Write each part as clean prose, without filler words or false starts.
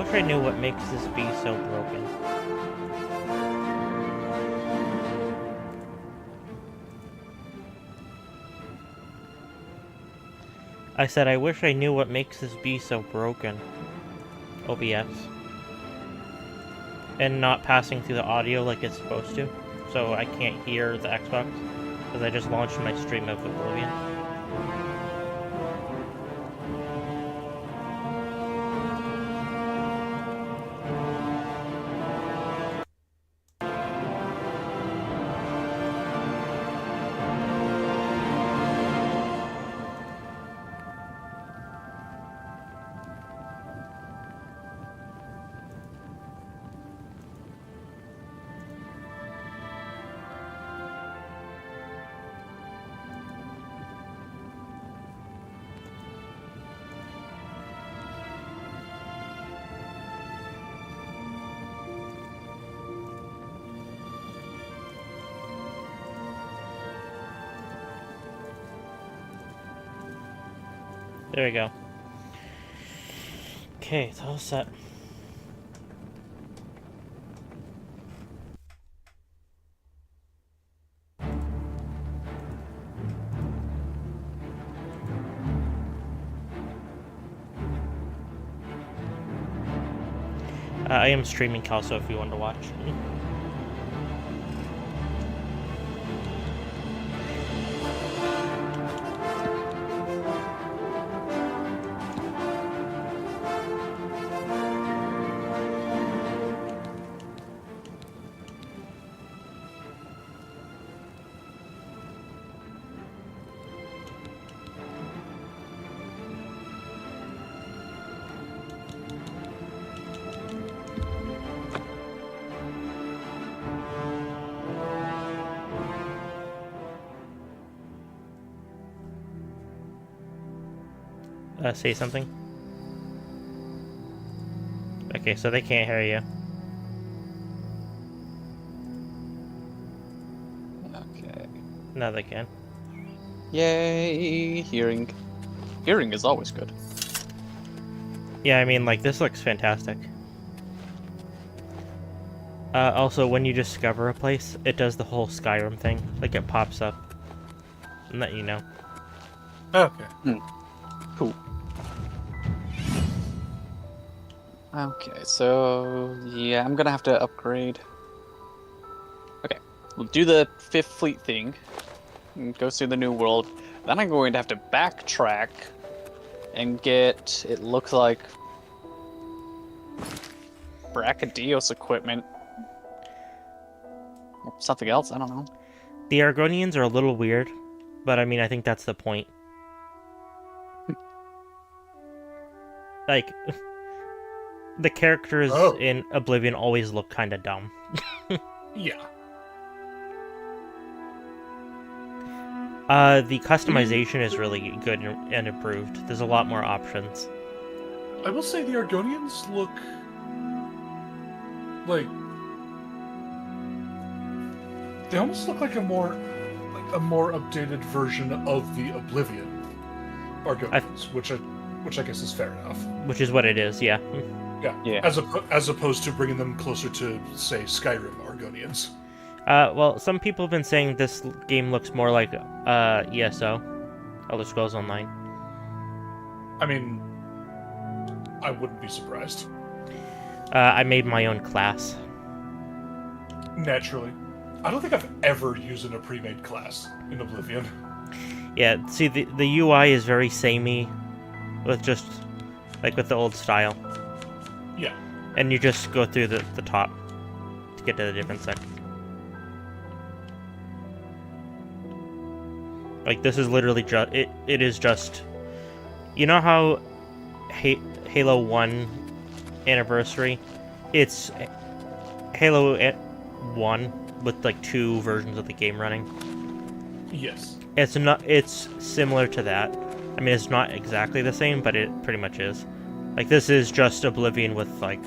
wish I knew what makes this bee so broken. I said I wish I knew what makes this bee so broken. OBS. And not passing through the audio like it's supposed to. So I can't hear the Xbox. Because I just launched my stream of Oblivion. There we go. Okay, it's all set. I am streaming Calso if you want to watch. Say something. Okay, so they can't hear you. Okay. Now they can. Yay! Hearing. Hearing is always good. Yeah, I mean, like, this looks fantastic. Also, when you discover a place, it does the whole Skyrim thing. Like, it pops up. And let you know. Okay. Cool. Okay, so yeah, I'm gonna have to upgrade. Okay, we'll do the Fifth Fleet thing. And go through the new world. Then I'm going to have to backtrack and get, it looks like, Brachydios equipment. Or something else, I don't know. The Argonians are a little weird, but I mean, I think that's the point. Like, the characters in Oblivion always look kind of dumb. Yeah. The customization is really good and improved. There's a lot more options. I will say the Argonians look like they almost look like a more updated version of the Oblivion Argonians, which I guess is fair enough. Which is what it is, yeah. Yeah. As opposed to bringing them closer to, say, Skyrim Argonians. Well, some people have been saying this game looks more like ESO, Elder Scrolls Online. I mean, I wouldn't be surprised. I made my own class. Naturally. I don't think I've ever used a pre-made class in Oblivion. Yeah, see, the UI is very samey, with just, like, with the old style. Yeah. And you just go through the top to get to the different sections. Like, this is literally just... It is just... You know how Halo 1 Anniversary? It's Halo 1 with, like, 2 versions of the game running. Yes. It's similar to that. I mean, it's not exactly the same, but it pretty much is. Like, this is just Oblivion with, like,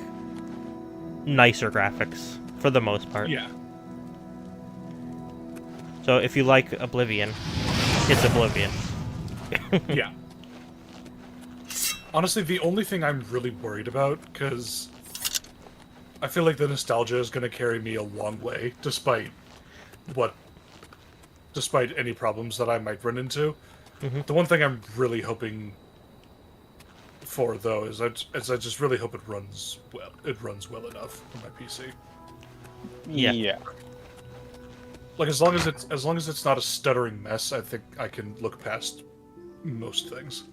nicer graphics, for the most part. Yeah. So, if you like Oblivion, it's Oblivion. Yeah. Honestly, the only thing I'm really worried about, because I feel like the nostalgia is going to carry me a long way, despite any problems that I might run into. Mm-hmm. The one thing I'm really hoping for, though, is I just really hope it runs well. It runs well enough on my PC. Yeah. Like as long as it's not a stuttering mess, I think I can look past most things.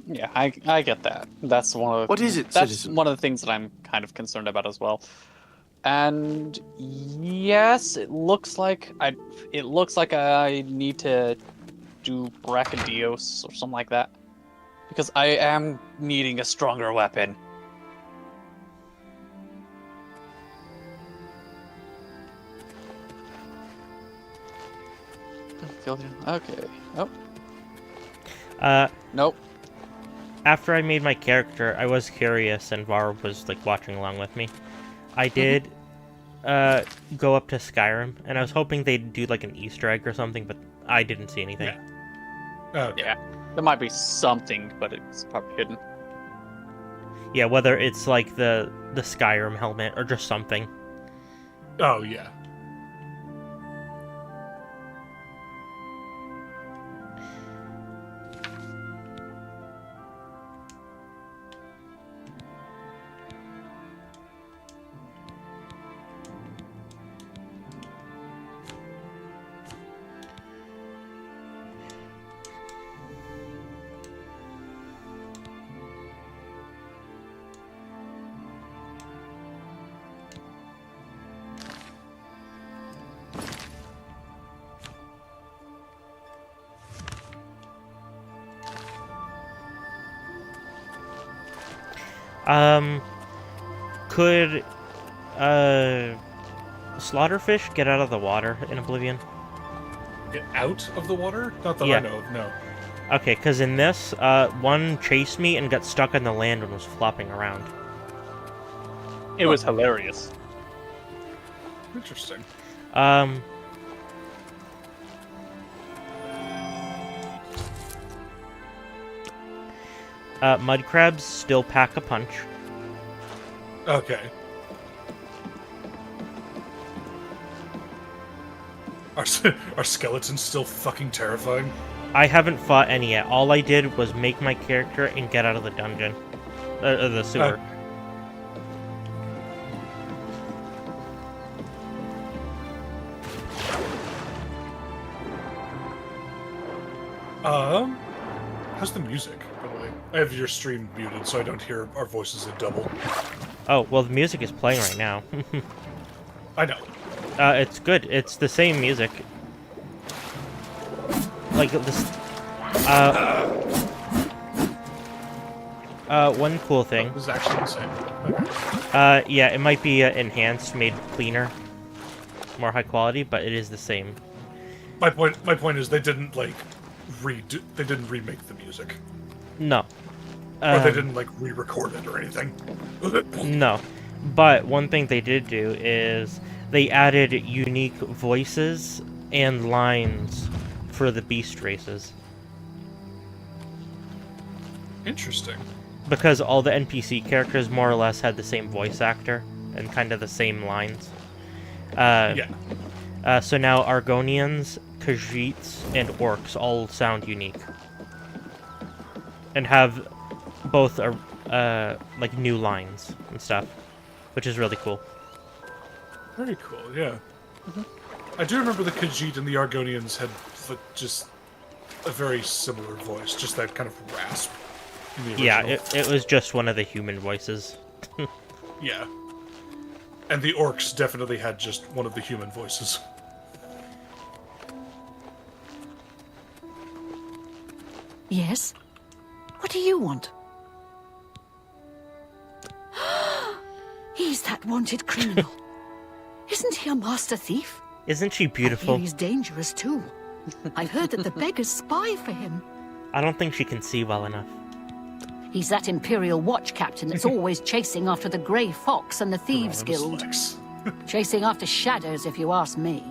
Yeah, I get that. That's one of What is it, that's citizen? one of the things that I'm kind of concerned about as well. And yes, it looks like I need to do Brachydios or something like that. Because I am needing a stronger weapon. Okay. Oh, nope. After I made my character, I was curious, and Var was like watching along with me. I did go up to Skyrim, and I was hoping they'd do like an Easter egg or something, but I didn't see anything. Yeah. Yeah, there might be something, but it's probably hidden. Yeah, whether it's like the Skyrim helmet or just something. Oh yeah. Could Slaughterfish get out of the water in Oblivion? Get out of the water? Not that Yeah. I know of. No. Okay, because in this, one chased me and got stuck on the land and was flopping around. It was hilarious. Interesting. Mud crabs still pack a punch. Okay. Are skeletons still fucking terrifying? I haven't fought any yet. All I did was make my character and get out of the dungeon. The sewer. How's the music, by the way? I have your stream muted so I don't hear our voices in double. Oh, well, the music is playing right now. I know. It's good. It's the same music. Like this. One cool thing. This is actually the same. Okay. Yeah, it might be enhanced, made cleaner, more high quality, but it is the same. My point is they didn't like they didn't remake the music. No. Or they didn't like re-record it or anything. No. But one thing they did do is they added unique voices and lines for the beast races. Interesting. Because all the NPC characters more or less had the same voice actor and kind of the same lines. Yeah. So now Argonians, Khajiits, and Orcs all sound unique. And have both like new lines and stuff, which is really cool. Very cool, yeah. I do remember the Khajiit and the Argonians had just a very similar voice, just that kind of rasp. In the original. Yeah, it was just one of the human voices. Yeah. And the Orcs definitely had just one of the human voices. Yes? What do you want? He's that wanted criminal. Isn't he a master thief? Isn't she I beautiful? hear he's dangerous too. I've heard that the beggars spy for him. I don't think she can see well enough. He's that Imperial Watch captain that's always chasing after the Grey Fox and the Thieves Guild. Flex. Chasing after shadows, if you ask me.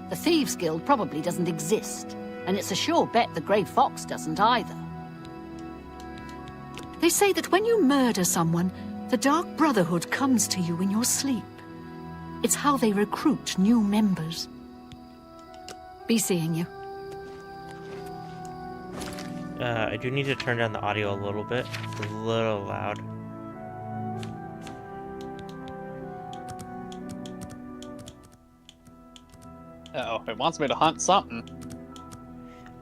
The Thieves Guild probably doesn't exist, and it's a sure bet the Grey Fox doesn't either. They say that when you murder someone, the Dark Brotherhood comes to you in your sleep. It's how they recruit new members. Be seeing you. I do need to turn down the audio a little bit. It's a little loud. Uh-oh, it wants me to hunt something.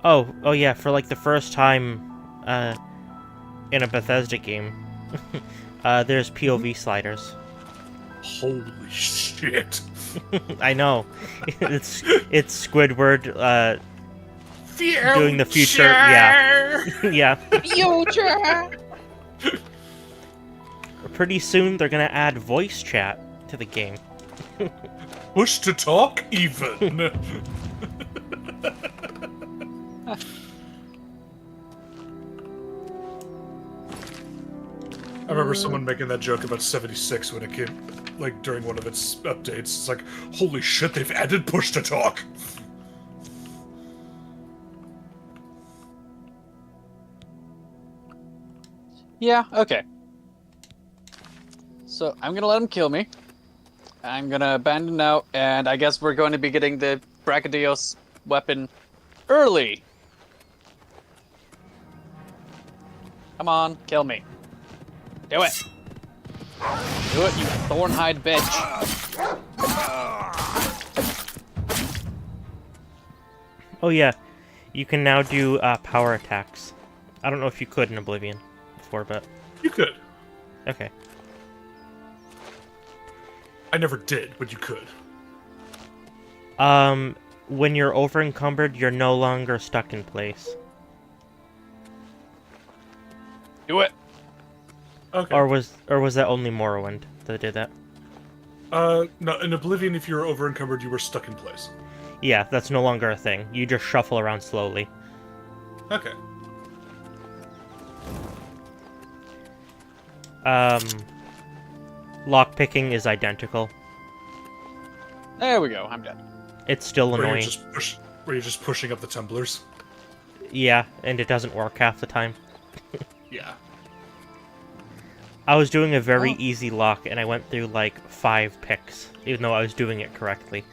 Oh yeah, for like the first time in a Bethesda game, there's POV sliders. Holy shit. I know. It's Squidward doing the future. Yeah. Yeah. Future! Pretty soon they're gonna add voice chat to the game. Push to talk, even. I remember someone making that joke about 76 when it came, like, during one of its updates. It's like, holy shit, they've added push to talk. Yeah, okay. So, I'm gonna let him kill me. I'm gonna abandon now, and I guess we're going to be getting the Brachydios weapon early. Come on, kill me. Do it. Do it, you thornhide bitch. Oh yeah, you can now do power attacks. I don't know if you could in Oblivion before, but You could. okay. I never did, but you could. When you're over encumbered, you're no longer stuck in place. Do it. Okay. Or was that only Morrowind that did that? No, in Oblivion, if you were over encumbered, you were stuck in place. Yeah, that's no longer a thing. You just shuffle around slowly. Okay. Lockpicking is identical. There we go, I'm dead. It's still Where annoying. you're just pushing up the tumblers. Yeah, and it doesn't work half the time. Yeah. I was doing a very easy lock, and I went through like 5 picks, even though I was doing it correctly.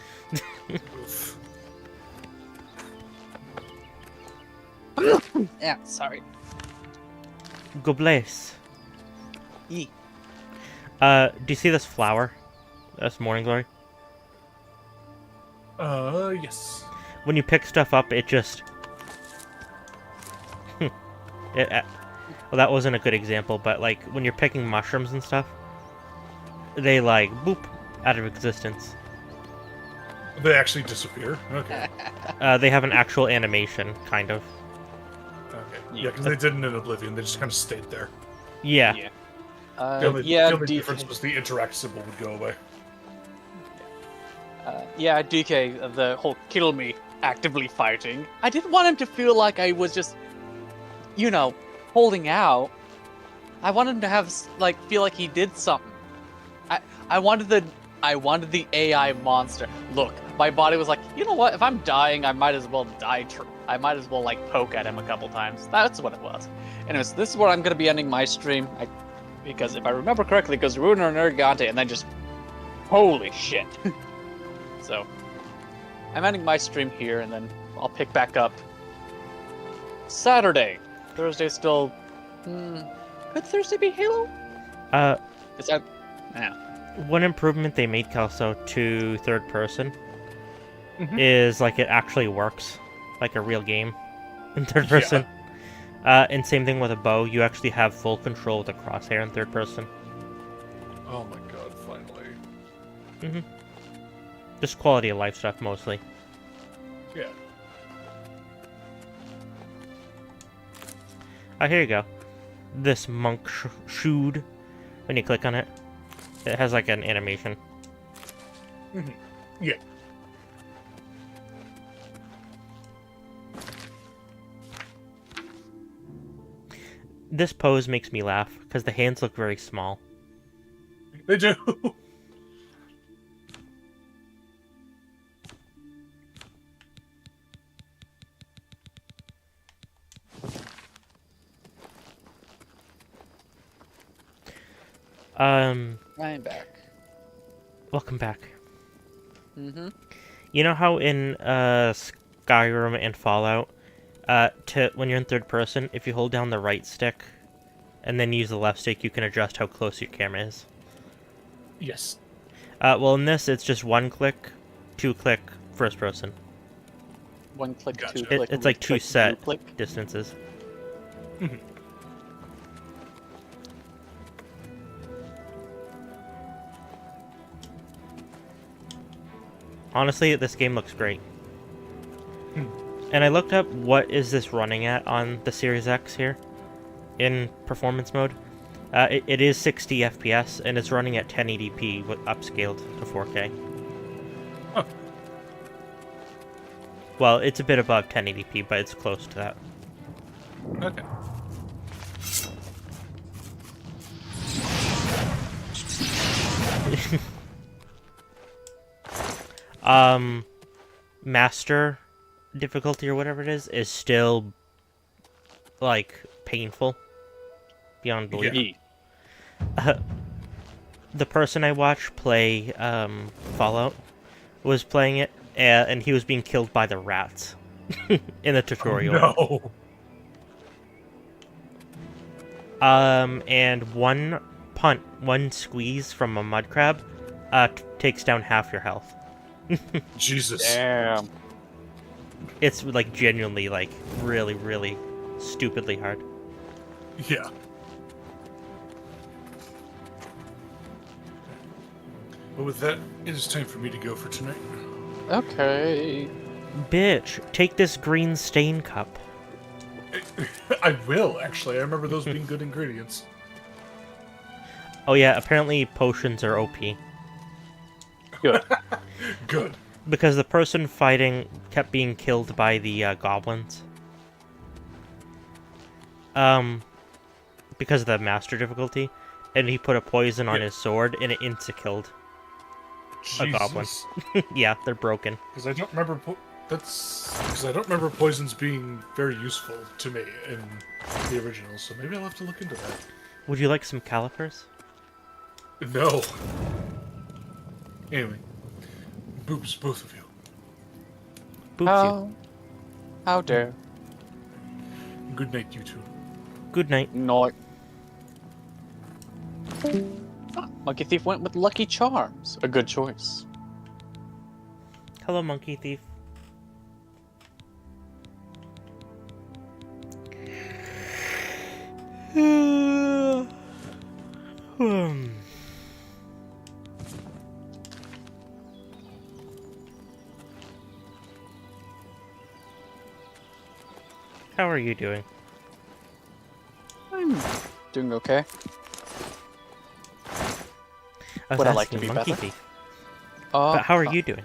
Oof. Yeah, sorry. Gobless. Yee. Do you see this flower? That's Morning Glory. Yes. When you pick stuff up, it just... well, that wasn't a good example, but like when you're picking mushrooms and stuff, they like boop out of existence. They actually disappear? Okay. They have an actual animation, kind of. Okay. Yeah, because they didn't in Oblivion. They just kind of stayed there. Yeah. Yeah. The only difference was the interact symbol would go away. Yeah, DK, the whole kill me actively fighting. I didn't want him to feel like I was just, you know, holding out. I wanted him to have feel like he did something. I wanted the AI monster. Look, my body was like, you know what? If I'm dying, I might as well die. I might as well like poke at him a couple times. That's what it was. Anyways, this is where I'm gonna be ending my stream. Because if I remember correctly, it goes Ruiner and Nergante, and then just holy shit. So I'm ending my stream here, and then I'll pick back up Saturday. Thursday still. Could Thursday be Halo? Is that? Yeah. One improvement they made, Kelso, to third person is like it actually works like a real game in third person. And same thing with a bow. You actually have full control of the crosshair in third person. Oh my god, finally. Just quality of life stuff mostly. Yeah. Oh, here you go. This monk shoed. When you click on it, it has like an animation. Yeah. This pose makes me laugh because the hands look very small. They do. Um, I'm back. welcome back. Mm-hmm. You know how in Skyrim and Fallout, when you're in third person, if you hold down the right stick and then use the left stick, you can adjust how close your camera is. Yes. Well, in this, it's just one click, two click, first person. One click, Gotcha. two click. It's like two click, set click. distances. Mhm. Honestly, this game looks great. Hmm. And I looked up what is this running at on the Series X here in performance mode. It is 60 FPS and it's running at 1080p with upscaled to 4K. Huh. Well, it's a bit above 1080p, but it's close to that. Okay. Master difficulty or whatever it is still like painful beyond belief. Yeah. The person I watched play Fallout was playing it, and he was being killed by the rats in the tutorial. No. And one squeeze from a mud crab takes down half your health. Jesus. Damn. It's like genuinely like really, really stupidly hard. Yeah. But with that, it is time for me to go for tonight. Okay. Bitch, take this green stain cup. I will, actually. I remember those being good ingredients. Oh yeah, apparently potions are OP. Good. Good. Because the person fighting kept being killed by the goblins. Because of the master difficulty. And he put a poison on his sword and it insta-killed a goblin. Yeah, they're broken. Because I don't remember because I don't remember poisons being very useful to me in the original, so maybe I'll have to look into that. Would you like some calipers? No. Anyway. Boobs, both of you. Boopsie. How dare. Good night, you two. Good night. No. Monkey Thief went with Lucky Charms. A good choice. Hello, Monkey Thief. How are you doing? I'm doing okay. I was Would I like to asking be Monkey better? Thief. But how are you doing?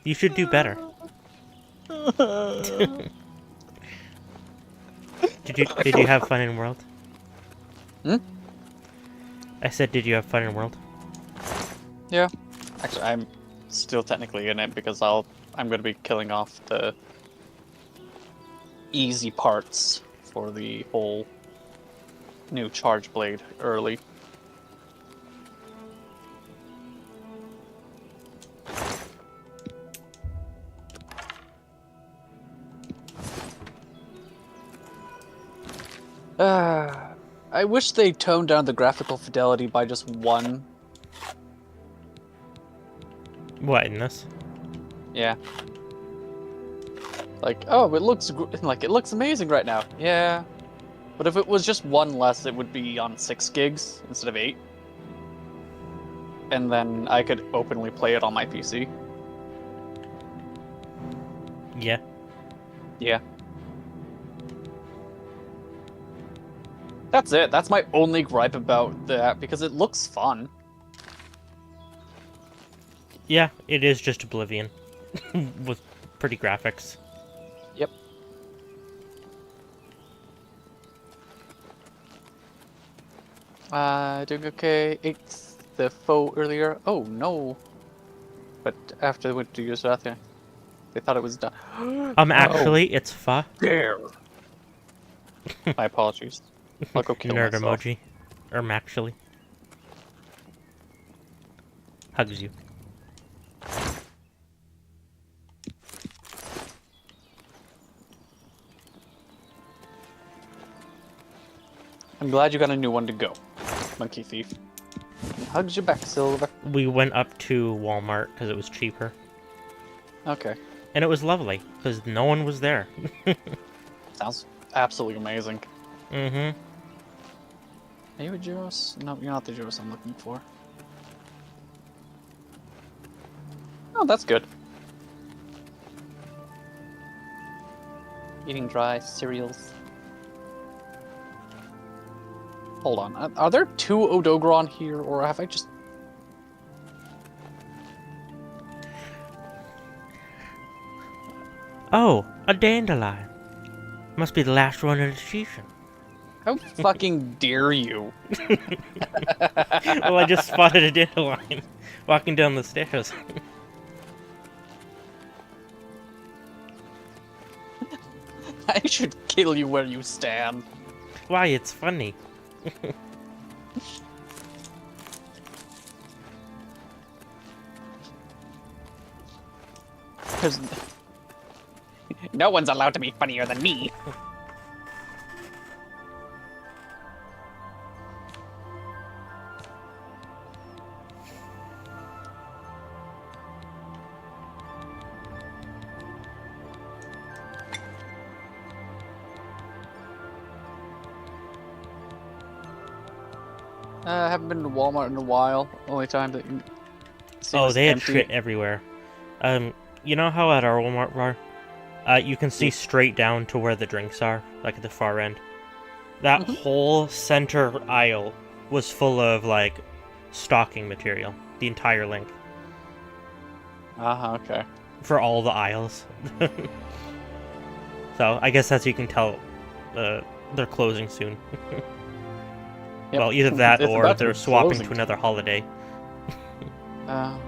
You should do better. Did you have fun in World? Hmm? I said, did you have fun in World? Yeah. Actually, I'm still technically in it because I'm going to be killing off the easy parts for the whole new charge blade early. I wish they toned down the graphical fidelity by just one. What, in this? Yeah. Like, oh, it looks it looks amazing right now. Yeah. But if it was just one less, it would be on 6 gigs instead of 8. And then I could openly play it on my PC. Yeah. Yeah. That's it. That's my only gripe about that, because it looks fun. Yeah, it is just Oblivion. With pretty graphics. Yep. Doing okay. Ate the foe earlier. Oh no. But after I went to use that, yeah. They thought it was done. Actually, it's pho. There. My apologies. I'll go kill Nerd myself. emoji. Or actually. Hugs you. I'm glad you got a new one to go, Monkey Thief. Hugs you back, Silver. We went up to Walmart because it was cheaper. Okay. And it was lovely, because no one was there. Sounds absolutely amazing. Mm-hmm. Are you a Gyros? No, you're not the Gyros I'm looking for. Oh, that's good. Eating dry cereals. Hold on. Are there two Odogron here, or have I just... Oh, a dandelion. Must be the last one in the season. How fucking dare you? Well, I just spotted a dandelion walking down the stairs. I should kill you where you stand. Why, it's funny. Because no one's allowed to be funnier than me. I haven't been to Walmart in a while. Only time that you see Oh, was they had empty. shit everywhere. You know how at our Walmart bar, you can see straight down to where the drinks are, like at the far end? That whole center aisle was full of, like, stocking material. The entire length. Okay. For all the aisles. So, I guess as you can tell, they're closing soon. Yep. Well, either that It's or about to they're be swapping closing. to another holiday.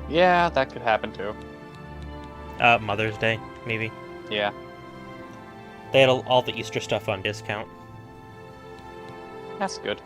Yeah, that could happen too. Mother's Day, maybe. Yeah. They had all the Easter stuff on discount. That's good.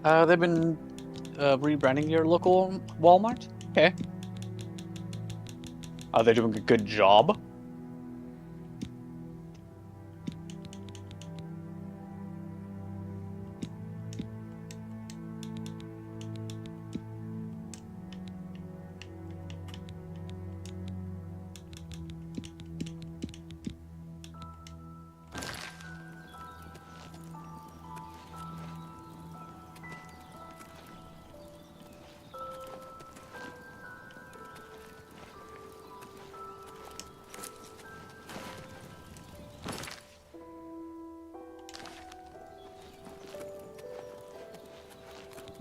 They've been rebranding your local Walmart? Okay. Are they doing a good job?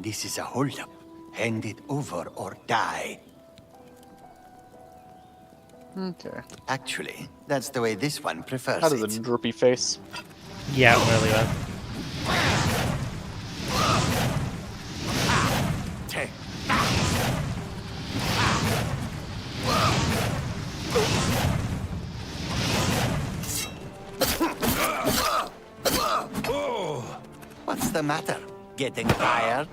This is a holdup. Hand it over or die. Okay. Actually, that's the way this one prefers That is it. a droopy face. Yeah, it really was. Take. What's the matter? Getting tired?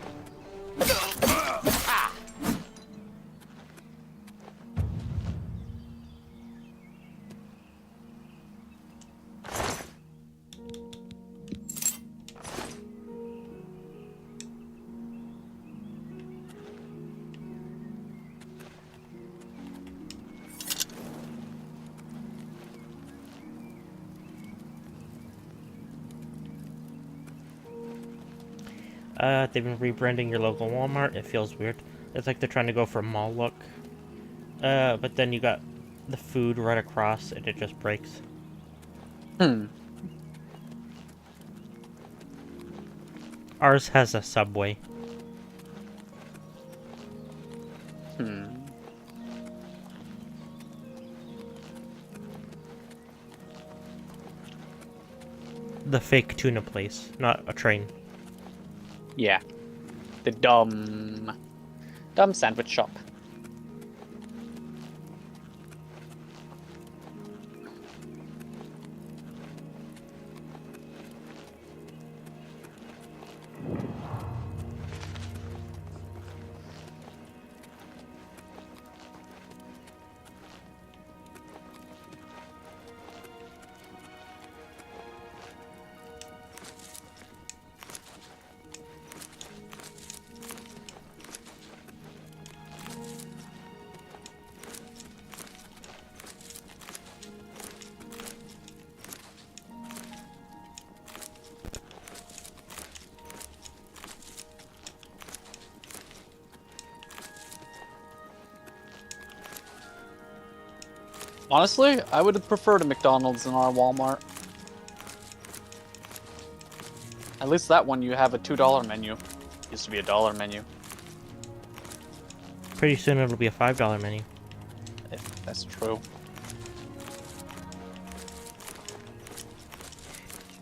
They've been rebranding your local Walmart. It feels weird. It's like they're trying to go for a mall look. But then you got the food right across and it just breaks. Ours has a Subway. The fake tuna place, not a train. Yeah. The dumb sandwich shop. Honestly, I would prefer to McDonald's than our Walmart. At least that one you have a $2 menu. Used to be a $1 menu. Pretty soon it'll be a $5 menu. If that's true.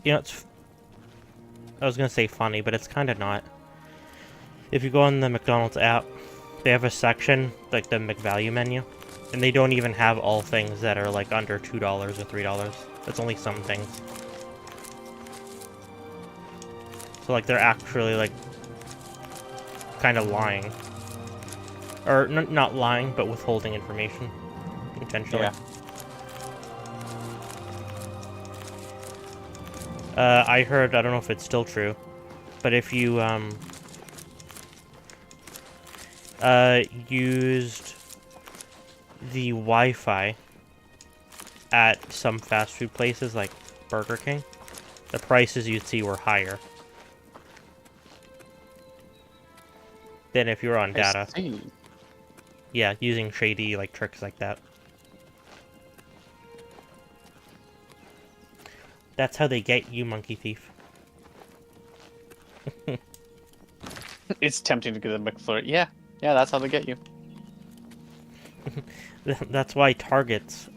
You know, I was gonna say funny, but it's kind of not. If you go on the McDonald's app, they have a section, like the McValue menu, and they don't even have all things that are like under $2 or $3. It's only some things. So like they're actually like kind of lying. Or not lying, but withholding information intentionally. Yeah. I heard, I don't know if it's still true, but if you used the Wi-Fi at some fast food places like Burger King, the prices you'd see were higher than if you were on data. I see. Yeah, using shady like tricks like that. That's how they get you, monkey thief. It's tempting to get a McFlurry. Yeah, that's how they get you. That's why Targets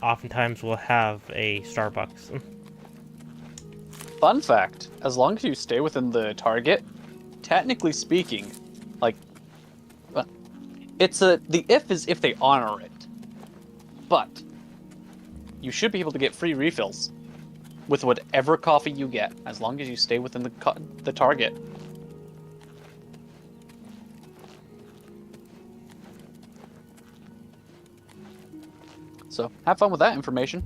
oftentimes will have a Starbucks. Fun fact, as long as you stay within the target, technically speaking, like, the if is if they honor it. But, you should be able to get free refills with whatever coffee you get, as long as you stay within the target. So, have fun with that information.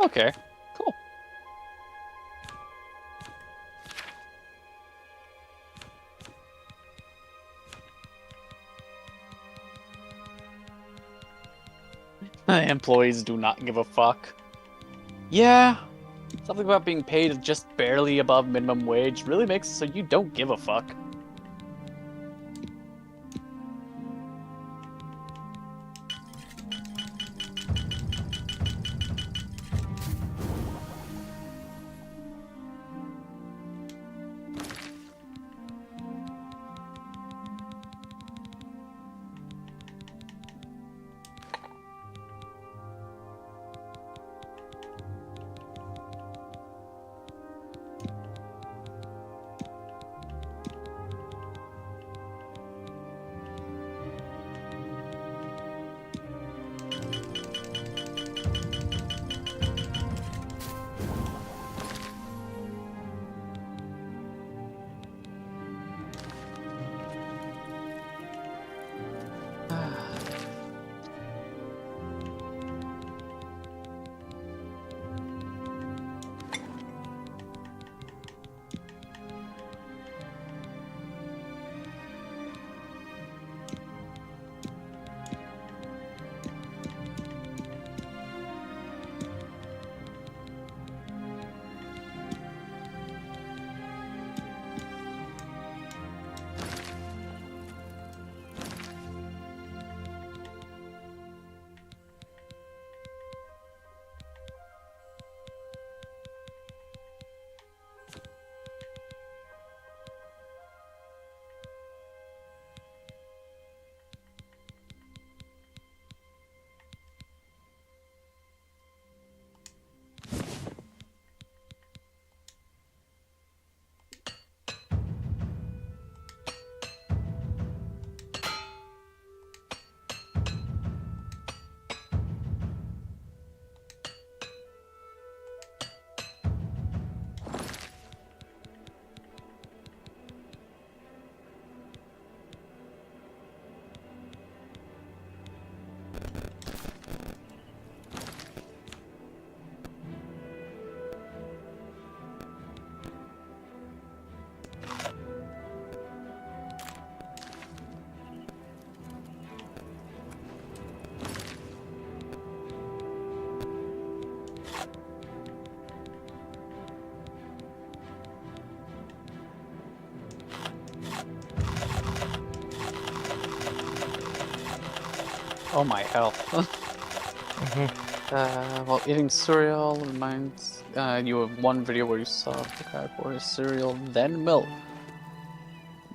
Okay, cool. Employees do not give a fuck. Yeah, something about being paid just barely above minimum wage really makes it so you don't give a fuck. Oh my health. While eating cereal reminds you of one video where you saw the guy pour his cereal, then milk.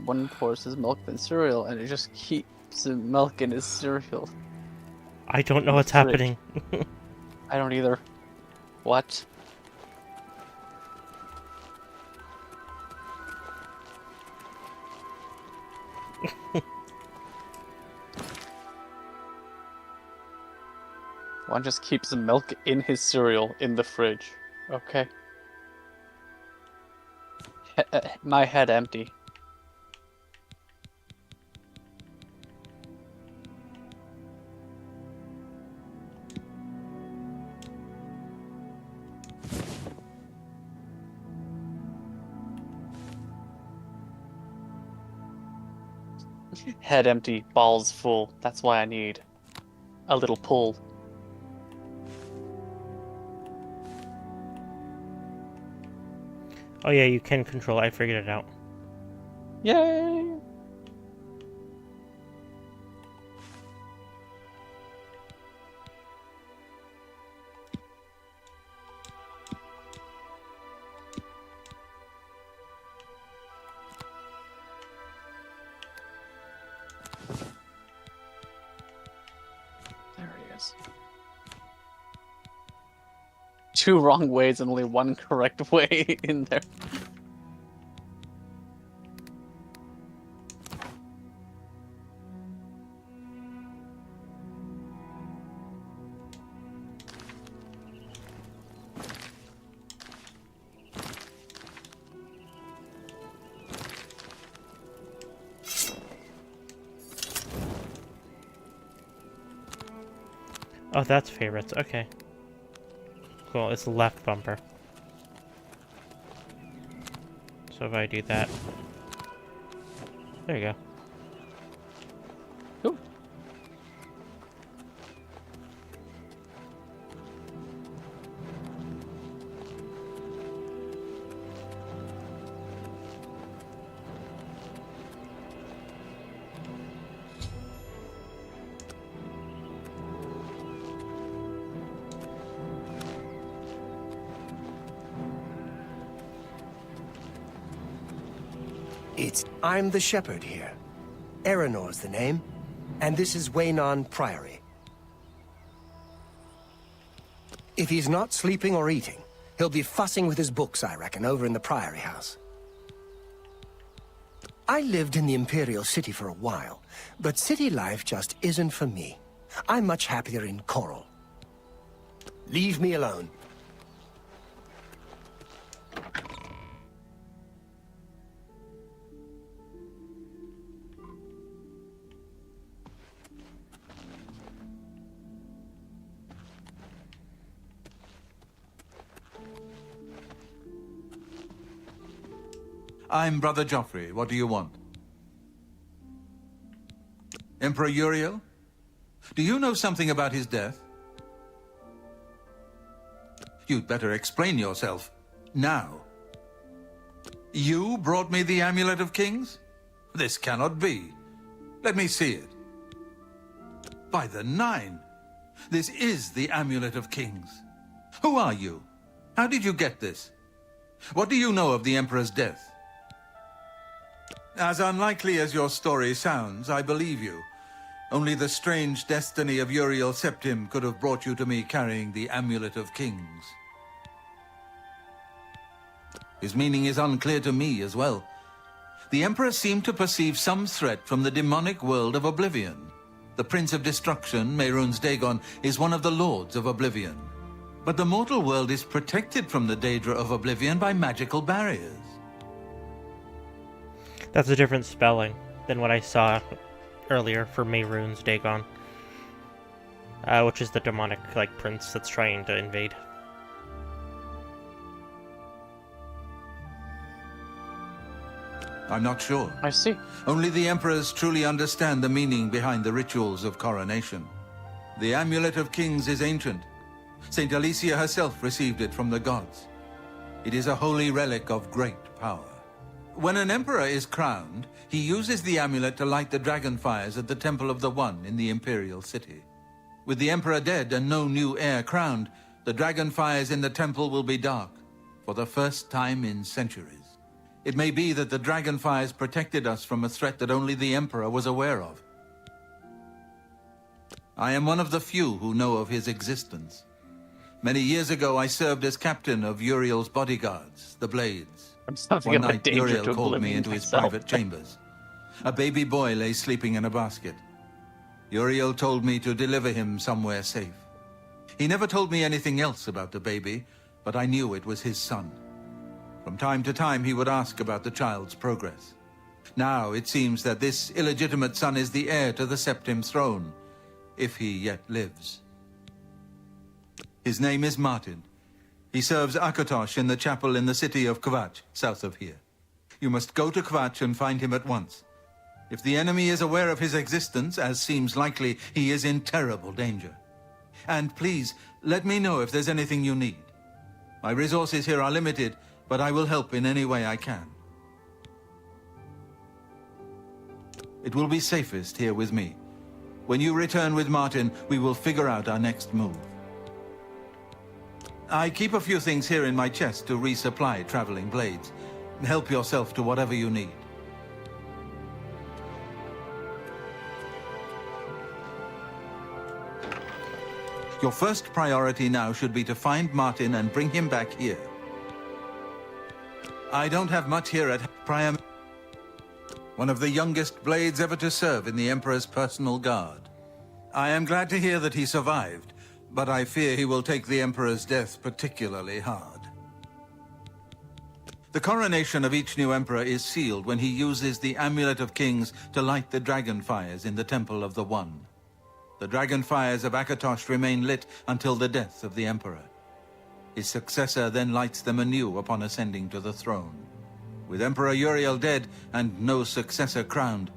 One pours his milk, then cereal, and it just keeps the milk in his cereal. I don't know what's Frick. happening. I don't either. What? One just keeps the milk in his cereal in the fridge. Okay. My head empty. Head empty, balls full. That's why I need a little pull. Oh yeah, you can control. I figured it out. Yay! There he is. 2 wrong ways and only 1 correct way in there. Oh, that's favorites. Okay. Cool, it's the left bumper. So if I do that... There you go. Cool. I'm the shepherd here. Eranor's the name, and this is Waynon Priory. If he's not sleeping or eating, he'll be fussing with his books, I reckon, over in the Priory house. I lived in the Imperial City for a while, but city life just isn't for me. I'm much happier in Coral. Leave me alone. I'm Brother Joffrey. What do you want? Emperor Uriel? Do you know something about his death? You'd better explain yourself. Now. You brought me the Amulet of Kings? This cannot be. Let me see it. By the Nine! This is the Amulet of Kings. Who are you? How did you get this? What do you know of the Emperor's death? As unlikely as your story sounds, I believe you. Only the strange destiny of Uriel Septim could have brought you to me carrying the Amulet of Kings. His meaning is unclear to me as well. The Emperor seemed to perceive some threat from the demonic world of Oblivion. The Prince of Destruction, Mehrunes Dagon, is one of the Lords of Oblivion. But the mortal world is protected from the Daedra of Oblivion by magical barriers. That's a different spelling than what I saw earlier for Mehrunes Dagon, which is the demonic prince that's trying to invade. I'm not sure. I see. Only the emperors truly understand the meaning behind the rituals of coronation. The Amulet of Kings is ancient. Saint Alicia herself received it from the gods. It is a holy relic of great power. When an emperor is crowned, he uses the amulet to light the dragon fires at the Temple of the One in the Imperial City. With the emperor dead and no new heir crowned, the dragon fires in the temple will be dark, for the first time in centuries. It may be that the dragon fires protected us from a threat that only the emperor was aware of. I am one of the few who know of his existence. Many years ago, I served as captain of Uriel's bodyguards, the Blades. I'm something One of a night, danger Uriel to called me Oblivion into his myself. private chambers. A baby boy lay sleeping in a basket. Uriel told me to deliver him somewhere safe. He never told me anything else about the baby, but I knew it was his son. From time to time, he would ask about the child's progress. Now, it seems that this illegitimate son is the heir to the Septim throne, if he yet lives. His name is Martin. He serves Akatosh in the chapel in the city of Kvatch, south of here. You must go to Kvatch and find him at once. If the enemy is aware of his existence, as seems likely, he is in terrible danger. And please, let me know if there's anything you need. My resources here are limited, but I will help in any way I can. It will be safest here with me. When you return with Martin, we will figure out our next move. I keep a few things here in my chest to resupply traveling blades. Help yourself to whatever you need. Your first priority now should be to find Martin and bring him back here. I don't have much here at Priam. One of the youngest blades ever to serve in the Emperor's personal guard. I am glad to hear that he survived, but I fear he will take the Emperor's death particularly hard. The coronation of each new Emperor is sealed when he uses the Amulet of Kings to light the dragon fires in the Temple of the One. The dragon fires of Akatosh remain lit until the death of the Emperor. His successor then lights them anew upon ascending to the throne. With Emperor Uriel dead and no successor crowned,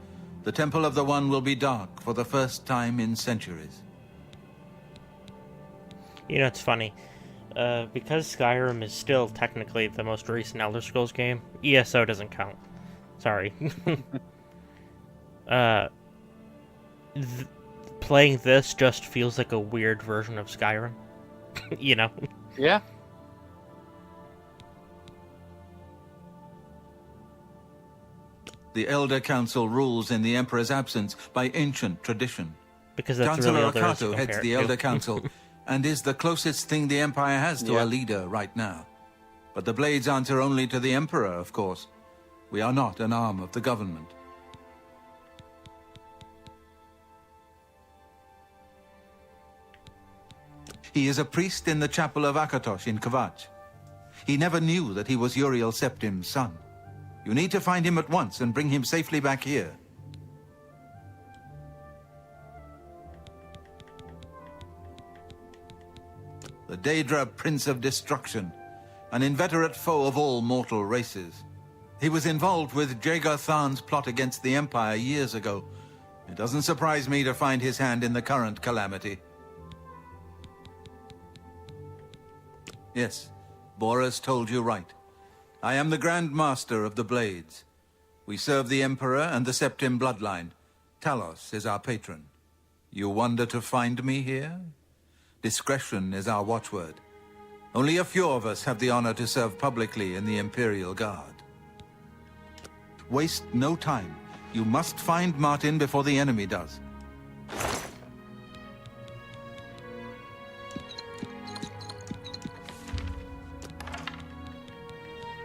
the Temple of the One will be dark for the first time in centuries. You know, it's funny. Because Skyrim is still technically the most recent Elder Scrolls game, ESO doesn't count. Sorry. Playing this just feels like a weird version of Skyrim. You know? Yeah. The Elder Council rules in the Emperor's absence by ancient tradition. Because that's Chancellor really all there is to Akato heads compare the it to. Elder Council and is the closest thing the Empire has to Yeah. a leader right now. But the Blades answer only to the Emperor, of course. We are not an arm of the government. He is a priest in the chapel of Akatosh in Kvatch. He never knew that he was Uriel Septim's son. You need to find him at once and bring him safely back here. The Daedra Prince of Destruction, an inveterate foe of all mortal races. He was involved with Jagar Tharn's plot against the Empire years ago. It doesn't surprise me to find his hand in the current calamity. Yes, Boris told you right. I am the Grand Master of the Blades. We serve the Emperor and the Septim bloodline. Talos is our patron. You wonder to find me here? Discretion is our watchword. Only a few of us have the honor to serve publicly in the Imperial Guard. Waste no time. You must find Martin before the enemy does.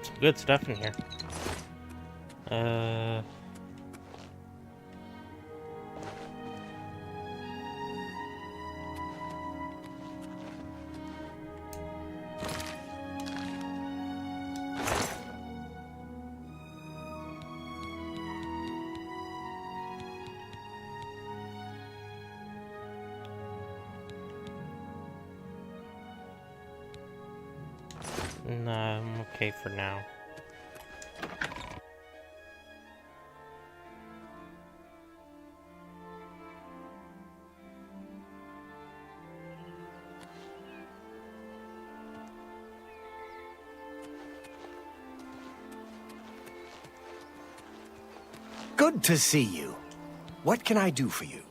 Some good stuff in here. No, I'm okay for now. Good to see you. What can I do for you?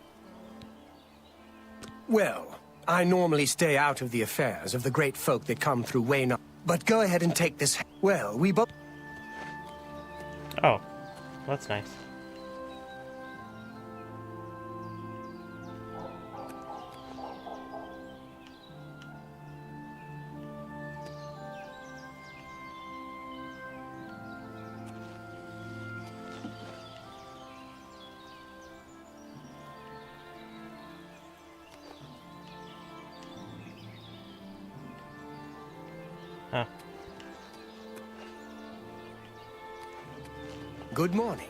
Well, I normally stay out of the affairs of the great folk that come through Wayne. But go ahead and take this. Well, we both... Oh, that's nice. Huh. Good morning.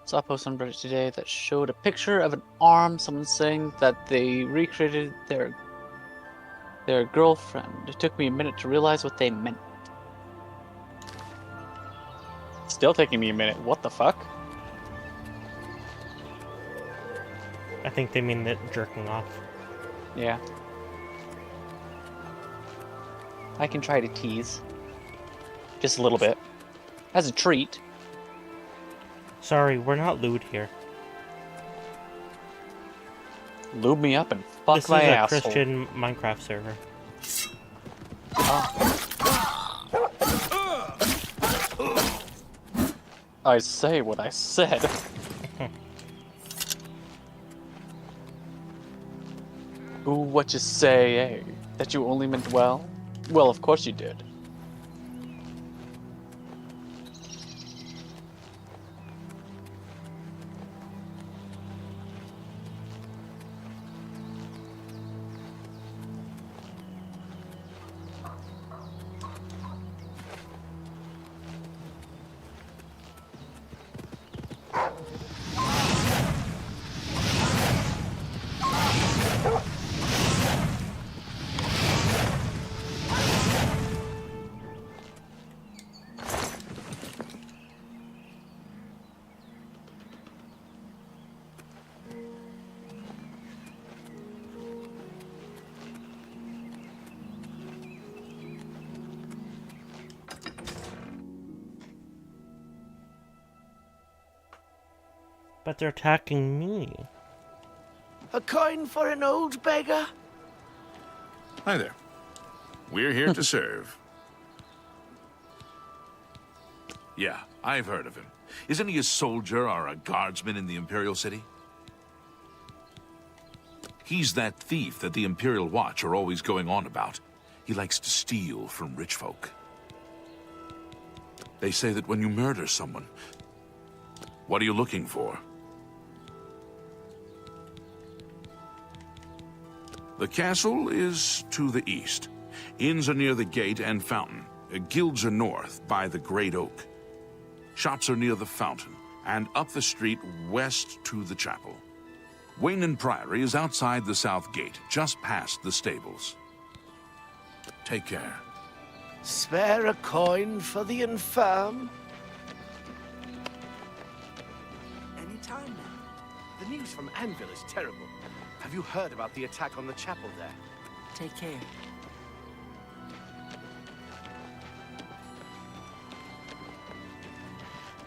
Saw a post on Reddit today that showed a picture of an arm. Someone saying that they recreated their girlfriend. It took me a minute to realize what they meant. Still taking me a minute. What the fuck? I think they mean that jerking off. Yeah. I can try to tease. Just a little bit. As a treat. Sorry, we're not lewd here. Lube me up and fuck This my is a asshole. Christian Minecraft server. I say what I said. Ooh, what you say, eh? That you only meant well? Well, of course you did. But they're attacking me. A coin for an old beggar? Hi there. We're here to serve. Yeah, I've heard of him. Isn't he a soldier or a guardsman in the Imperial City? He's that thief that the Imperial Watch are always going on about. He likes to steal from rich folk. They say that when you murder someone, what are you looking for? The castle is to the east. Inns are near the gate and fountain. Guilds are north, by the Great Oak. Shops are near the fountain, and up the street west to the chapel. Wayne Priory is outside the south gate, just past the stables. Take care. Spare a coin for the infirm? Any time now. The news from Anvil is terrible. Have you heard about the attack on the chapel there? Take care.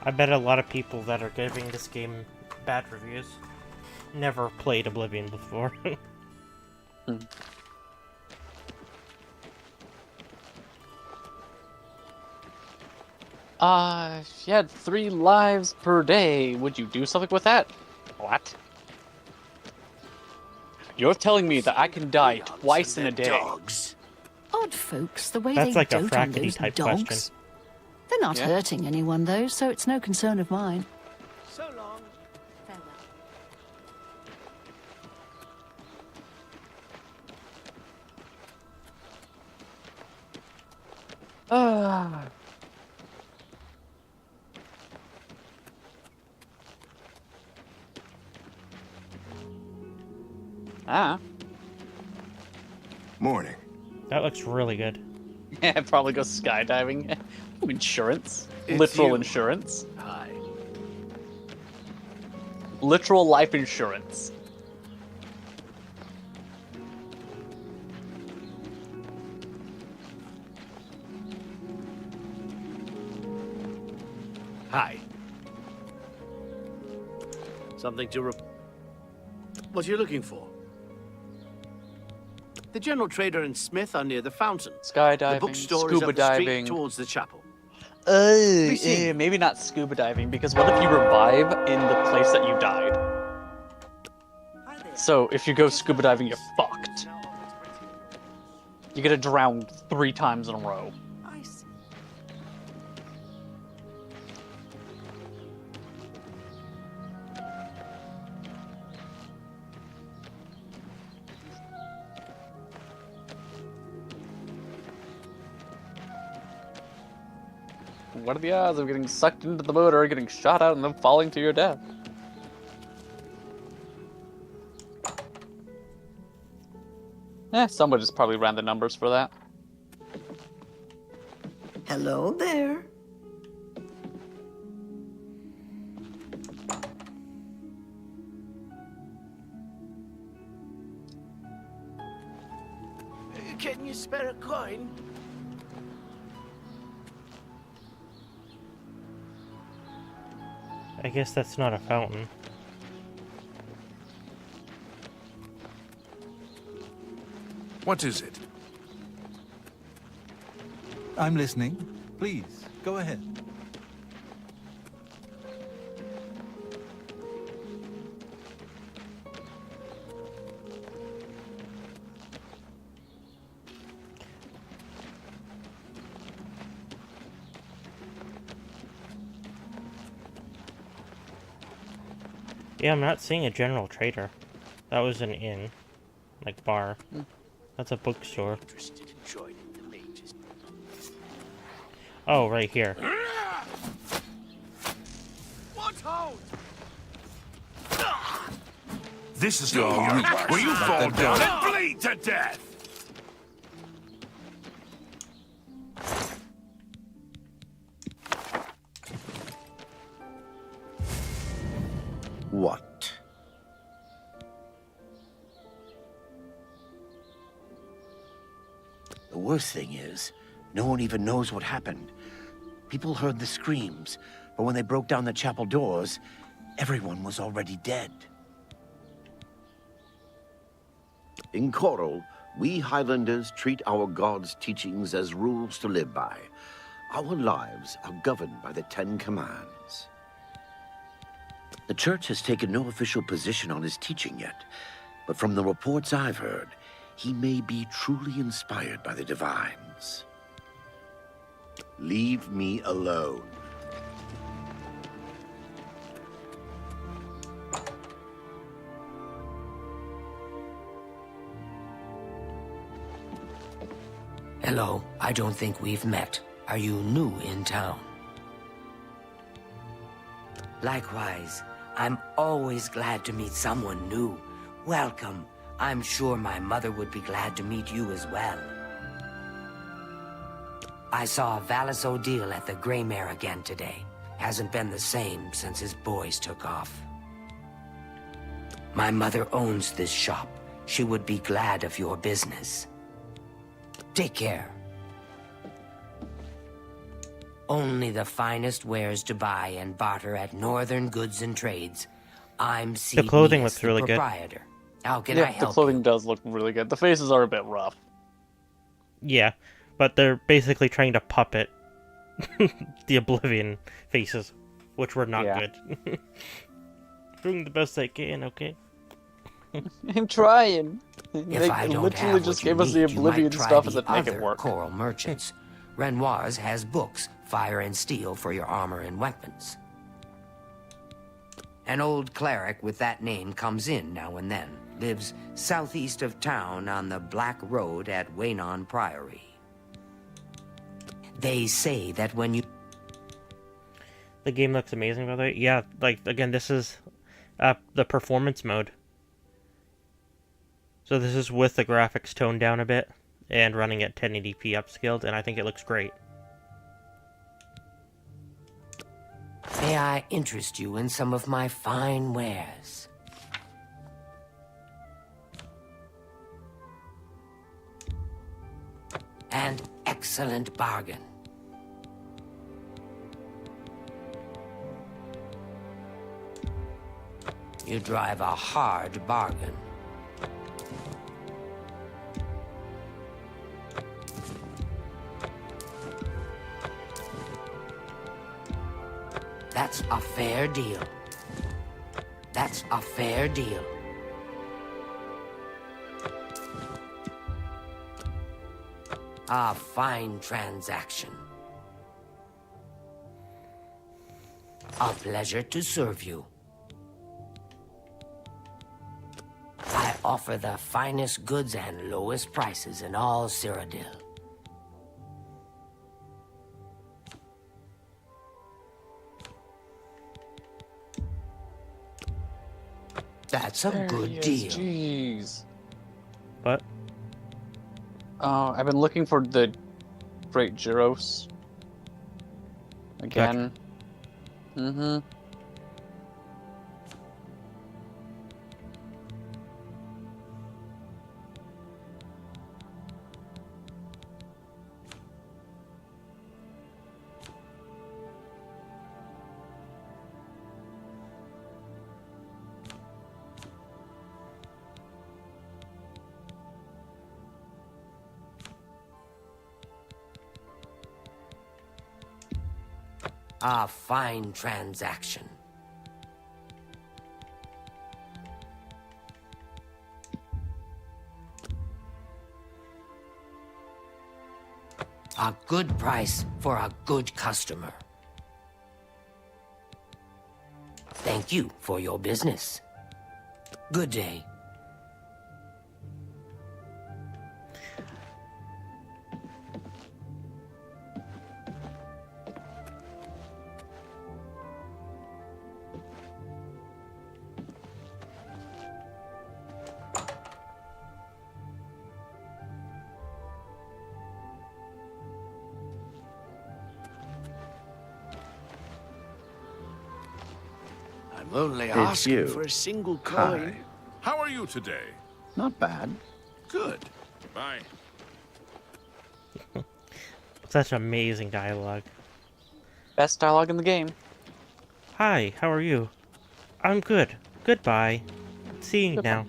I bet a lot of people that are giving this game bad reviews never played Oblivion before. If you had 3 lives per day, would you do something with that? What? You're telling me that I can die twice in a day? Dogs. Odd folks, the way That's they like a dote on Frackety those type dogs. question. They're not Yeah. hurting anyone, though, so it's no concern of mine. So long. Farewell. Ah. Morning. That looks really good. Yeah, probably go skydiving. Insurance. It's Literal you. insurance. Hi. Literal life insurance. Hi. Something to What are you looking for? The general trader and smith are near the fountain. Skydiving, The bookstore is scuba up the street diving. towards the chapel. Be seen. Maybe not scuba diving, because what if you revive in the place that you died? So if you go scuba diving, you're fucked. You're gonna drown 3 times in a row. I see. What are the odds of getting sucked into the motor, getting shot out, and then falling to your death? Somebody just probably ran the numbers for that. Hello there. Can you spare a coin? I guess that's not a fountain. What is it? I'm listening. Please, go ahead. Yeah, I'm not seeing a general trader. That was an inn. Like bar. That's a bookstore. Interested in joining the mages? Oh, right here. What hold? This is your where you fall down and bleed to death! What? The worst thing is, no one even knows what happened. People heard the screams, but when they broke down the chapel doors, everyone was already dead. In Coral, we Highlanders treat our gods' teachings as rules to live by. Our lives are governed by the 10 Commands. The Church has taken no official position on his teaching yet, but from the reports I've heard, he may be truly inspired by the divines. Leave me alone. Hello, I don't think we've met. Are you new in town? Likewise, I'm always glad to meet someone new. Welcome. I'm sure my mother would be glad to meet you as well. I saw Valis O'Deal at the Grey Mare again today. Hasn't been the same since his boys took off. My mother owns this shop. She would be glad of your business. Take care. Only the finest wares to buy and barter at Northern Goods and Trades. I'm C. The clothing Meas, looks the really good. proprietor. How can I Yeah, the help clothing you? does look really good. The faces are a bit rough. Yeah, but they're basically trying to puppet the Oblivion faces, which were not Yeah. good. Doing the best I can, okay? I'm trying. If They I don't literally have just what you gave us the need, you might Oblivion try stuff the and then make it other work. Coral merchants. Renoir's has books, fire and steel for your armor and weapons. An old cleric with that name comes in now and then. Lives southeast of town on the Black Road at Waynon Priory. They say that when you... The game looks amazing, by the way. Yeah, like, again, this is the performance mode. So this is with the graphics toned down a bit and running at 1080p upscaled, and I think it looks great. May I interest you in some of my fine wares? An excellent bargain. You drive a hard bargain. That's a fair deal. That's a fair deal. A fine transaction. A pleasure to serve you. I offer the finest goods and lowest prices in all Cyrodiil. That's a There good he deal. is. Jeez. But Oh, I've been looking for the Great Gyros. Again. Mm-hmm. A fine transaction. A good price for a good customer. Thank you for your business. Good day. I'm only It's asking you. for a single Hi. coin. How are you today? Not bad. Good. Bye. such amazing dialogue. Best dialogue in the game. Hi, how are you? I'm good. Goodbye. Seeing now.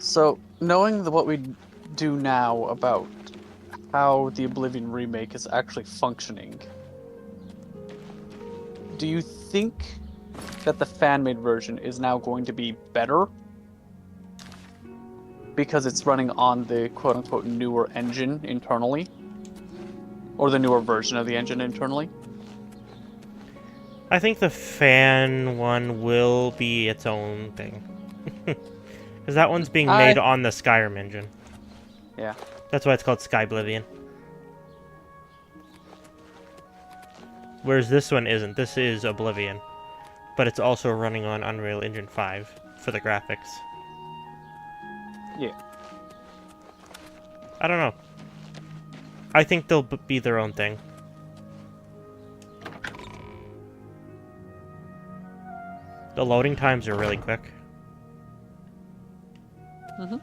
So, knowing what we do now about how the Oblivion remake is actually functioning, do you think that the fan-made version is now going to be better? Because it's running on the quote-unquote newer engine internally? Or the newer version of the engine internally? I think the fan one will be its own thing. Because that one's being made on the Skyrim engine. Yeah. That's why it's called Skyblivion. Whereas this one isn't. This is Oblivion. But it's also running on Unreal Engine 5 for the graphics. Yeah. I don't know. I think they'll be their own thing. The loading times are really quick. Mm-hmm.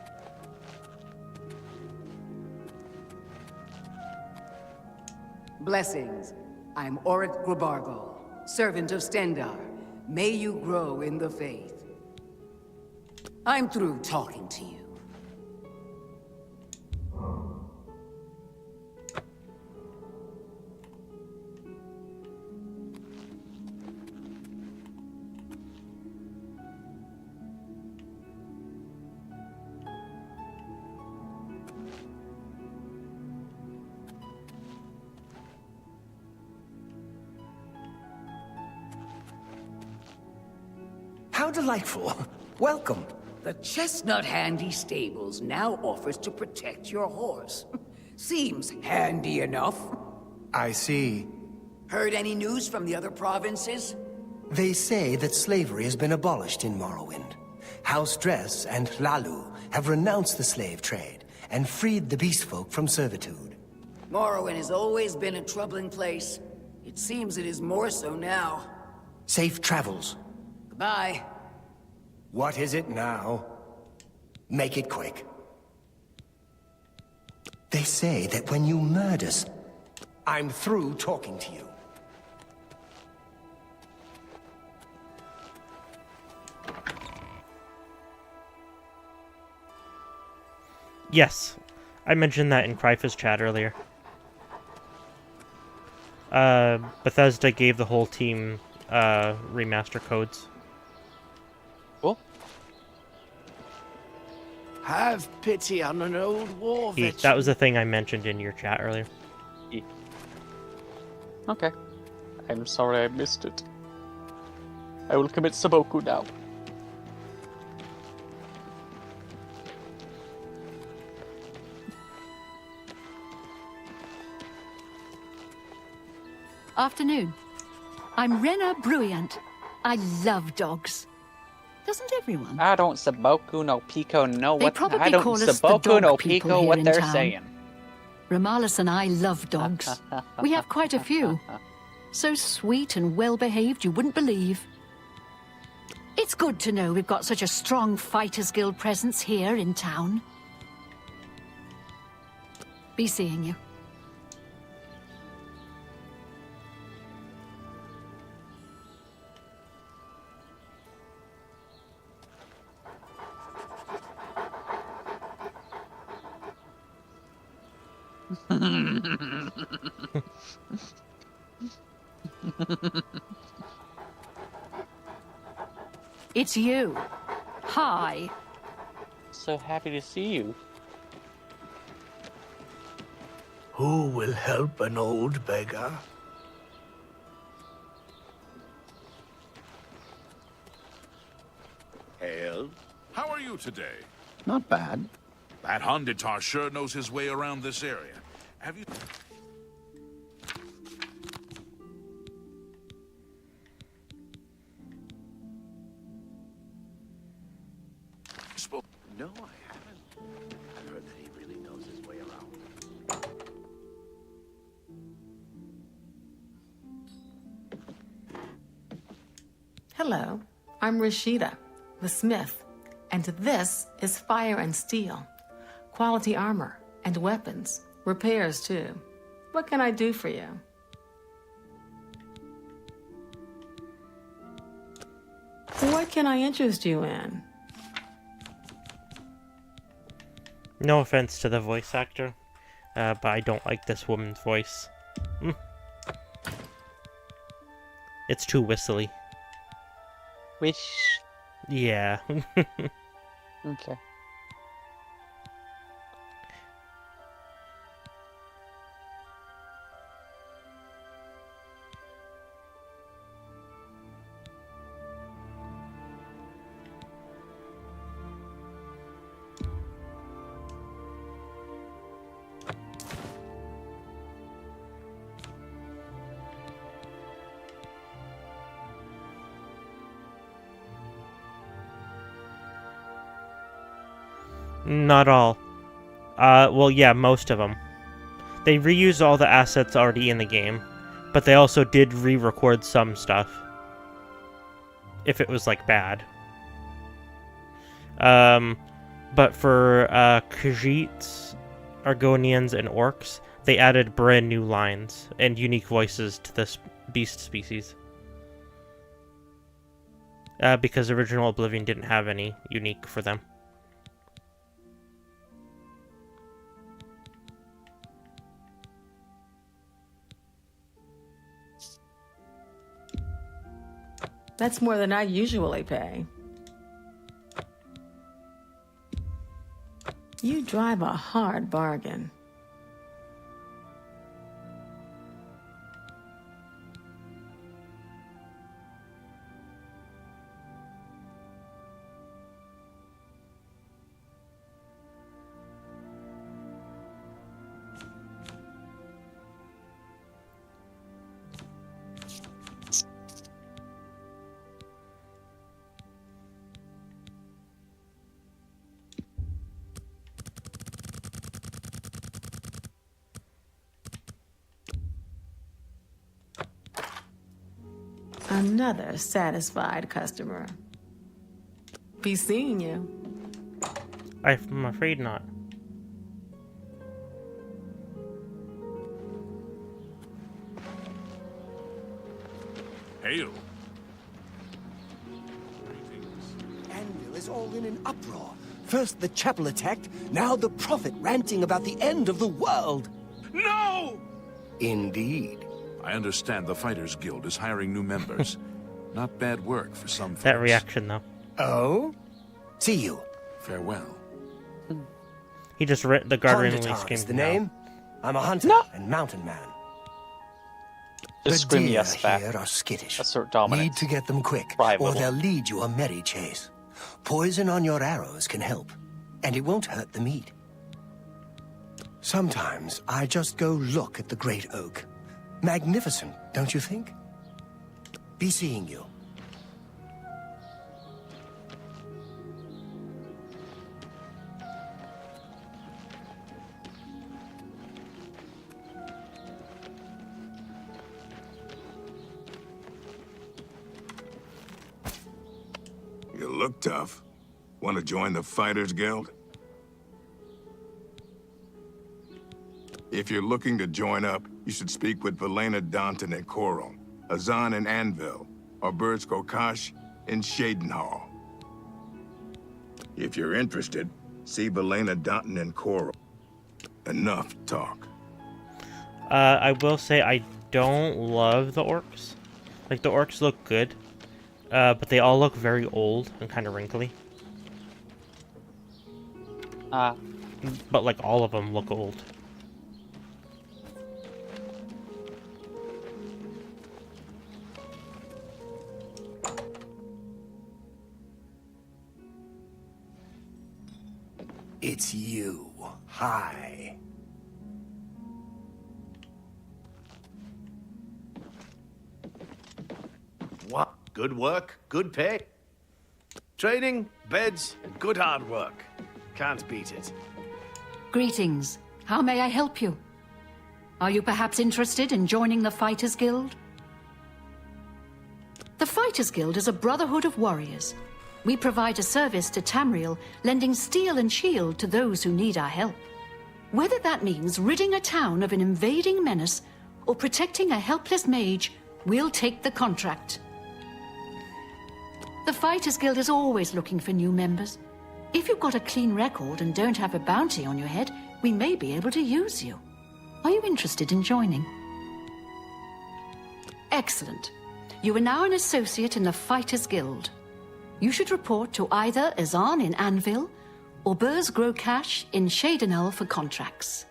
Blessings. I'm Auric Grabargo, servant of Stendar. May you grow in the faith. I'm through talking to you. How delightful. Welcome. The Chestnut Handy Stables now offers to protect your horse. Seems handy enough. I see. Heard any news from the other provinces? They say that slavery has been abolished in Morrowind. House Dress and Hlalu have renounced the slave trade and freed the beast folk from servitude. Morrowind has always been a troubling place. It seems it is more so now. Safe travels. Goodbye. What is it now? Make it quick. They say that when you murder... I'm through talking to you. Yes. I mentioned that in Krypha's chat earlier. Bethesda gave the whole team remaster codes. Cool. Have pity on an old war veteran. That was the thing I mentioned in your chat earlier. Okay. I'm sorry I missed it. I will commit Saboku now. Afternoon. I'm Rena Bruyant. I love dogs. Doesn't everyone? I don't Saboku no Pico know They what probably I don't call us the Saboku no dog people Pico here what in they're town. saying. Ramalis and I love dogs. We have quite a few. So sweet and well-behaved you wouldn't believe. It's good to know we've got such a strong Fighters Guild presence here in town. Be seeing you. It's you. Hi. So happy to see you. Who will help an old beggar? Hail. How are you today? Not bad. That Honditar sure knows his way around this area. Have you... No, I haven't. I heard that he really knows his way around. Hello, I'm Rashida, the smith, and this is Fire and Steel. Quality armor and weapons, repairs too. What can I do for you? What can I interest you in? No offense to the voice actor, but I don't like this woman's voice. It's too whistly. Wish. Yeah. Okay. Not all. Well, yeah, most of them. They reused all the assets already in the game, but they also did re-record some stuff. If it was, like, bad. But for, Khajiits, Argonians, and Orcs, they added brand new lines and unique voices to this beast species. Because original Oblivion didn't have any unique for them. That's more than I usually pay. You drive a hard bargain. Another satisfied customer. Be seeing you. I'm afraid not. Hail. Anvil is all in an uproar. First the chapel attacked, now the prophet ranting about the end of the world. No! Indeed. I understand the Fighters Guild is hiring new members. Not bad work for some folks. That reaction, though. Oh? See you. Farewell. He just read the Guardian release Hondatar game. is the name. I'm a hunter and mountain man. Just The scream deer yes back. here are skittish. Assert dominance. Need to get them quick, Try a or little. they'll lead you a merry chase. Poison on your arrows can help, and it won't hurt the meat. Sometimes I just go look at the great oak. Magnificent, don't you think? Be seeing you. You look tough. Want to join the Fighters Guild? If you're looking to join up, you should speak with Velena Danton and Coral, Azan and Anvil, or Birds Kokash in Shadenhall. If you're interested, see Velena Danton and Coral. Enough talk. I will say I don't love the orcs. Like, the orcs look good, but they all look very old and kind of wrinkly. But, like, all of them look old. It's you. Hi. What? Good work, good pay. Training, beds, and good hard work. Can't beat it. Greetings. How may I help you? Are you perhaps interested in joining the Fighters Guild? The Fighters Guild is a brotherhood of warriors. We provide a service to Tamriel, lending steel and shield to those who need our help. Whether that means ridding a town of an invading menace or protecting a helpless mage, we'll take the contract. The Fighters Guild is always looking for new members. If you've got a clean record and don't have a bounty on your head, we may be able to use you. Are you interested in joining? Excellent. You are now an associate in the Fighters Guild. You should report to either Azan in Anvil or Burz Grokash in Shadenel for contracts.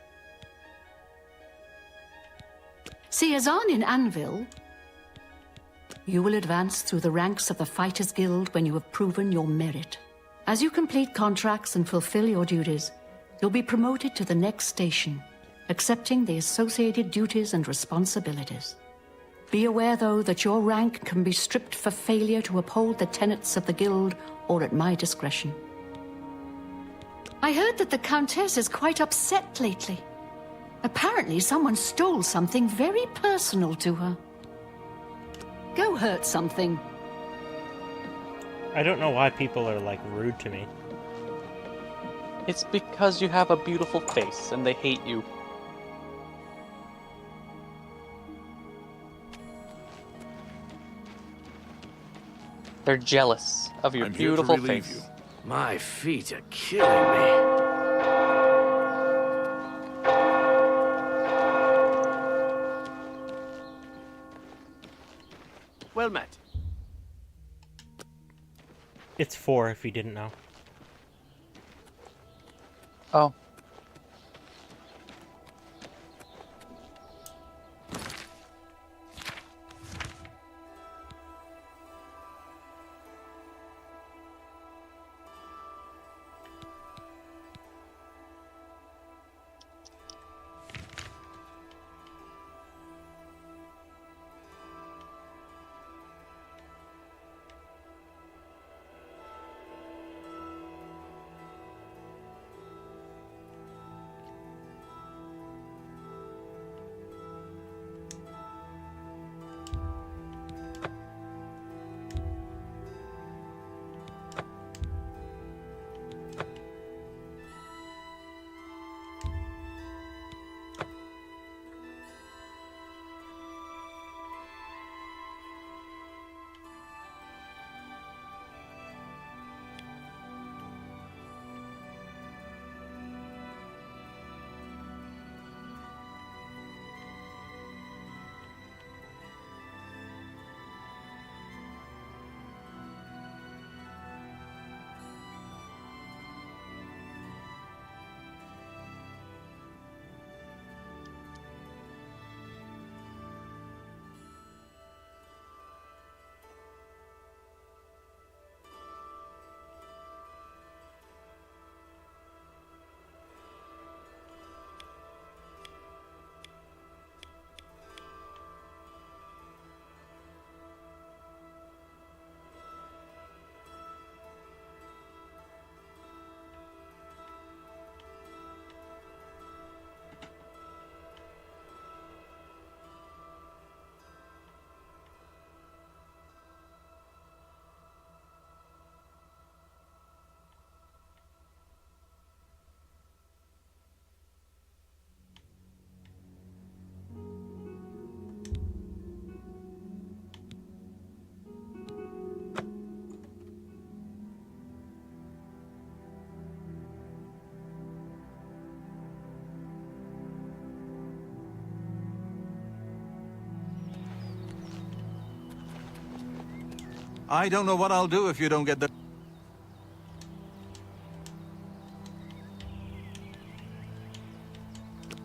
See, Azan in Anvil, you will advance through the ranks of the Fighters Guild when you have proven your merit. As you complete contracts and fulfill your duties, you'll be promoted to the next station, accepting the associated duties and responsibilities. Be aware, though, that your rank can be stripped for failure to uphold the tenets of the Guild or at my discretion. I heard that the Countess is quite upset lately. Apparently, someone stole something very personal to her. Go hurt something. I don't know why people are, like, rude to me. It's because you have a beautiful face and they hate you. They're jealous of your beautiful face. My feet are killing me. Well met. It's 4 if you didn't know. Oh. I don't know what I'll do if you don't get the...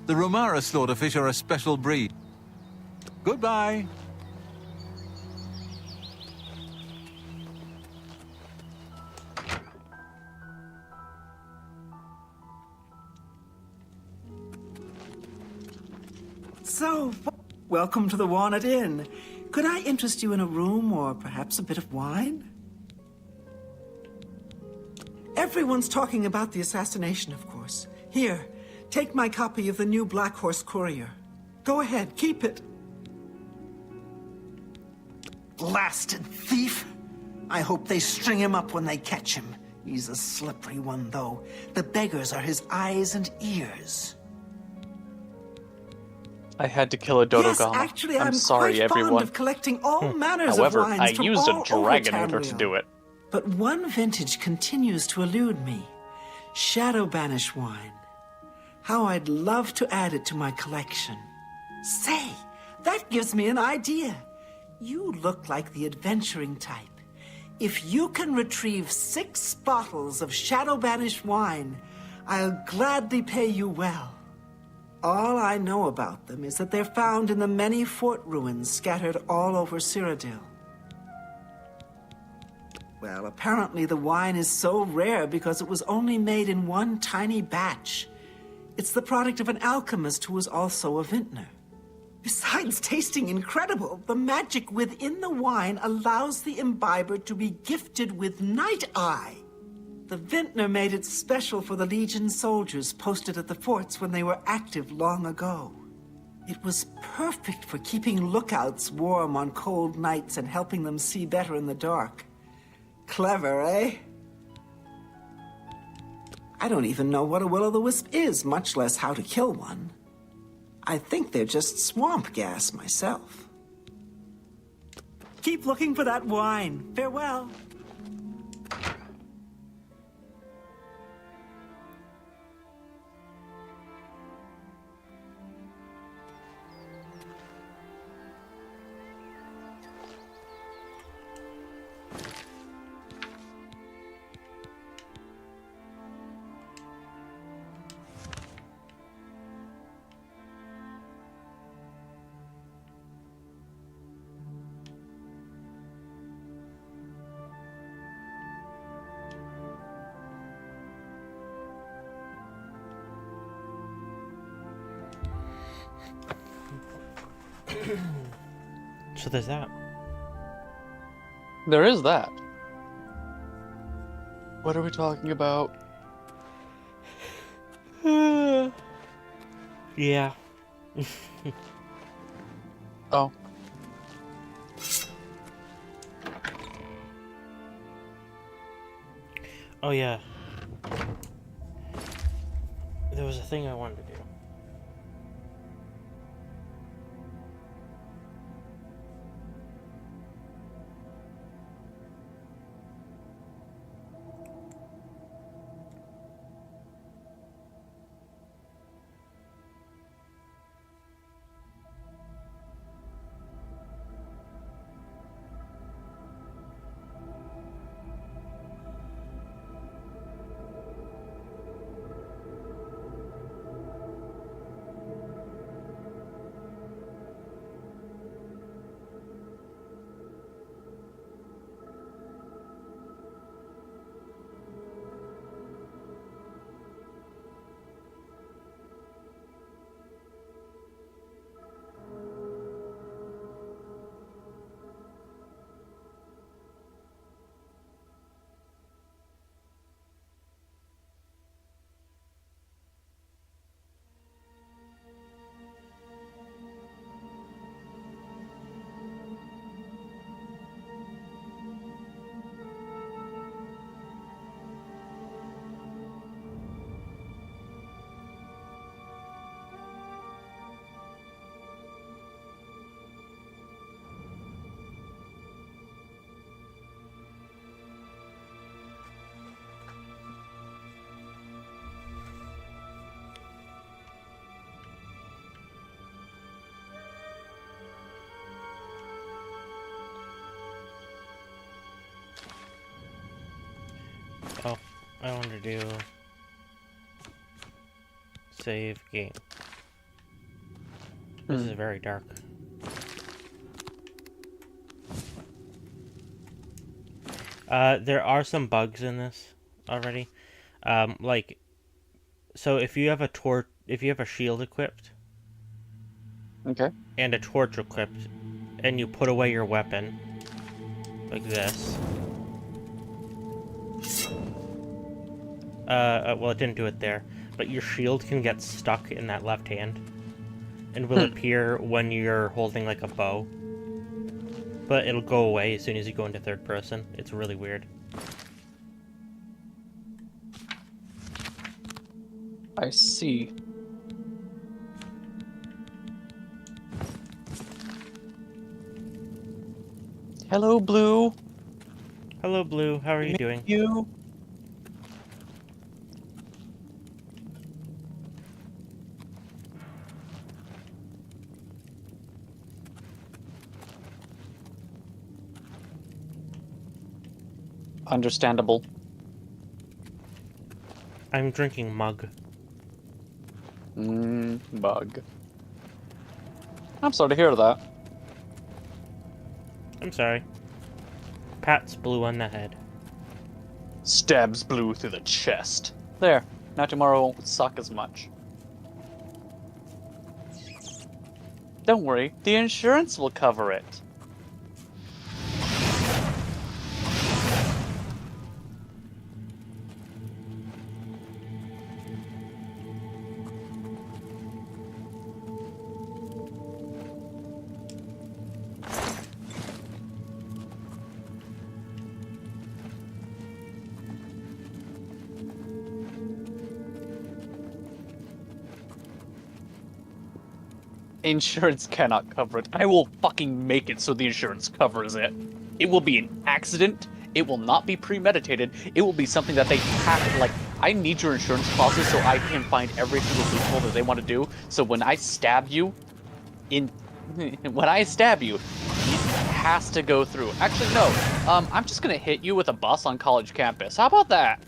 The Romara slaughterfish are a special breed. Goodbye. So, welcome to the Walnut Inn. Could I interest you in a room or perhaps a bit of wine? Everyone's talking about the assassination, of course. Here, take my copy of the new Black Horse Courier. Go ahead, keep it. Blasted thief! I hope they string him up when they catch him. He's a slippery one, though. The beggars are his eyes and ears. I had to kill a Dodogama. Yes, actually, I'm sorry, quite fond everyone. of collecting all manners However, of wines I from used a all over dragon in order to Tamriel. do it. But one vintage continues to elude me. Shadow Banish wine. How I'd love to add it to my collection. Say, that gives me an idea. You look like the adventuring type. If you can retrieve 6 bottles of Shadow Banish wine, I'll gladly pay you well. All I know about them is that they're found in the many fort ruins scattered all over Cyrodiil. Well, apparently the wine is so rare because it was only made in one tiny batch. It's the product of an alchemist who was also a vintner. Besides tasting incredible, the magic within the wine allows the imbiber to be gifted with Night Eye. The vintner made it special for the Legion soldiers posted at the forts when they were active long ago. It was perfect for keeping lookouts warm on cold nights and helping them see better in the dark. Clever, eh? I don't even know what a will-o'-the-wisp is, much less how to kill one. I think they're just swamp gas myself. Keep looking for that wine. Farewell. So there's that. There is that. What are we talking about? Yeah. Oh. Oh yeah. There was a thing I wanted to do. Oh, I want to do save game. This is very dark. There are some bugs in this already. Like, so if you have a shield equipped, okay, and a torch equipped, and you put away your weapon, like this. Well, it didn't do it there, but your shield can get stuck in that left hand, and will appear when you're holding like a bow. But it'll go away as soon as you go into third person. It's really weird. I see. Hello, Blue. Hello, Blue. How are you doing? You. Understandable. I'm drinking mug. Bug. I'm sorry to hear that. I'm sorry. Pat's Blue on the head. Stabs Blue through the chest. There. Now tomorrow won't suck as much. Don't worry, the insurance will cover it. Insurance cannot cover it. I will fucking make it so the insurance covers it. It will be an accident. It will not be premeditated. It will be something that they have to, like, I need your insurance policy so I can find every single loophole that they want to do. So when I stab you, it has to go through. Actually, no. I'm just gonna hit you with a bus on college campus. How about that?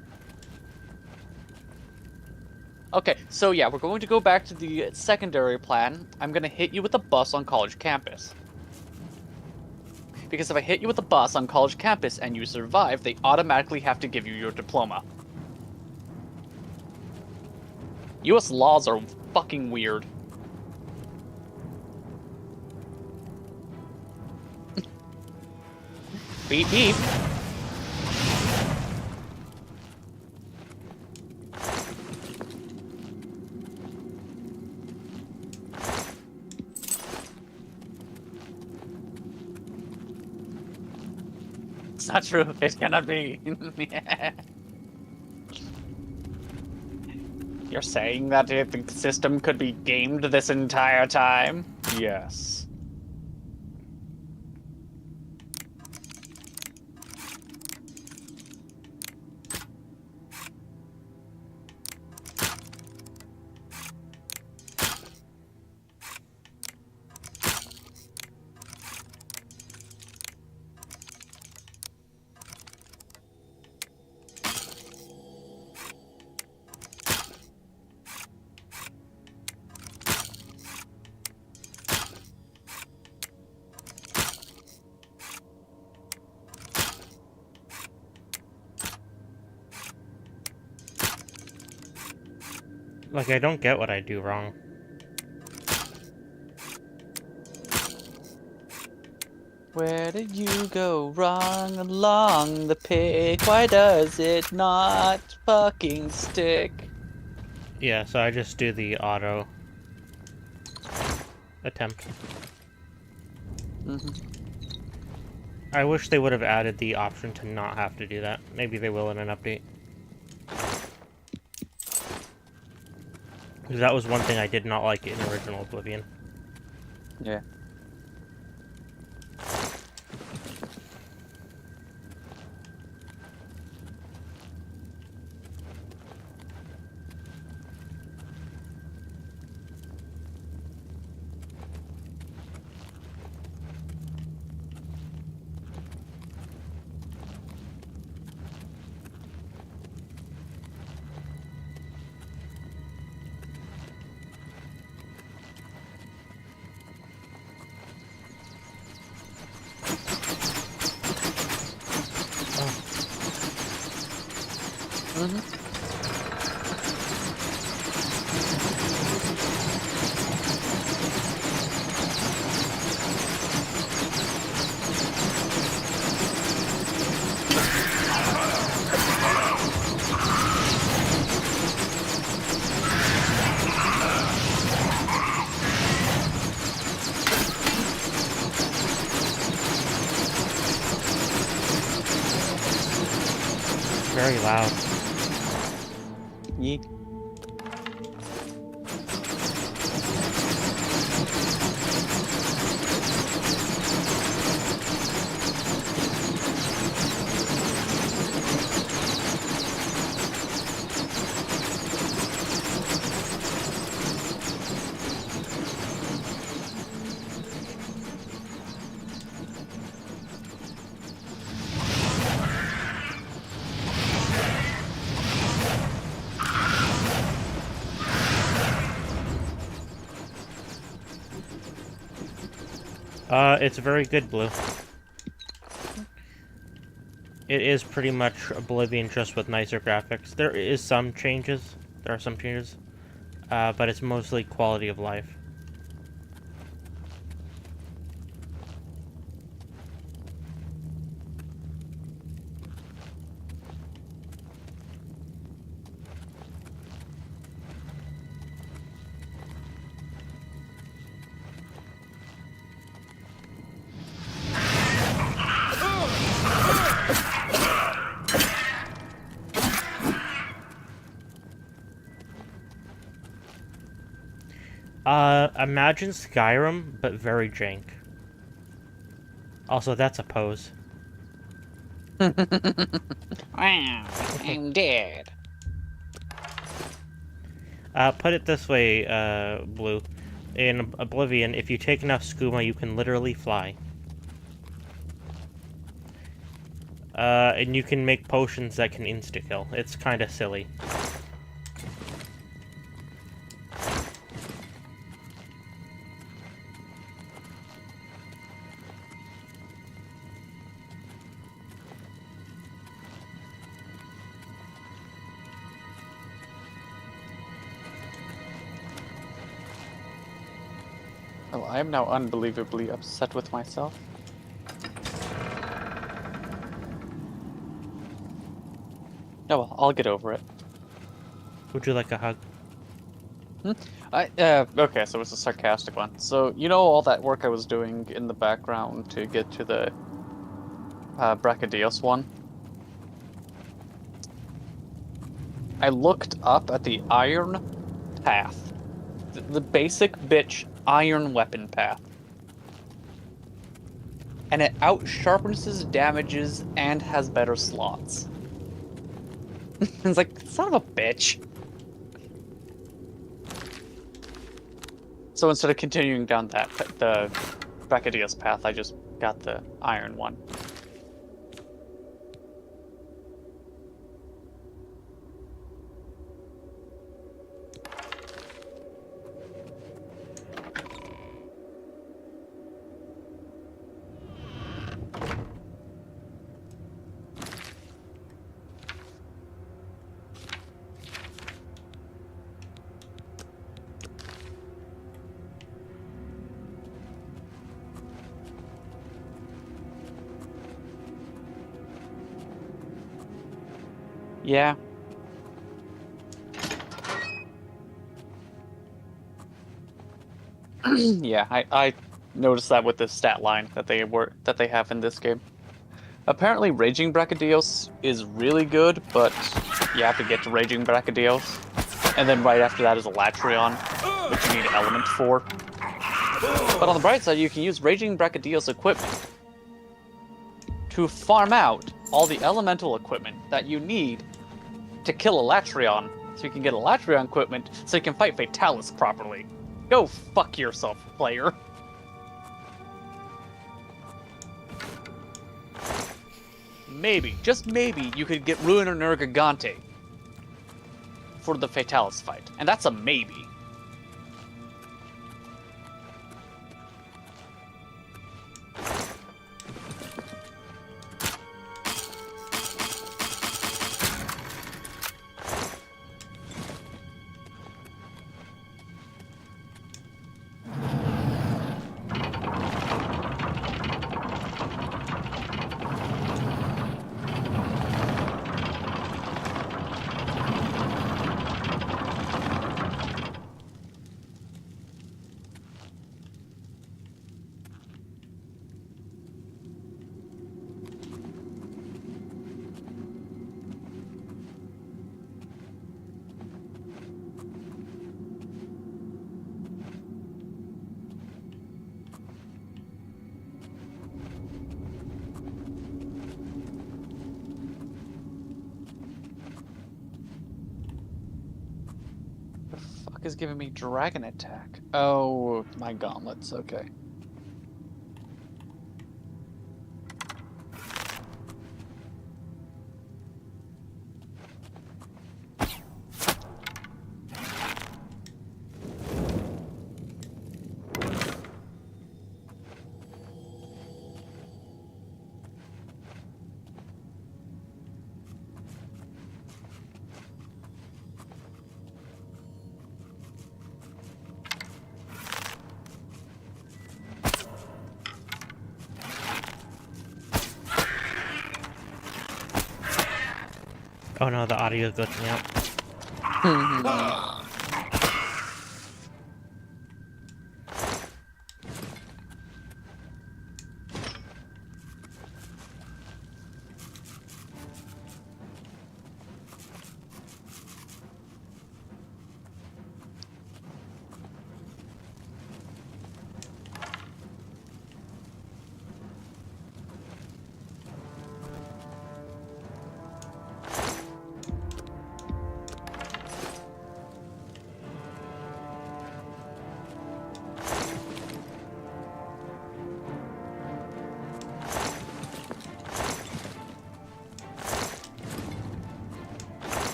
Okay, so yeah, we're going to go back to the secondary plan. I'm gonna hit you with a bus on college campus. Because if I hit you with a bus on college campus and you survive, they automatically have to give you your diploma. US laws are fucking weird. Beep beep. It's not true. It cannot be. You're saying that the system could be gamed this entire time? Yes. Like, I don't get what I do wrong. Where did you go wrong along the pick? Why does it not fucking stick? Yeah, so I just do the auto attempt. I wish they would have added the option to not have to do that. Maybe they will in an update. Because that was one thing I did not like in original Oblivion. Yeah. Very loud. Yeet. It's very good, Blue. It is pretty much Oblivion, just with nicer graphics. There are some changes, but it's mostly quality of life. Imagine Skyrim, but very jank. Also, that's a pose. Wow, I'm dead. Put it this way, Blue. In Oblivion, if you take enough skooma, you can literally fly. And you can make potions that can insta-kill. It's kinda silly. Oh, I am now unbelievably upset with myself. Oh well, I'll get over it. Would you like a hug? Okay, so it's a sarcastic one. So, you know all that work I was doing in the background to get to the Brachydios one? I looked up at the iron path. The basic bitch iron weapon path. And it out-sharpens damages and has better slots. It's like, son of a bitch. So instead of continuing down the Brachydios path, I just got the iron one. Yeah. Yeah, I noticed that with the stat line that they have in this game. Apparently Raging Brachydios is really good, but you have to get to Raging Brachydios. And then right after that is Elatrion, which you need element for. But on the bright side, you can use Raging Brachydios equipment to farm out all the elemental equipment that you need to kill Elatrion, so you can get Elatrion equipment so you can fight Fatalis properly. Go fuck yourself, player. Maybe, just maybe, you could get Ruiner Nergigante for the Fatalis fight. And that's a maybe. Is giving me dragon attack. Oh, my gauntlets, okay. Oh no, the audio is glitching out.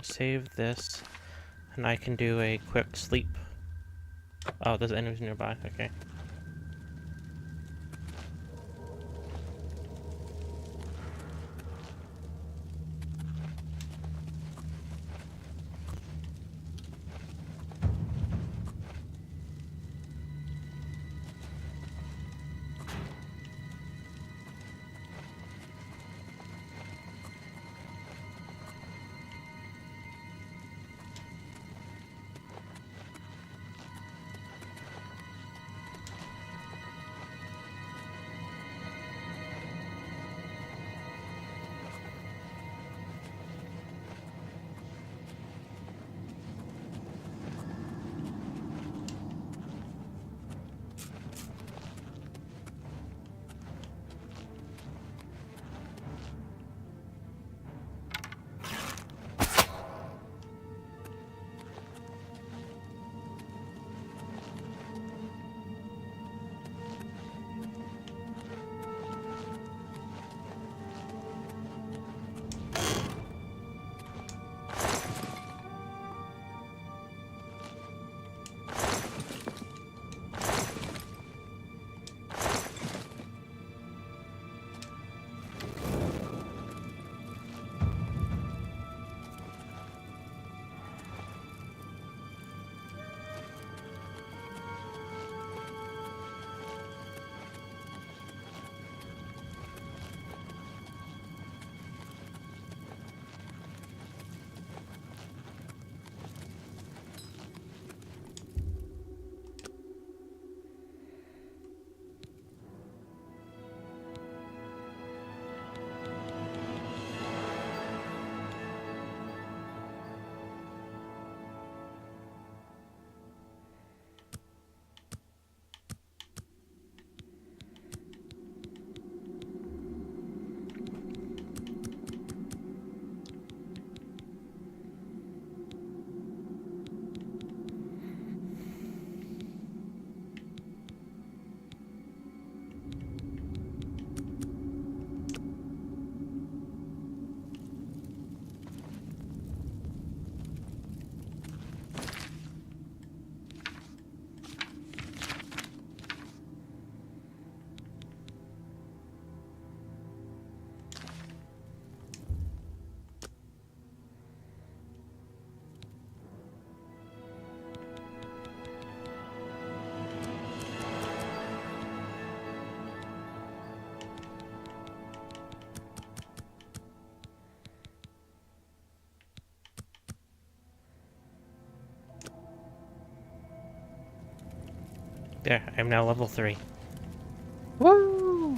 Save this, and I can do a quick sleep. Oh, there's enemies nearby. Okay. There, I'm now level 3. Woo!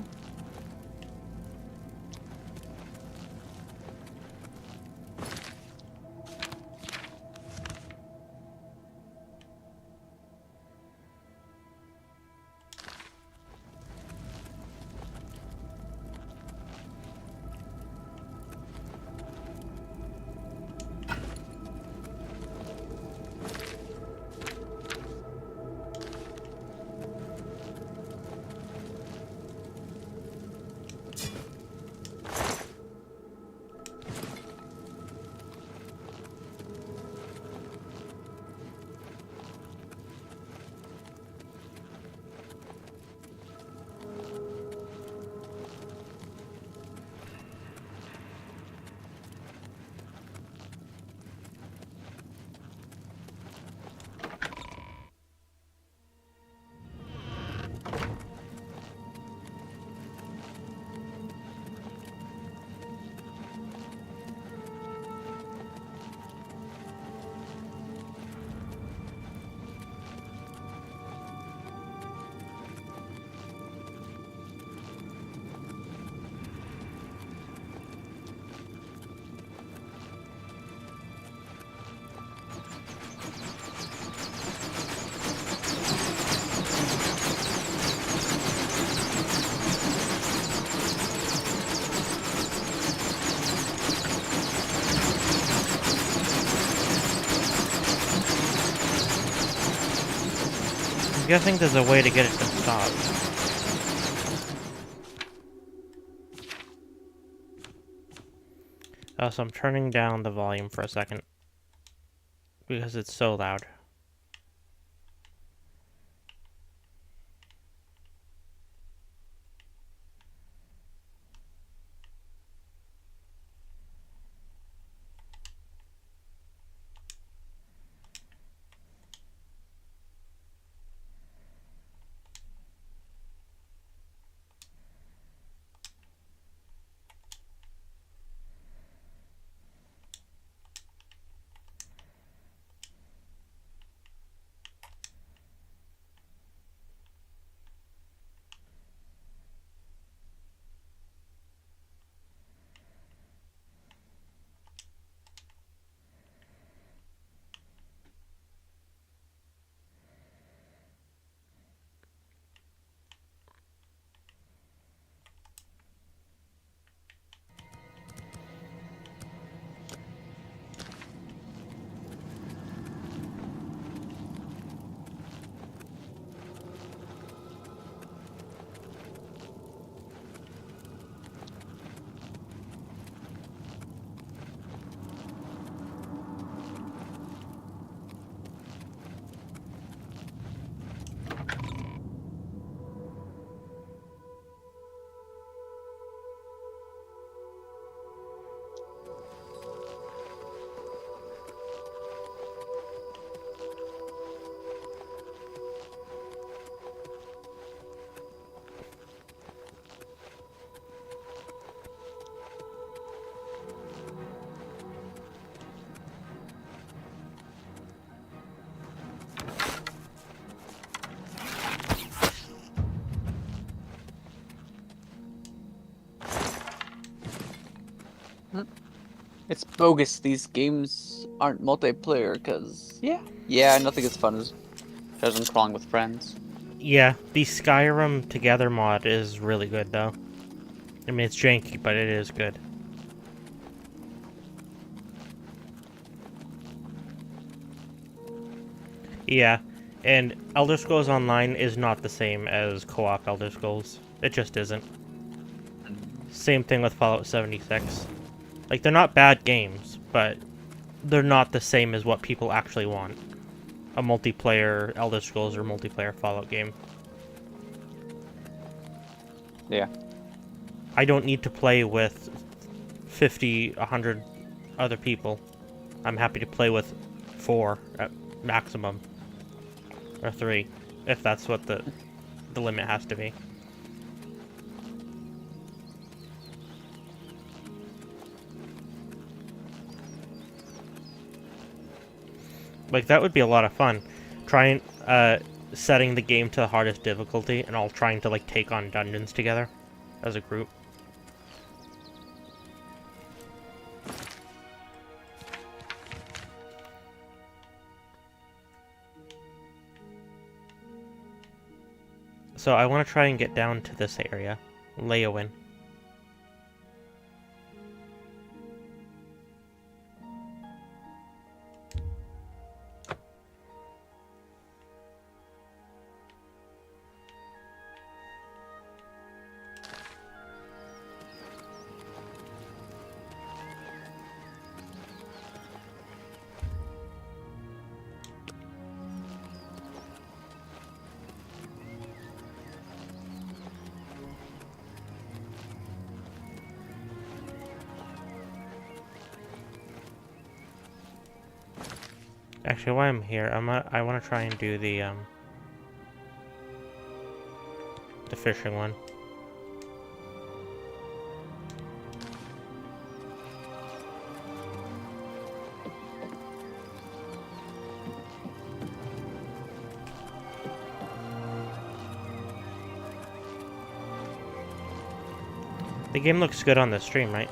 I'm guessing there's a way to get it to stop. So I'm turning down the volume for a second because it's so loud. It's bogus. These games aren't multiplayer because, yeah, nothing as fun as dungeon crawling with friends. Yeah, the Skyrim Together mod is really good, though. I mean, it's janky, but it is good. Yeah, and Elder Scrolls Online is not the same as co-op Elder Scrolls. It just isn't. Same thing with Fallout 76. Like, they're not bad games, but they're not the same as what people actually want. A multiplayer Elder Scrolls or multiplayer Fallout game. Yeah. I don't need to play with 50, 100 other people. I'm happy to play with 4 at maximum. Or 3, if that's what the limit has to be. Like, that would be a lot of fun. Trying, setting the game to the hardest difficulty and all trying to, like, take on dungeons together as a group. So I want to try and get down to this area, Leowin. Actually, while I'm here, I want to try and do the fishing one. The game looks good on the stream, right?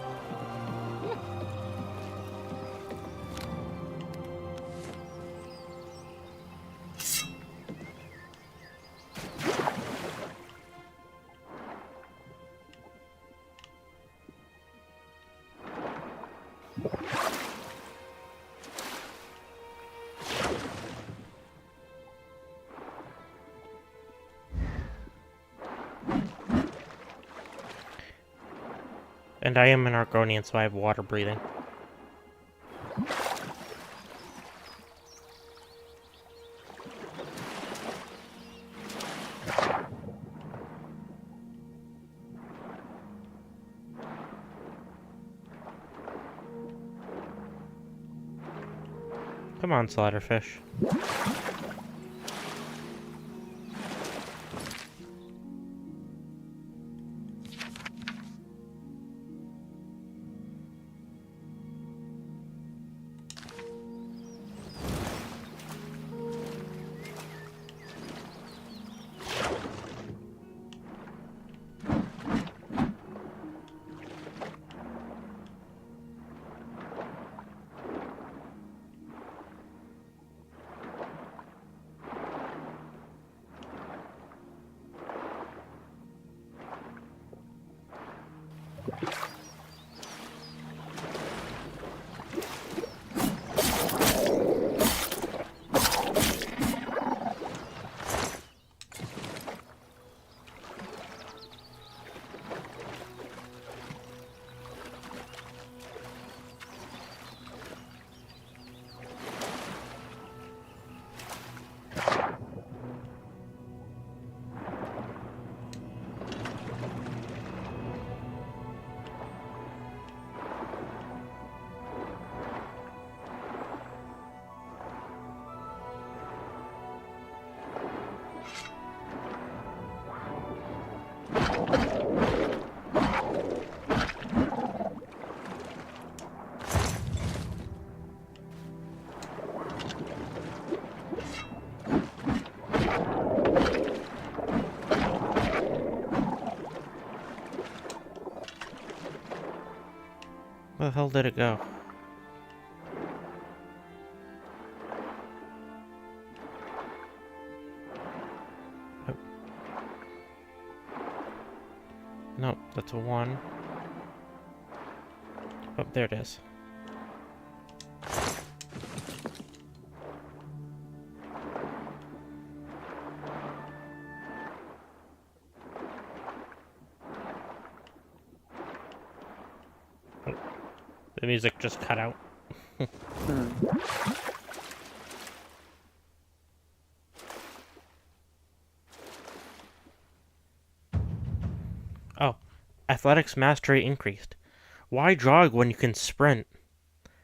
And I am an Argonian, so I have water breathing. Come on, Slaughterfish. Where the hell did it go? Oh. No, that's a 1. Oh, there it is. The music just cut out. Oh, athletics mastery increased. Why jog when you can sprint?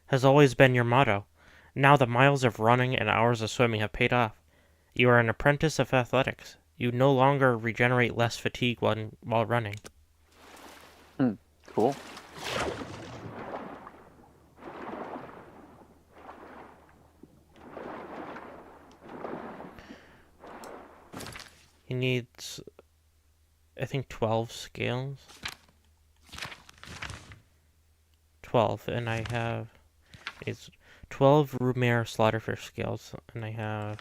Has always been your motto. Now the miles of running and hours of swimming have paid off. You are an apprentice of athletics. You no longer regenerate less fatigue while running. Cool. He needs, I think, 12 scales. 12, and I have, it's 12 Rumare Slaughterfish scales, and I have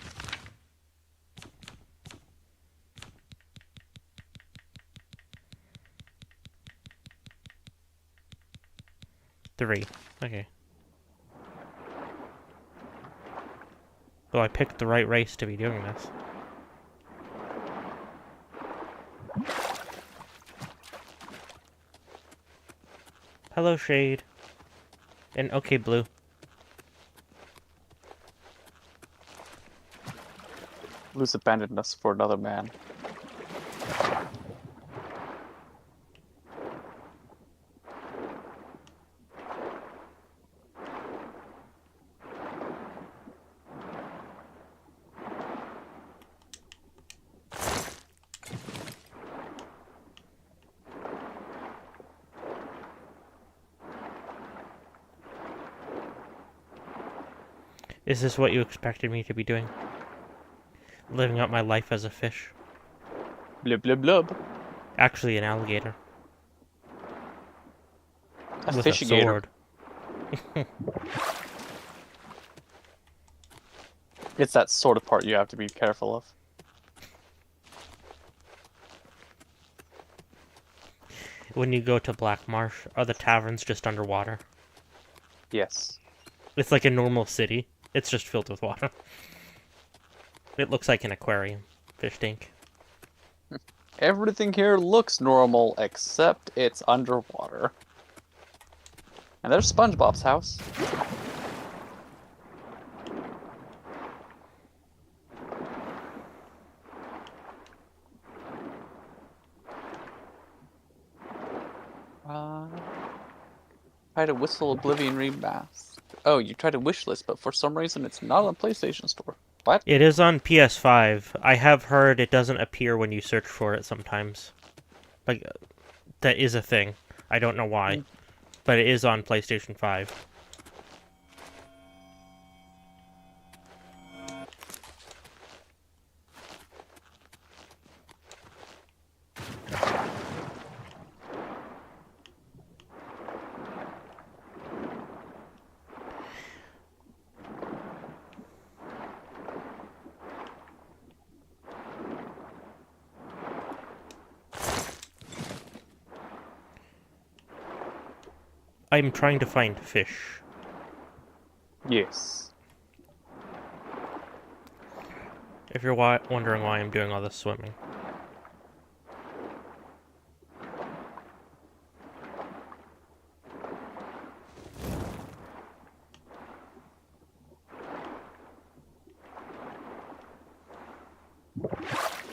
3. Okay. Well, I picked the right race to be doing this. Hello, Shade. And okay, Blue. Blue's abandoned us for another man. Is this what you expected me to be doing? Living out my life as a fish? Blub blub blub. Actually, an alligator. A with fish a sword. It's that sort of part you have to be careful of. When you go to Black Marsh, are the taverns just underwater? Yes. It's like a normal city. It's just filled with water. It looks like an aquarium. Fish tank. Everything here looks normal, except it's underwater. And there's SpongeBob's house. Try to whistle Oblivion Remastered. Oh, you tried to wishlist, but for some reason it's not on PlayStation Store. What? It is on PS5. I have heard it doesn't appear when you search for it sometimes. Like, that is a thing. I don't know why. But it is on PlayStation 5. I'm trying to find fish. Yes. If you're wondering why I'm doing all this swimming.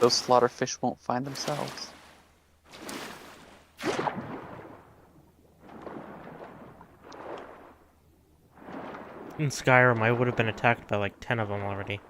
Those slaughter fish won't find themselves. In Skyrim, I would have been attacked by like 10 of them already.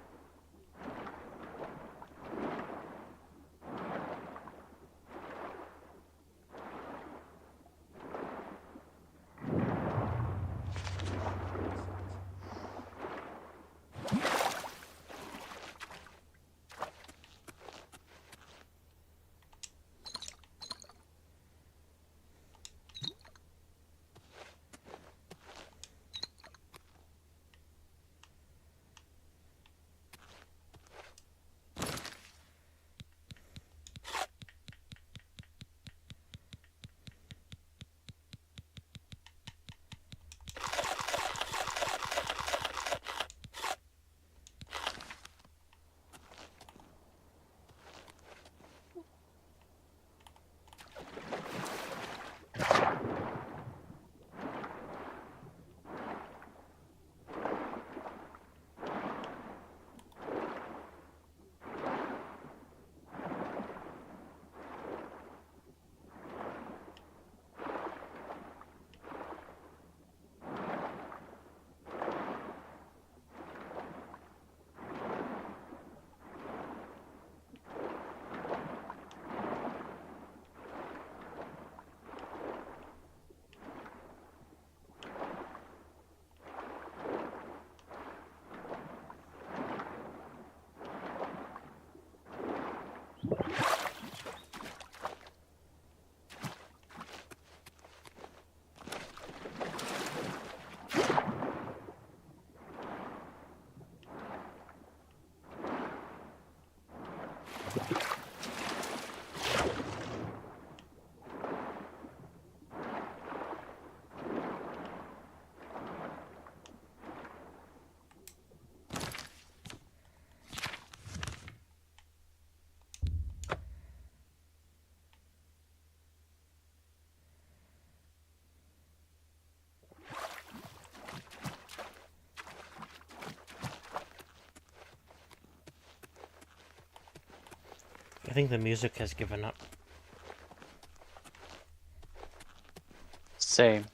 I think the music has given up. Same.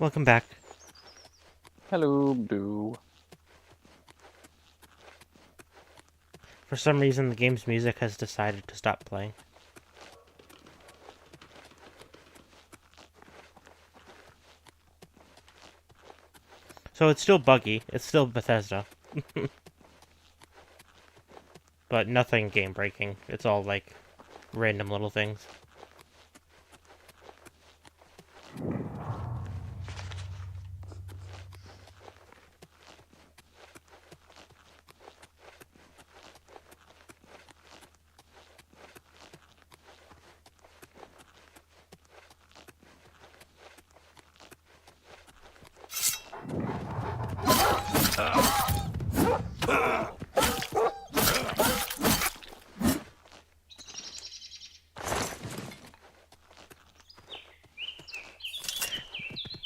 Welcome back. Hello, Boo. For some reason, the game's music has decided to stop playing. So it's still buggy. It's still Bethesda. But nothing game-breaking. It's all, like, random little things.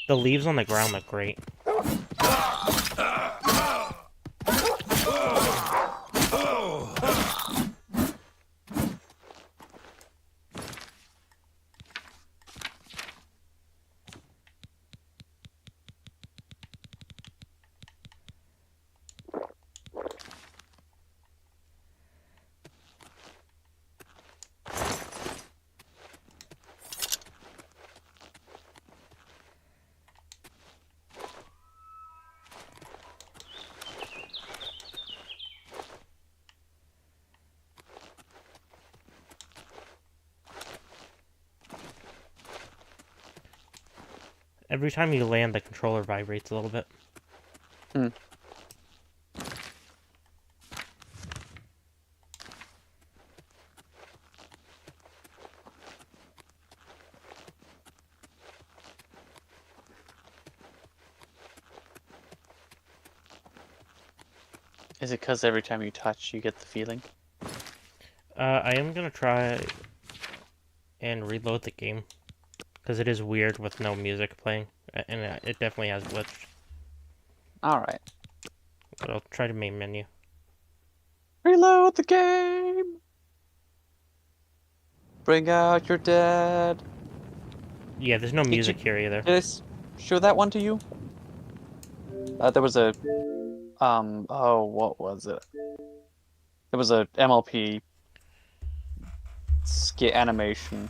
The leaves on the ground look great. Every time you land, the controller vibrates a little bit. Is it because every time you touch, you get the feeling? I am gonna try and reload the game. Because it is weird with no music playing. And it definitely has glitched. Alright. But I'll try to main menu. Reload the game! Bring out your dead. Yeah, there's no music here either. Did I show that one to you? There was a... oh, what was it? There was a MLP skit animation.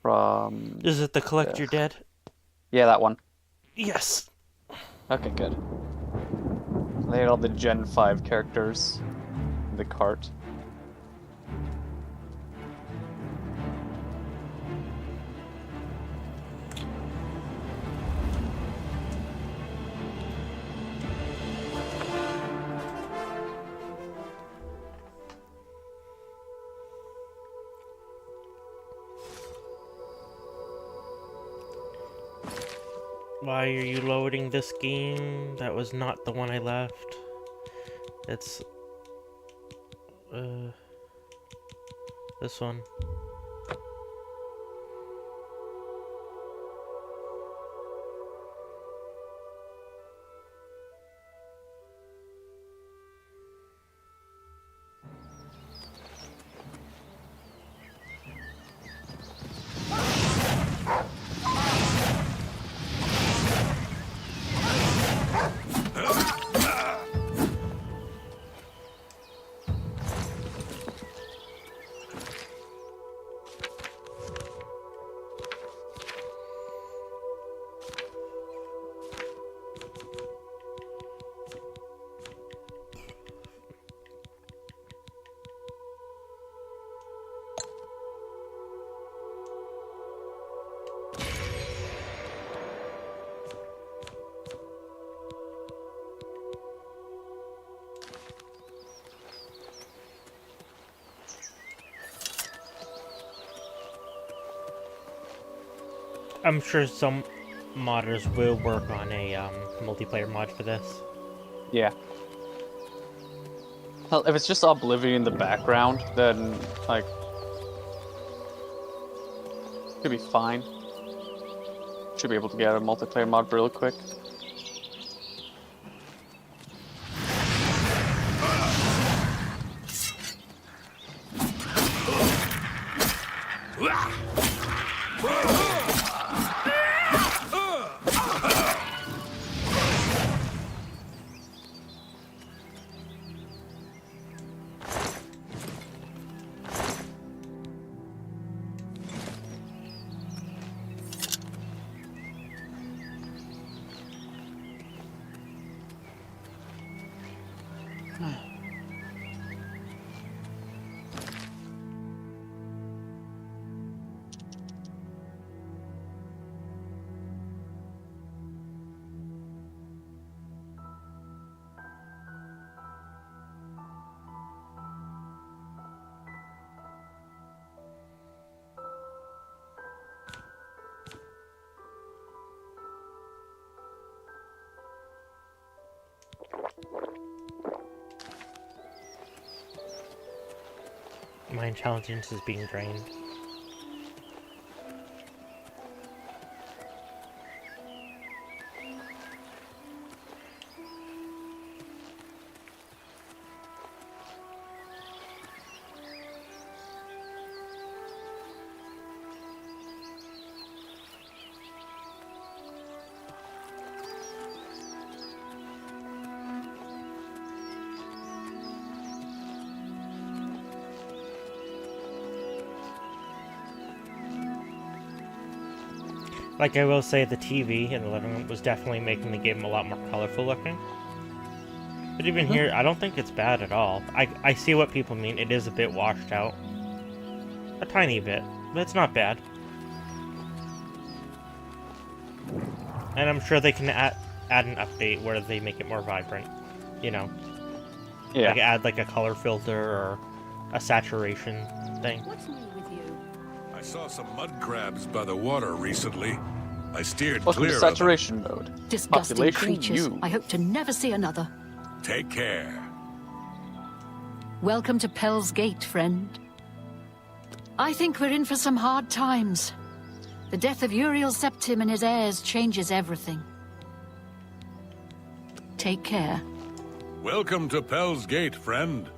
From... Is it the Collect Your Dead? Yeah, that one. Yes! Okay, good. They had all the Gen 5 characters in the cart. Why are you loading this game? That was not the one I left. It's... this one. I'm sure some modders will work on a multiplayer mod for this. Yeah. Well, if it's just Oblivion in the background, then, like, should be fine. Should be able to get a multiplayer mod real quick. My intelligence is being drained. Like, I will say, the TV in the living room was definitely making the game a lot more colorful looking. But even here, I don't think it's bad at all. I see what people mean. It is a bit washed out. A tiny bit, but it's not bad. And I'm sure they can add an update where they make it more vibrant. You know? Yeah. Like, add, like, a color filter or a saturation thing. What's new with you? I saw some mud crabs by the water recently. I steered Welcome clear to of them. saturation mode. Disgusting Population, creatures. you. I hope to never see another. Take care. Welcome to Pell's Gate, friend. I think we're in for some hard times. The death of Uriel Septim and his heirs changes everything. Take care. Welcome to Pell's Gate, friend.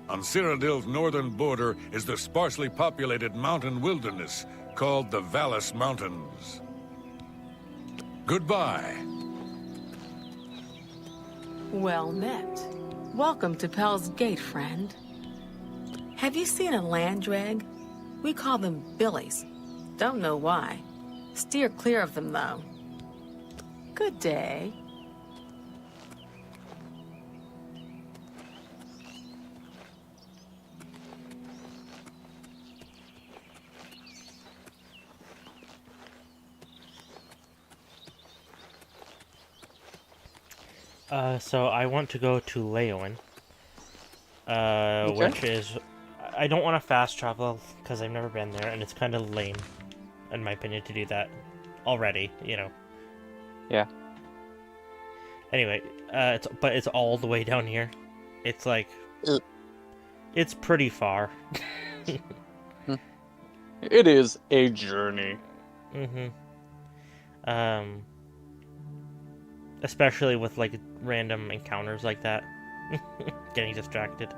On Cyrodiil's northern border is the sparsely populated mountain wilderness called the Vallis Mountains. Goodbye. Well met. Welcome to Pell's Gate, friend. Have you seen a land drag? We call them billies. Don't know why. Steer clear of them, though. Good day. So I want to go to Leowen. Okay. Which is... I don't want to fast travel, because I've never been there, and it's kind of lame, in my opinion, to do that already, you know. Yeah. Anyway, but it's all the way down here. It's like... It's pretty far. It is a journey. Mm-hmm. Especially with, like, random encounters like that. Getting distracted.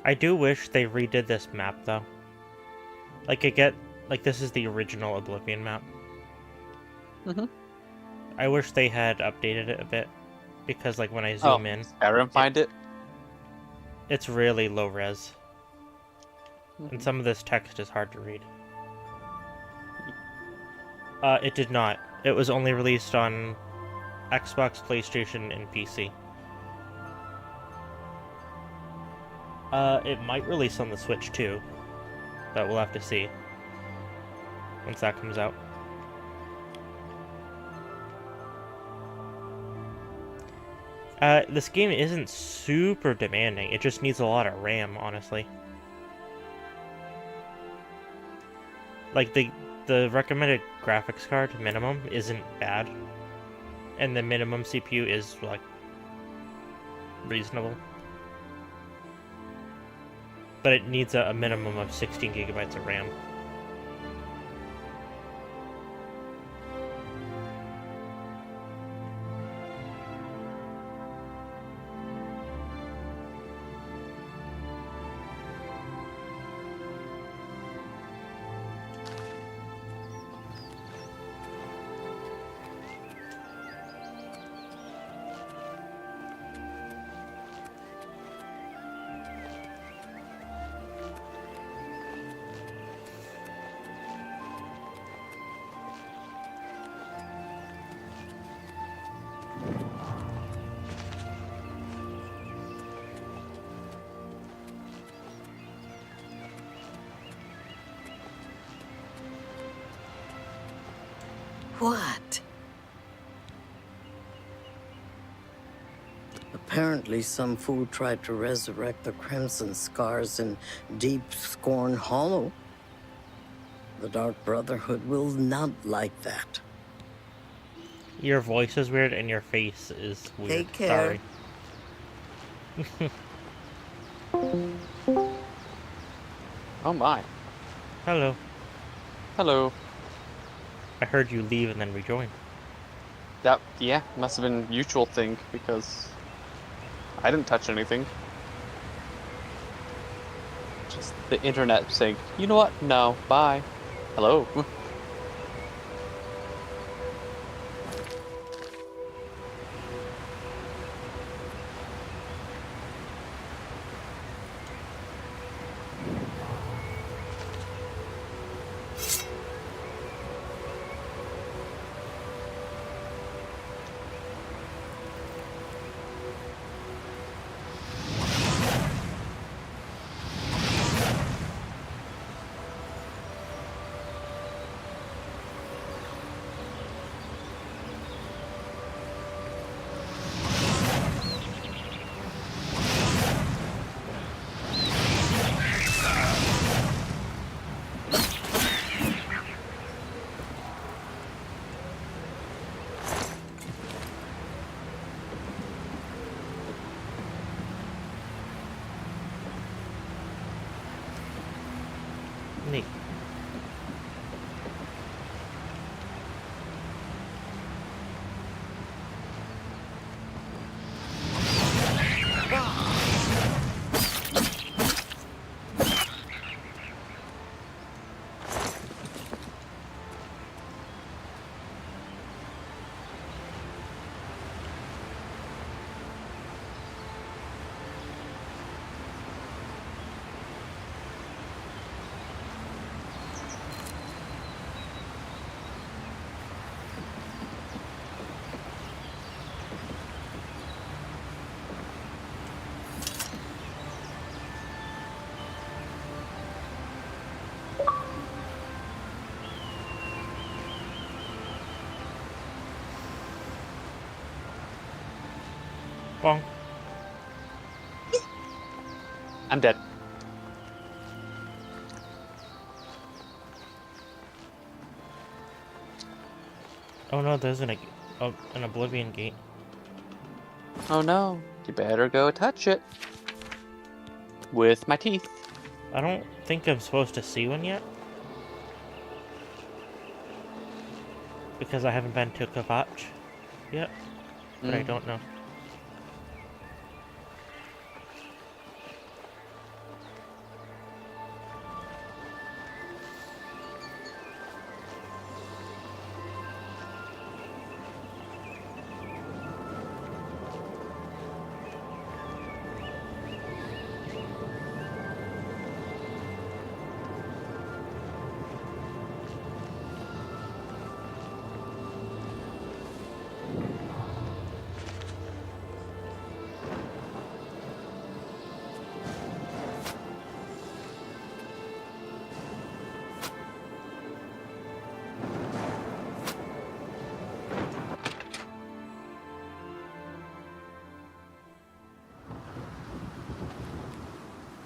I do wish they redid this map, though. Like, this is the original Oblivion map. I wish they had updated it a bit, because, like, when I zoom in... Aaron find it? It's really low res. And some of this text is hard to read. It did not. It was only released on Xbox, PlayStation, and PC. It might release on the Switch too, but we'll have to see once that comes out. This game isn't super demanding, it just needs a lot of RAM, honestly. Like, the recommended graphics card minimum isn't bad, and the minimum CPU is, like, reasonable. But it needs a minimum of 16 gigabytes of RAM. What? Apparently, some fool tried to resurrect the Crimson Scars in Deep Scorn Hollow. The Dark Brotherhood will not like that. Your voice is weird and your face is weird. Take care. Sorry. Oh my. Hello. Hello. I heard you leave and then rejoin. That, yeah, must have been a mutual thing, because I didn't touch anything. Just the internet saying, you know what? No, bye. Hello. Neat. Bonk. I'm dead. Oh no, there's an Oblivion gate. Oh no, you better go touch it. With my teeth. I don't think I'm supposed to see one yet. Because I haven't been to Kvatch yet. But I don't know.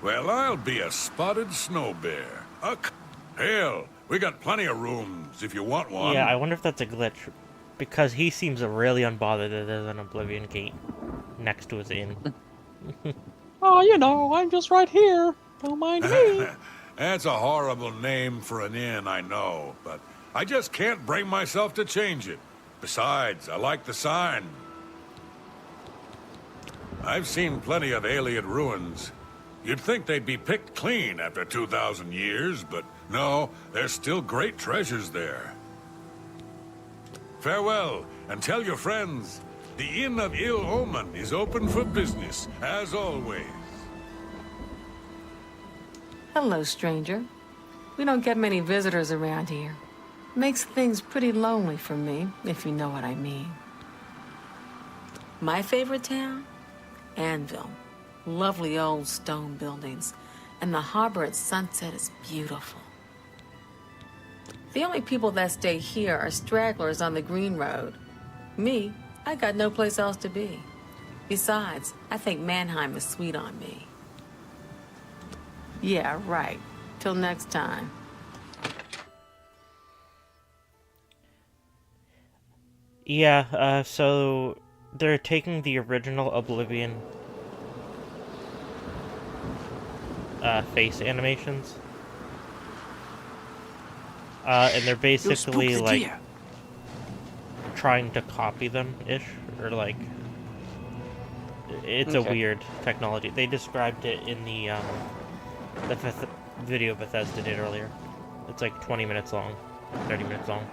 Well, I'll be a spotted snow bear. Hell, we got plenty of rooms if you want one. Yeah, I wonder if that's a glitch. Because he seems really unbothered that there's an Oblivion gate next to his inn. Oh, you know, I'm just right here. Don't mind me. That's a horrible name for an inn, I know, but I just can't bring myself to change it. Besides, I like the sign. I've seen plenty of alien ruins. You'd think they'd be picked clean after 2,000 years, but no, there's still great treasures there. Farewell, and tell your friends, the Inn of Ill Omen is open for business, as always. Hello, stranger. We don't get many visitors around here. Makes things pretty lonely for me, if you know what I mean. My favorite town? Anvil. Lovely old stone buildings, and the harbor at sunset is beautiful. The only people that stay here are stragglers on the Green Road. Me, I got no place else to be. Besides, I think Mannheim is sweet on me. Yeah, right. Till next time. Yeah, so they're taking the original Oblivion face animations. And they're basically like trying to copy them-ish, or like it's a weird technology. They described it in the video Bethesda did earlier. It's like 20 minutes long, 30 minutes long.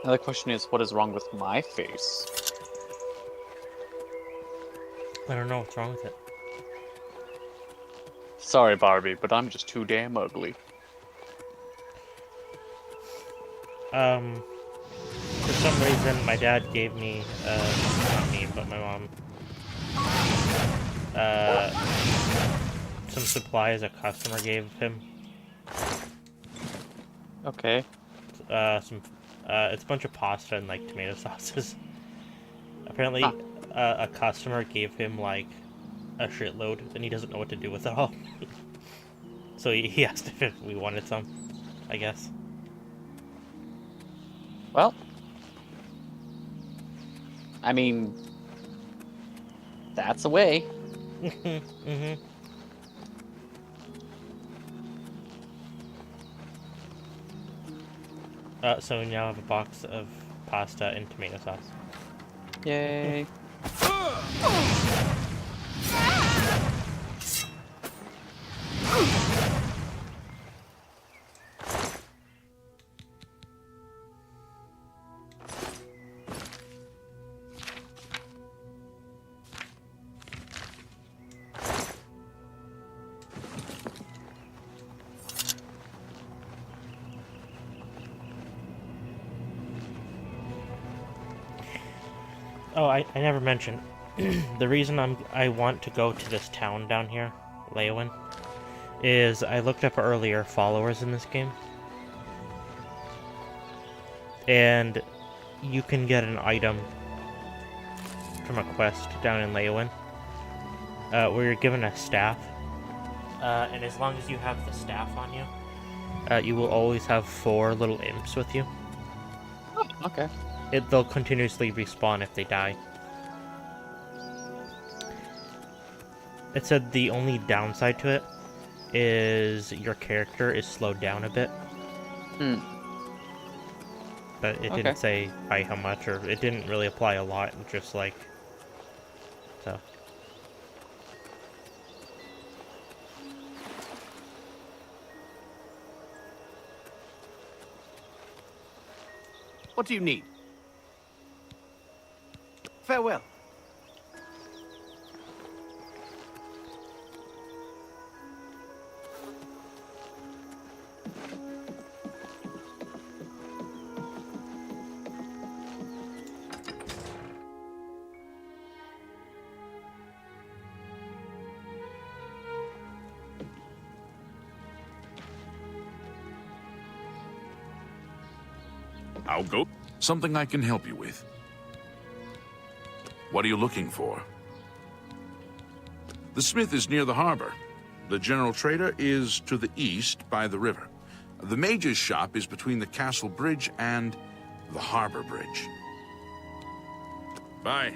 Now the question is, what is wrong with my face? I don't know what's wrong with it. Sorry, Barbie, but I'm just too damn ugly. For some reason, my dad gave me, not me, but my mom, some supplies a customer gave him. Okay. It's a bunch of pasta and, like, tomato sauces. Apparently, a customer gave him, like, a shitload, and he doesn't know what to do with it all. So he asked if we wanted some, I guess. Well, I mean, that's a way. Mm-hmm. So we now have a box of pasta and tomato sauce. Yay. Oh, I never mentioned. The reason I want to go to this town down here, Leowin, is I looked up earlier followers in this game. And you can get an item from a quest down in Leowin, where you're given a staff. And as long as you have the staff on you, you will always have 4 little imps with you. Oh, okay. They'll continuously respawn if they die. It said the only downside to it is your character is slowed down a bit. But it didn't say by how much, or it didn't really apply a lot, just like... So... What do you need? Farewell. I'll go. Something I can help you with? What are you looking for? The smith is near the harbor. The general trader is to the east by the river. The mage's shop is between the castle bridge and the harbor bridge. Bye.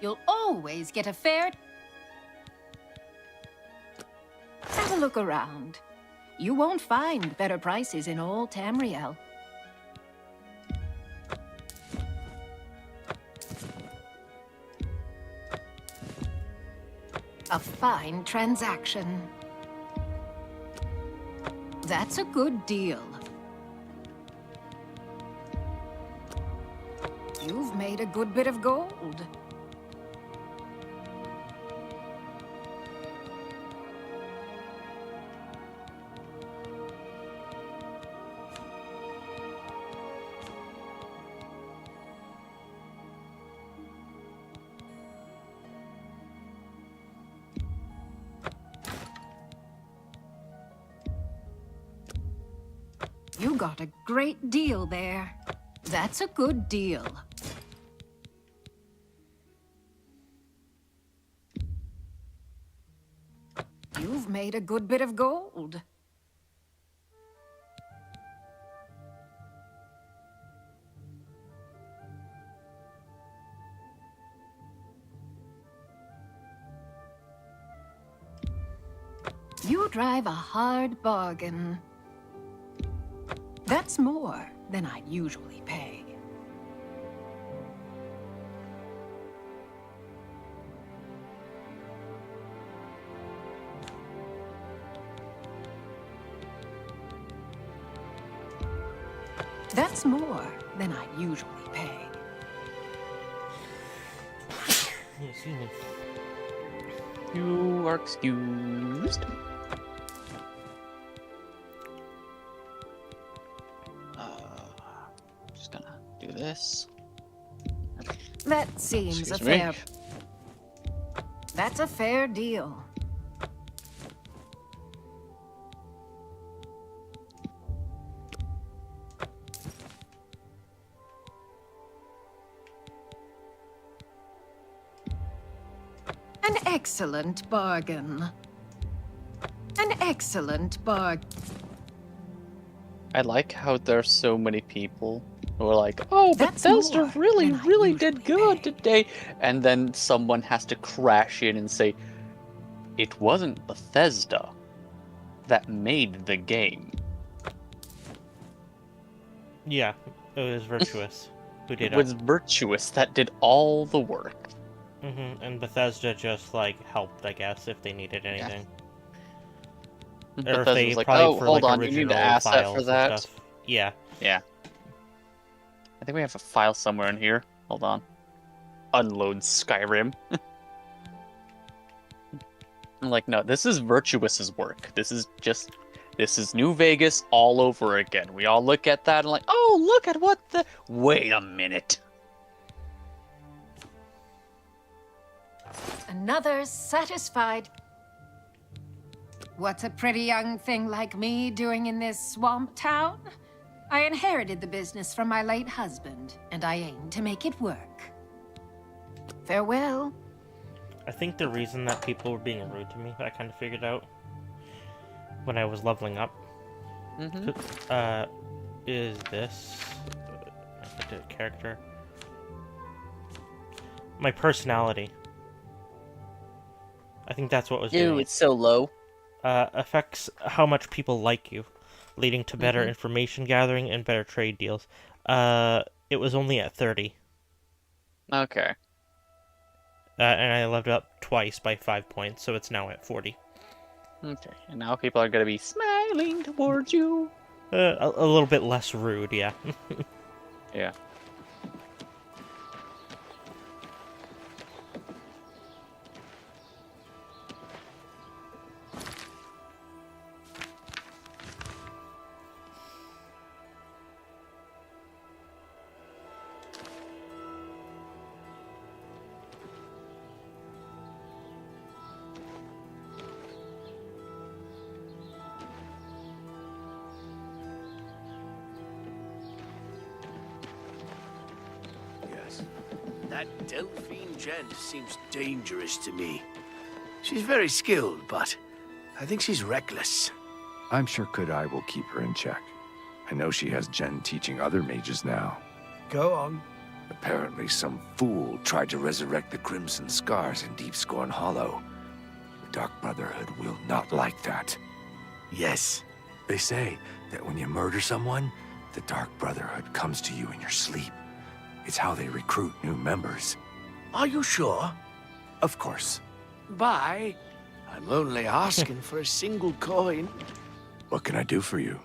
You'll always get a fair... Have a look around. You won't find better prices in all Tamriel. A fine transaction. That's a good deal. You've made a good bit of gold. You got a great deal there. That's a good deal. You've made a good bit of gold. You drive a hard bargain. That's more than I'd usually pay. That's more than I'd usually pay. Excuse me. You are excused. Just gonna do this. That seems a Excuse me. fair... That's a fair deal. An excellent bargain. An excellent bargain. I like how there's so many people who are like, oh, That's Bethesda more really did good today. And then someone has to crash in and say, it wasn't Bethesda that made the game. Yeah, it was Virtuous who did It was Virtuous that did all the work. And Bethesda just, like, helped, I guess, if they needed anything. Or if Bethesda they was like, probably oh, for, hold like, on, you need original the asset files for and that. stuff. Yeah. Yeah. I think we have a file somewhere in here. Hold on. Unload Skyrim. I'm like, no, this is Virtuous's work. This is New Vegas all over again. We all look at that and like, oh, look at what the... Wait a minute. Another satisfied. What's a pretty young thing like me doing in this swamp town? I inherited the business from my late husband, and I aim to make it work. Farewell. I think the reason that people were being rude to me, I kind of figured out when I was leveling up, is this character. My personality. I think that's what was doing Ew, it's so low. Affects how much people like you, leading to better information gathering and better trade deals. It was only at 30. Okay. And I leveled up twice by 5 points, so it's now at 40. Okay, and now people are going to be smiling towards you. A little bit less rude, yeah. Yeah. That Delphine gent seems dangerous to me. She's very skilled, but I think she's reckless. I'm sure Kudai will keep her in check. I know she has Jen teaching other mages now. Go on. Apparently some fool tried to resurrect the Crimson Scars in Deep Scorn Hollow. The Dark Brotherhood will not like that. Yes. They say that when you murder someone, the Dark Brotherhood comes to you in your sleep. It's how they recruit new members. Are you sure? Of course. Bye. I'm only asking for a single coin. What can I do for you?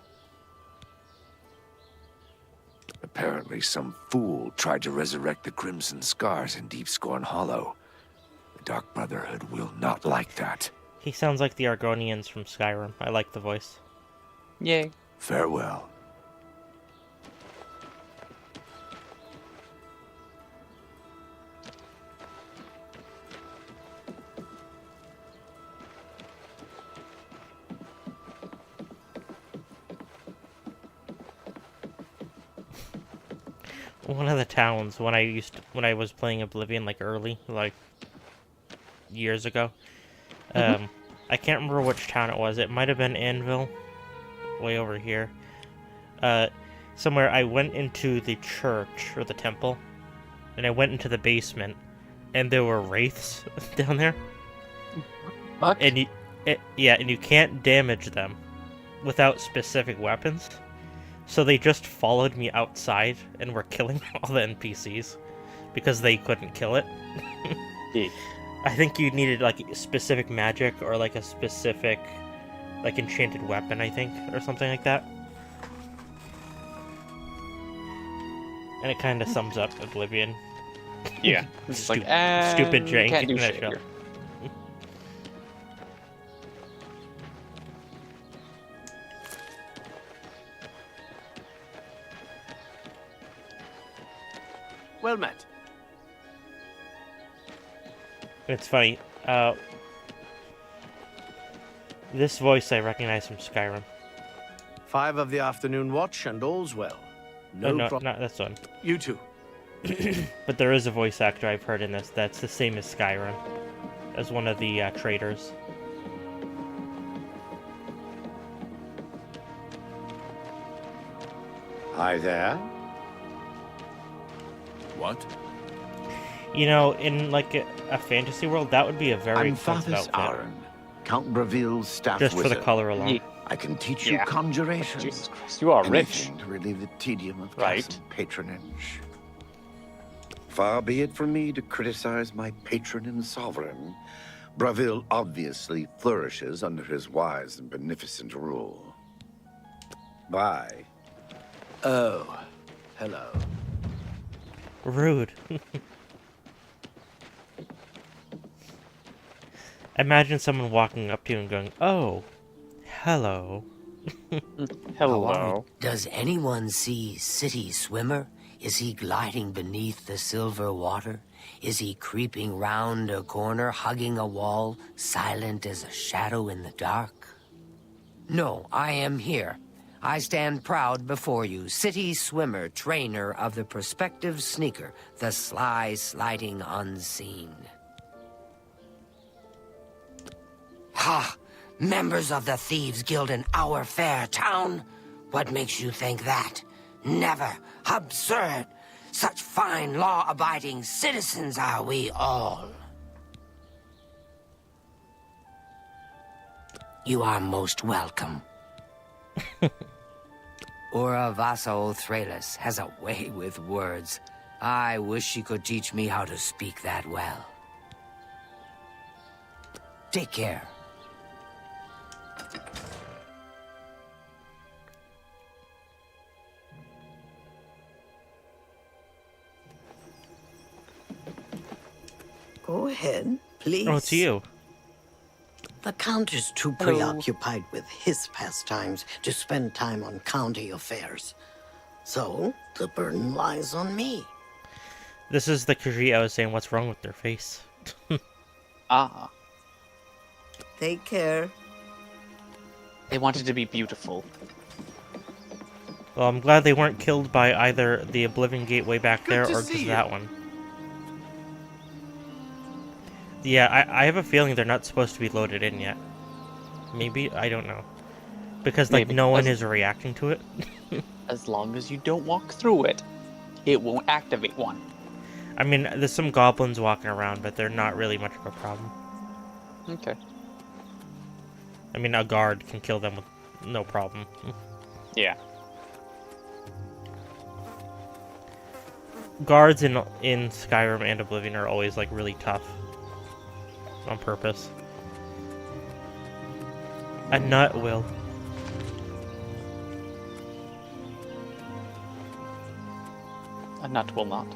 Apparently some fool tried to resurrect the Crimson Scars in Deep Scorn Hollow. The Dark Brotherhood will not like that. He sounds like the Argonians from Skyrim. I like the voice. Yay. Farewell. One of the towns when I was playing Oblivion like years ago. I can't remember which town it was. It might have been Anvil, way over here. Somewhere I went into the church or the temple, and I went into the basement, and there were wraiths down there. Fuck. And you can't damage them without specific weapons. So they just followed me outside and were killing all the NPCs because they couldn't kill it. Yeah. I think you needed like specific magic or like a specific like enchanted weapon, I think, or something like that. And it kind of sums up Oblivion. Yeah. It's stupid jank. Can't do in that shit show. here. Well met. It's funny. This voice I recognize from Skyrim. 5 of the afternoon watch and all's well. No, not this one. You too. But there is a voice actor I've heard in this that's the same as Skyrim, as one of the traders. Hi there. What? You know, in like a fantasy world, that would be a very I'm expensive Fathers outfit. Aaron, Count Braville's staff Just wizard. for the color alone. Yeah. I can teach you Yeah. conjuration. Jesus Christ, you are rich. Anything to relieve the tedium of Right. castle patronage. Far be it from me to criticize my patron and sovereign. Braville obviously flourishes under his wise and beneficent rule. Bye. Oh, hello. Rude. Imagine someone walking up to you and going, "Oh, hello." Hello. Does anyone see City Swimmer? Is he gliding beneath the silver water? Is he creeping round a corner, hugging a wall, silent as a shadow in the dark? No, I am here. I stand proud before you, City Swimmer, trainer of the prospective sneaker, the sly sliding unseen. Ha! Members of the Thieves Guild in our fair town? What makes you think that? Never! Absurd! Such fine law-abiding citizens are we all. You are most welcome. Ura Vaso Thralis has a way with words. I wish she could teach me how to speak that well. Take care. Go ahead, please. Oh, it's you. The Count is too Hello. preoccupied with his pastimes to spend time on county affairs. So, the burden lies on me. This is the Khajiit I was saying, what's wrong with their face? Ah. Take care. They wanted to be beautiful. Well, I'm glad they weren't killed by either the Oblivion Gate way back Good there to or see just you. that one. Yeah, I have a feeling they're not supposed to be loaded in yet. Maybe? I don't know. Because, like, Maybe. no one is reacting to it. As long as you don't walk through it, it won't activate one. I mean, there's some goblins walking around, but they're not really much of a problem. Okay. I mean, a guard can kill them with no problem. Yeah. Guards in Skyrim and Oblivion are always, like, really tough. On purpose. A nut will. A nut will not.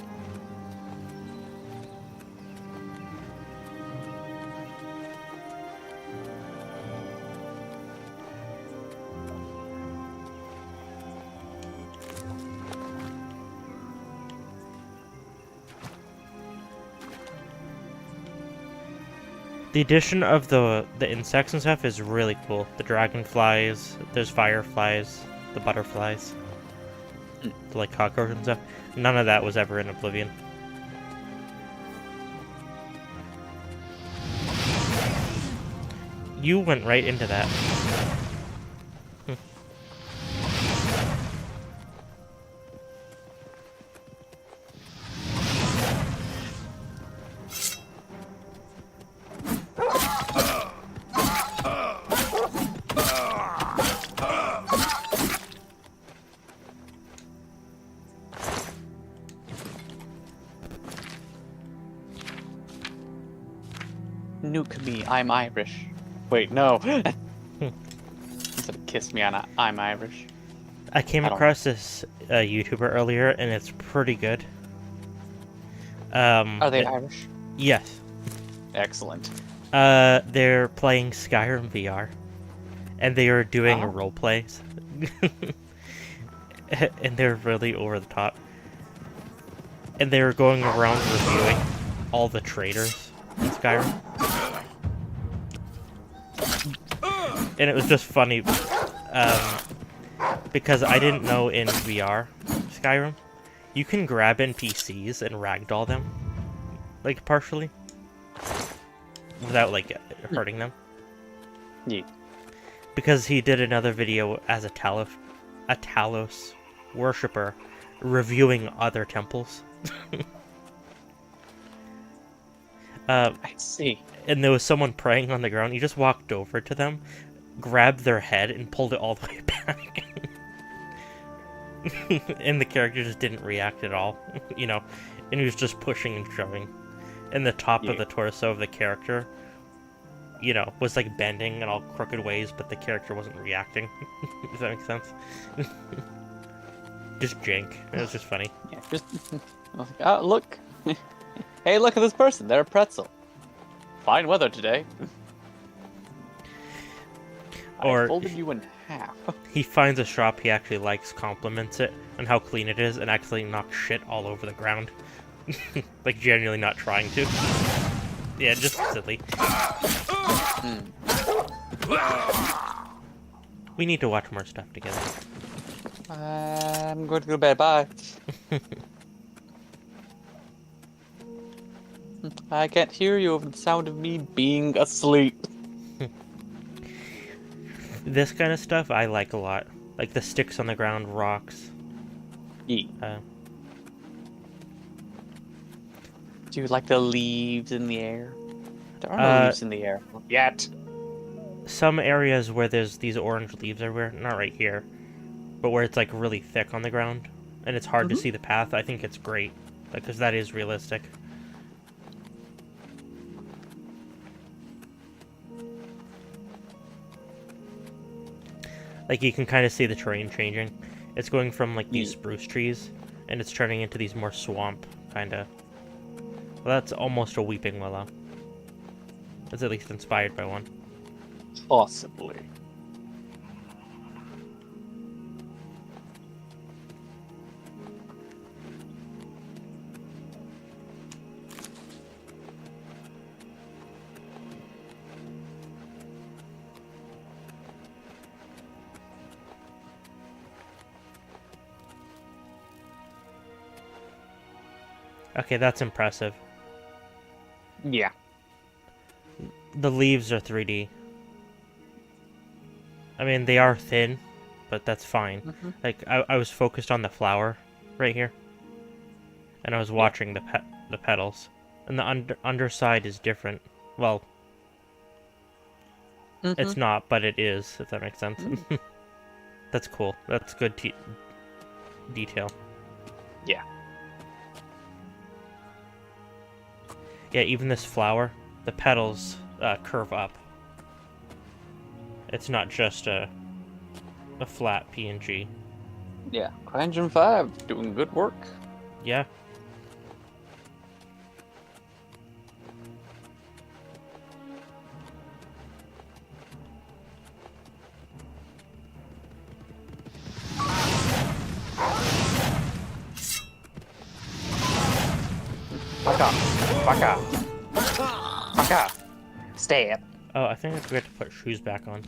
The addition of the insects and stuff is really cool. The dragonflies, there's fireflies, the butterflies, the, like, cockroaches and stuff. None of that was ever in Oblivion. You went right into that. Nuke me, I'm Irish. Wait, no. Instead of kiss me on I'm Irish. I came across this YouTuber earlier, and it's pretty good. Are they Irish? Yes. Excellent. They're playing Skyrim VR, and they are doing role plays, and they're really over the top. And they were going around reviewing all the traders in Skyrim, and it was just funny because I didn't know in VR Skyrim you can grab NPCs and ragdoll them, like, partially, without, like, hurting them. Yeah. Because he did another video as a Talos worshipper reviewing other temples. I see. And there was someone praying on the ground. He just walked over to them, grabbed their head, and pulled it all the way back. And the character just didn't react at all, you know, and he was just pushing and shoving. And the top of the torso of the character, you know, was, like, bending in all crooked ways, but the character wasn't reacting. Does that make sense? Just jank. It was just funny. Yeah, just... I was like, oh, look. Hey, look at this person. They're a pretzel. Fine weather today. Or I folded you in half. He finds a shop he actually likes, compliments it on how clean it is, and actually knocks shit all over the ground. Like, genuinely not trying to. Yeah, just silly. We need to watch more stuff together. I'm going to go to bed. Bye. I can't hear you over the sound of me being asleep. This kind of stuff I like a lot. Like the sticks on the ground, rocks. Yeah. Do you like the leaves in the air? There are no leaves in the air. Yet. Some areas where there's these orange leaves everywhere, not right here, but where it's, like, really thick on the ground, and it's hard to see the path, I think it's great. Because that is realistic. Like, you can kind of see the terrain changing. It's going from, like, these spruce trees, and it's turning into these more swamp, kind of. Well, that's almost a weeping willow. It's at least inspired by one. Possibly. Okay, that's impressive. Yeah. The leaves are 3D. I mean, they are thin, but that's fine. Like, I was focused on the flower right here. And I was watching the petals. And the underside is different. Well, it's not, but it is, if that makes sense. That's cool. That's good detail. Yeah. Yeah, even this flower, the petals curve up. It's not just a flat PNG. Yeah, CryEngine 5 doing good work. Yeah. Fuck off. Fuck off. Fuck off. Stay up. Oh, I think I forgot to put shoes back on.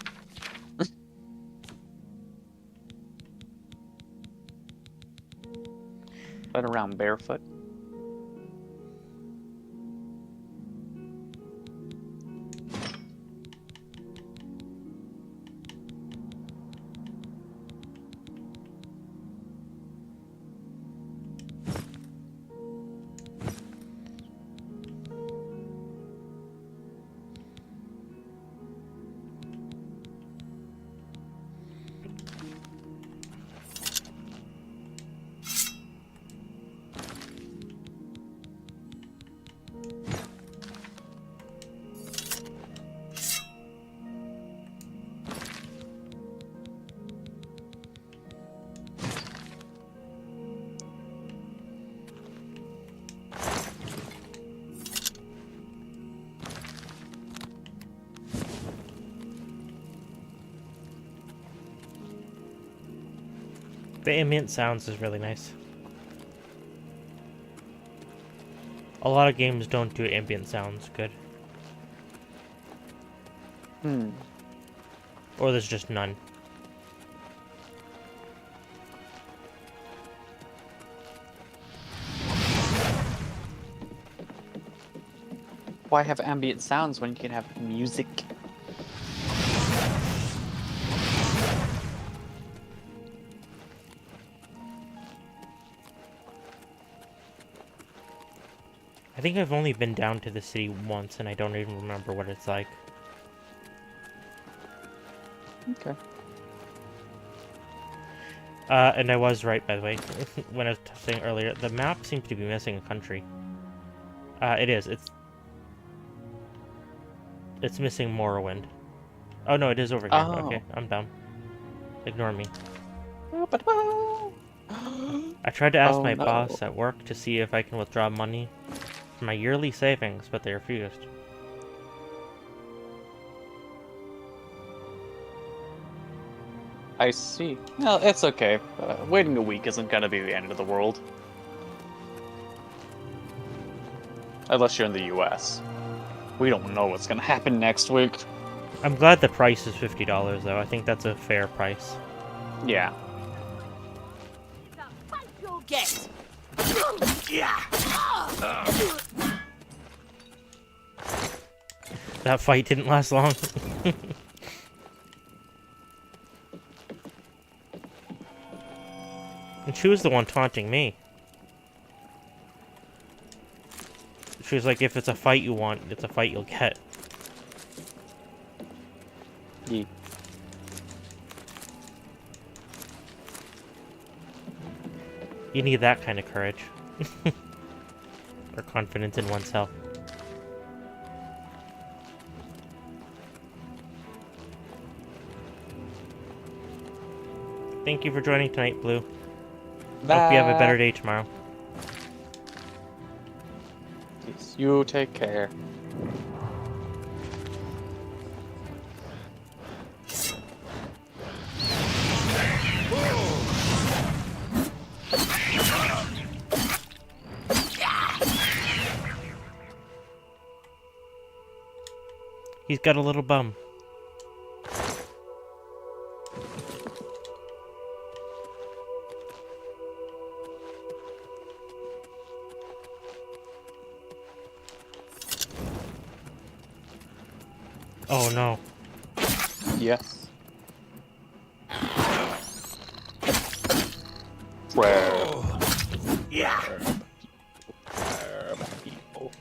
Run around barefoot. The ambient sounds is really nice. A lot of games don't do ambient sounds good. Or there's just none. Why have ambient sounds when you can have music? I think I've only been down to the city once and I don't even remember what it's like. Okay. And I was right, by the way, when I was saying earlier, the map seems to be missing a country. It is. It's missing Morrowind. Oh no, it is over here. Oh. Okay, I'm dumb. Ignore me. I tried to ask my boss at work to see if I can withdraw money from my yearly savings, but they refused. I see. Well, it's okay. Waiting a week isn't gonna be the end of the world. Unless you're in the US. We don't know what's gonna happen next week. I'm glad the price is $50 though. I think that's a fair price. Yeah. You'll get. That fight didn't last long. And she was the one taunting me. She was like, if it's a fight you want, it's a fight you'll get. Yeah. You need that kind of courage. Or confidence in oneself. Thank you for joining tonight, Blue. Hope you have a better day tomorrow. Yes, you take care. He's got a little bum. Oh no. Yes. Where? Yeah. People.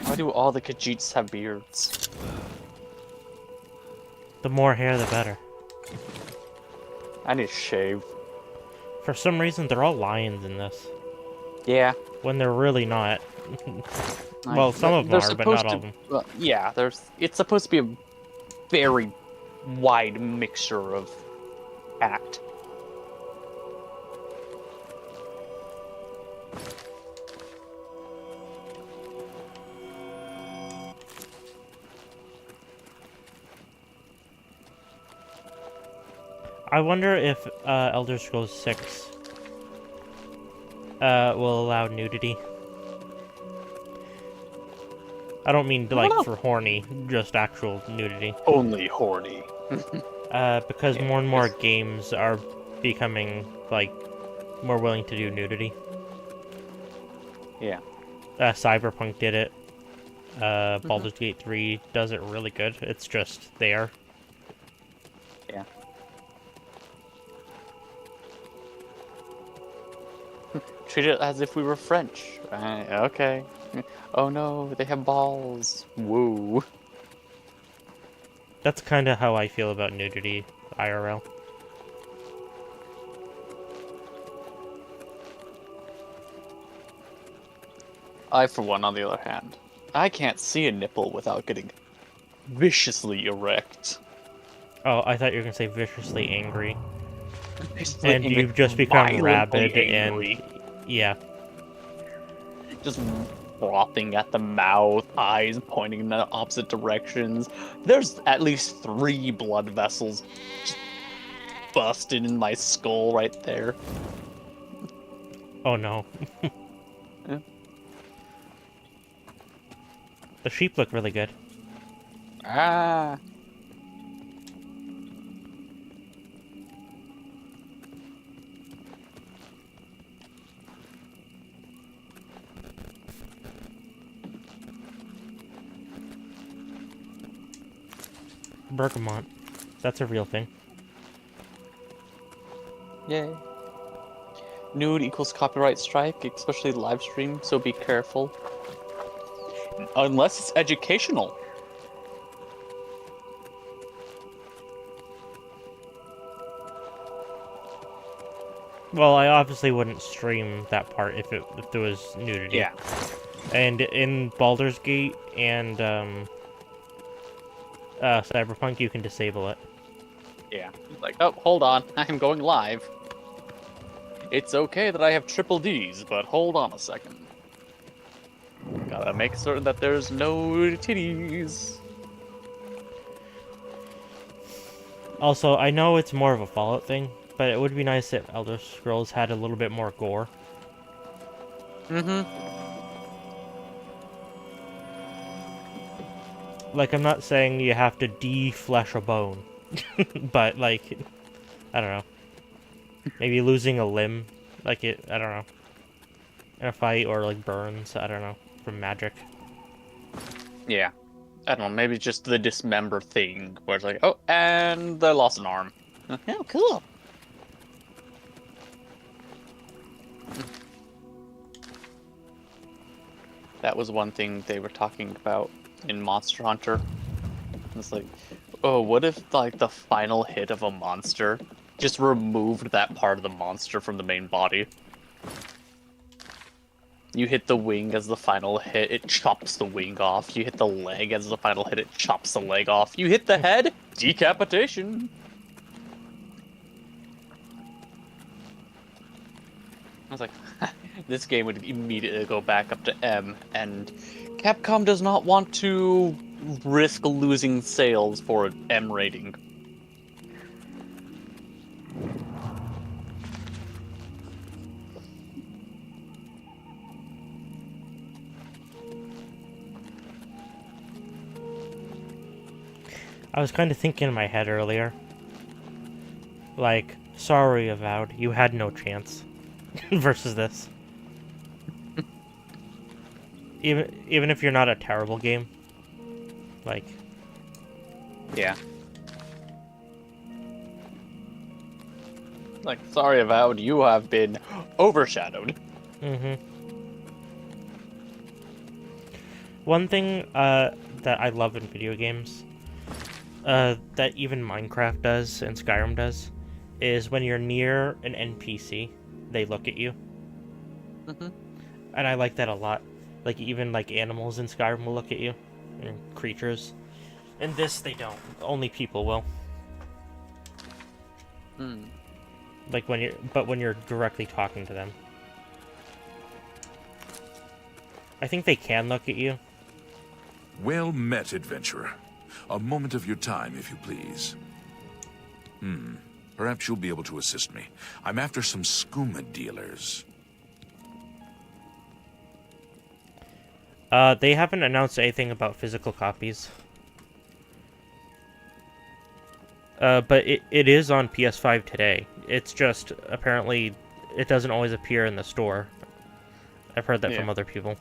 Why do all the Khajiits have beards? The more hair, the better. I need to shave. For some reason, they're all lions in this. Yeah. When they're really not. Well, some of them They're are, but not supposed all to- of them. well, yeah, it's supposed to be a very wide mixture of act. I wonder if Elder Scrolls 6 will allow nudity. I don't mean like for horny, just actual nudity. Only horny. Because more and more games are becoming like more willing to do nudity. Yeah. Cyberpunk did it. Baldur's Gate 3 does it really good. It's just there. Yeah. Treat it as if we were French. Right, okay. Oh no, they have balls. Woo. That's kind of how I feel about nudity IRL. I, for one, on the other hand, I can't see a nipple without getting viciously erect. Oh, I thought you were gonna say viciously angry. Viciously And angry, you've just become violently rabid angry. and yeah. Just frothing at the mouth, eyes pointing in the opposite directions. There's at least 3 blood vessels just busted in my skull right there. Oh no. Yeah. The sheep look really good. Ah. Bergamot. That's a real thing. Yay. Nude equals copyright strike, especially live stream, so be careful. Unless it's educational. Well, I obviously wouldn't stream that part if there was nudity. Yeah. And in Baldur's Gate and Cyberpunk, you can disable it. Yeah. Like, oh, hold on, I'm going live. It's okay that I have triple Ds, but hold on a second. Gotta make certain that there's no titties. Also, I know it's more of a Fallout thing, but it would be nice if Elder Scrolls had a little bit more gore. Mm-hmm. Like, I'm not saying you have to de-flesh a bone, but, like, I don't know. Maybe losing a limb, like I don't know. In a fight, or, like, burns, I don't know, from magic. Yeah. I don't know, maybe just the dismember thing, where it's like, oh, and they lost an arm. Oh, cool. That was one thing they were talking about in Monster Hunter. It's like, oh, what if like the final hit of a monster just removed that part of the monster from the main body? You hit the wing as the final hit, it chops the wing off. You hit the leg as the final hit, it chops the leg off. You hit the head, decapitation. I was like, this game would immediately go back up to M, and Capcom does not want to risk losing sales for an M rating. I was kind of thinking in my head earlier, like, sorry, Avowed, you had no chance versus this. Even if you're not a terrible game, like, yeah. Like, sorry, Avowed, you have been overshadowed. Mm-hmm. One thing that I love in video games, that even Minecraft does and Skyrim does, is when you're near an NPC, they look at you. Mm-hmm. And I like that a lot. Like, even like animals in Skyrim will look at you, and creatures. In this, they don't. Only people will. Hmm. Like when you're directly talking to them. I think they can look at you. Well met, adventurer. A moment of your time, if you please. Perhaps you'll be able to assist me. I'm after some skooma dealers. They haven't announced anything about physical copies. But it is on PS5 today. It's just, apparently, it doesn't always appear in the store. I've heard that from other people.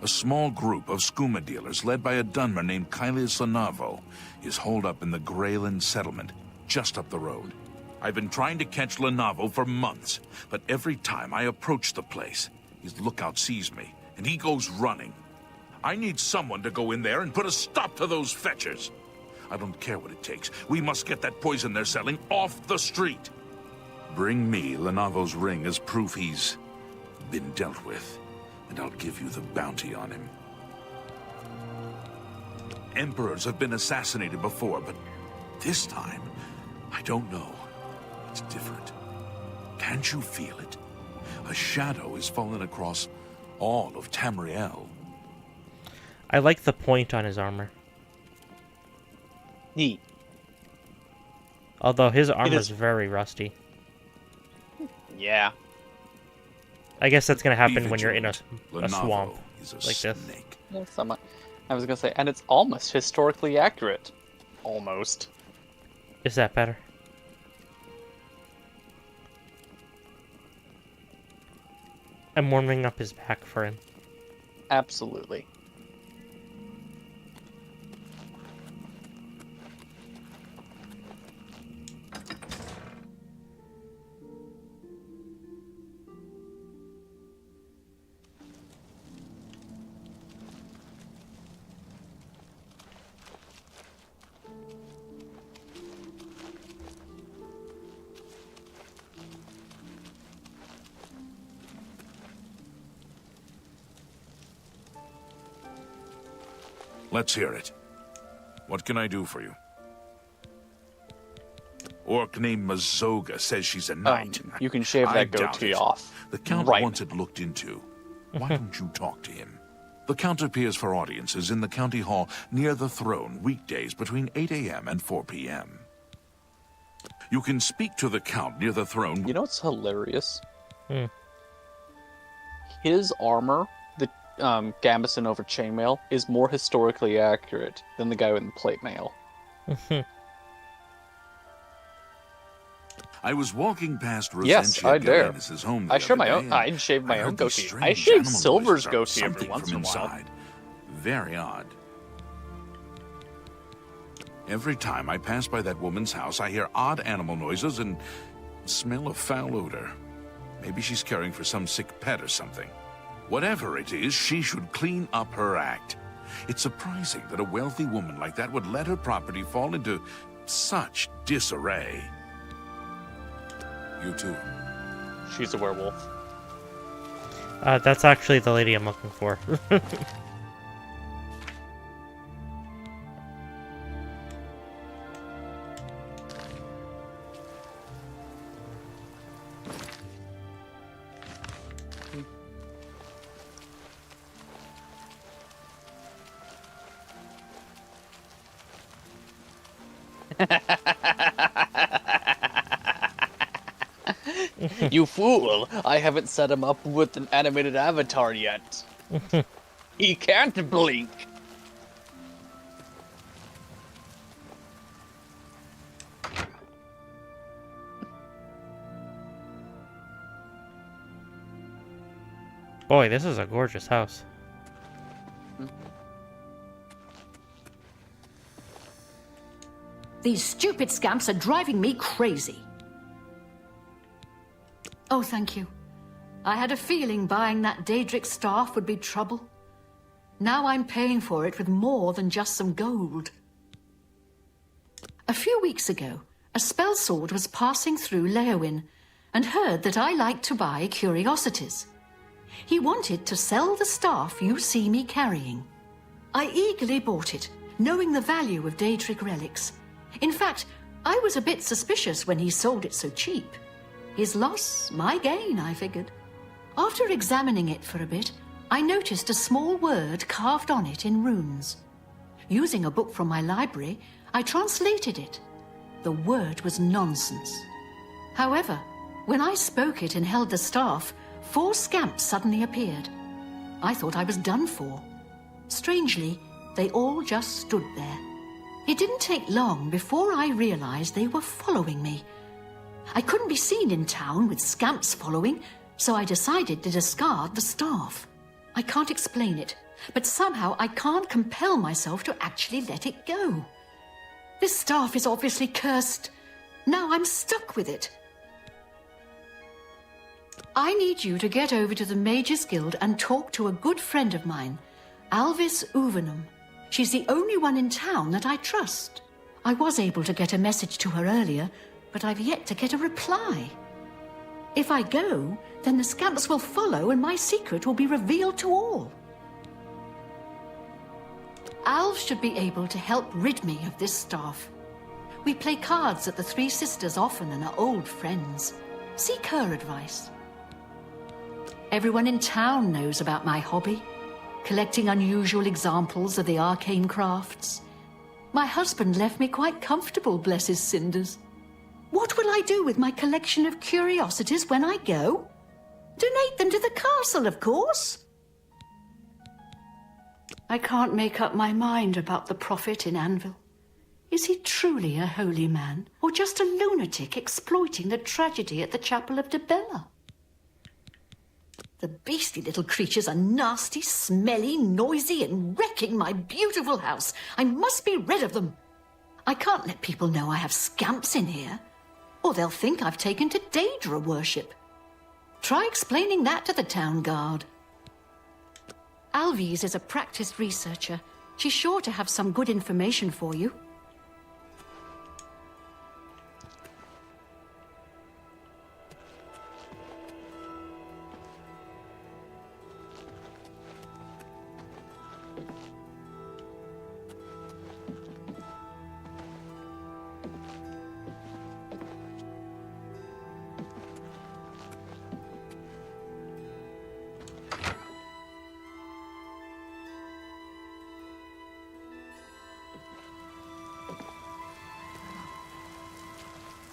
A small group of skooma dealers led by a Dunmer named Kailis Lanavo is holed up in the Greyland settlement, just up the road. I've been trying to catch Lanavo for months, but every time I approach the place, his lookout sees me, and he goes running. I need someone to go in there and put a stop to those fetchers. I don't care what it takes. We must get that poison they're selling off the street. Bring me Lanavo's ring as proof he's been dealt with, and I'll give you the bounty on him. Emperors have been assassinated before, but this time, I don't know. It's different. Can't you feel it? A shadow has fallen across all of Tamriel. I like the point on his armor. Neat. Although his armor is very rusty. Yeah. I guess that's going to happen when you're in a swamp like this. Yeah, somewhat. I was going to say, and it's almost historically accurate. Almost. Is that better? I'm warming up his back for him. Absolutely. Let's hear it. What can I do for you? Orc named Mazoga says she's a knight. You can shave I that doubt goatee it. off. The Count Right. wants it looked into. Why don't you talk to him? The Count appears for audiences in the county hall near the throne weekdays between 8 a.m. and 4 p.m. You can speak to the Count near the throne. You know what's hilarious? His armor, the gambeson over chainmail, is more historically accurate than the guy with the plate mail. I was walking past Yes, I Rosentia dare. Galenis' home I the shave other my day, own. and I'd shave my I own heard these goatee. strange I shave animal Silver's noises or goatee every something once from in a while. inside. Very odd. Every time I pass by that woman's house, I hear odd animal noises and smell a foul odor. Maybe she's caring for some sick pet or something. Whatever it is, she should clean up her act. It's surprising that a wealthy woman like that would let her property fall into such disarray. You too. She's a werewolf. That's actually the lady I'm looking for. You fool! I haven't set him up with an animated avatar yet. He can't blink. Boy, this is a gorgeous house. These stupid scamps are driving me crazy. Oh, thank you. I had a feeling buying that Daedric staff would be trouble. Now I'm paying for it with more than just some gold. A few weeks ago, a spell sword was passing through Leowin and heard that I like to buy curiosities. He wanted to sell the staff you see me carrying. I eagerly bought it, knowing the value of Daedric relics. In fact, I was a bit suspicious when he sold it so cheap. His loss, my gain, I figured. After examining it for a bit, I noticed a small word carved on it in runes. Using a book from my library, I translated it. The word was nonsense. However, when I spoke it and held the staff, 4 scamps suddenly appeared. I thought I was done for. Strangely, they all just stood there. It didn't take long before I realized they were following me. I couldn't be seen in town with scamps following, so I decided to discard the staff. I can't explain it, but somehow I can't compel myself to actually let it go. This staff is obviously cursed. Now I'm stuck with it. I need you to get over to the Mages Guild and talk to a good friend of mine, Alvis Uvenum. She's the only one in town that I trust. I was able to get a message to her earlier, but I've yet to get a reply. If I go, then the scamps will follow and my secret will be revealed to all. Alv should be able to help rid me of this staff. We play cards at the Three Sisters often and are old friends. Seek her advice. Everyone in town knows about my hobby, collecting unusual examples of the arcane crafts. My husband left me quite comfortable, bless his cinders. What will I do with my collection of curiosities when I go? Donate them to the castle, of course. I can't make up my mind about the prophet in Anvil. Is he truly a holy man, or just a lunatic exploiting the tragedy at the Chapel of Debella? The beastly little creatures are nasty, smelly, noisy, and wrecking my beautiful house. I must be rid of them. I can't let people know I have scamps in here, or they'll think I've taken to Daedra worship. Try explaining that to the town guard. Alvis is a practiced researcher. She's sure to have some good information for you.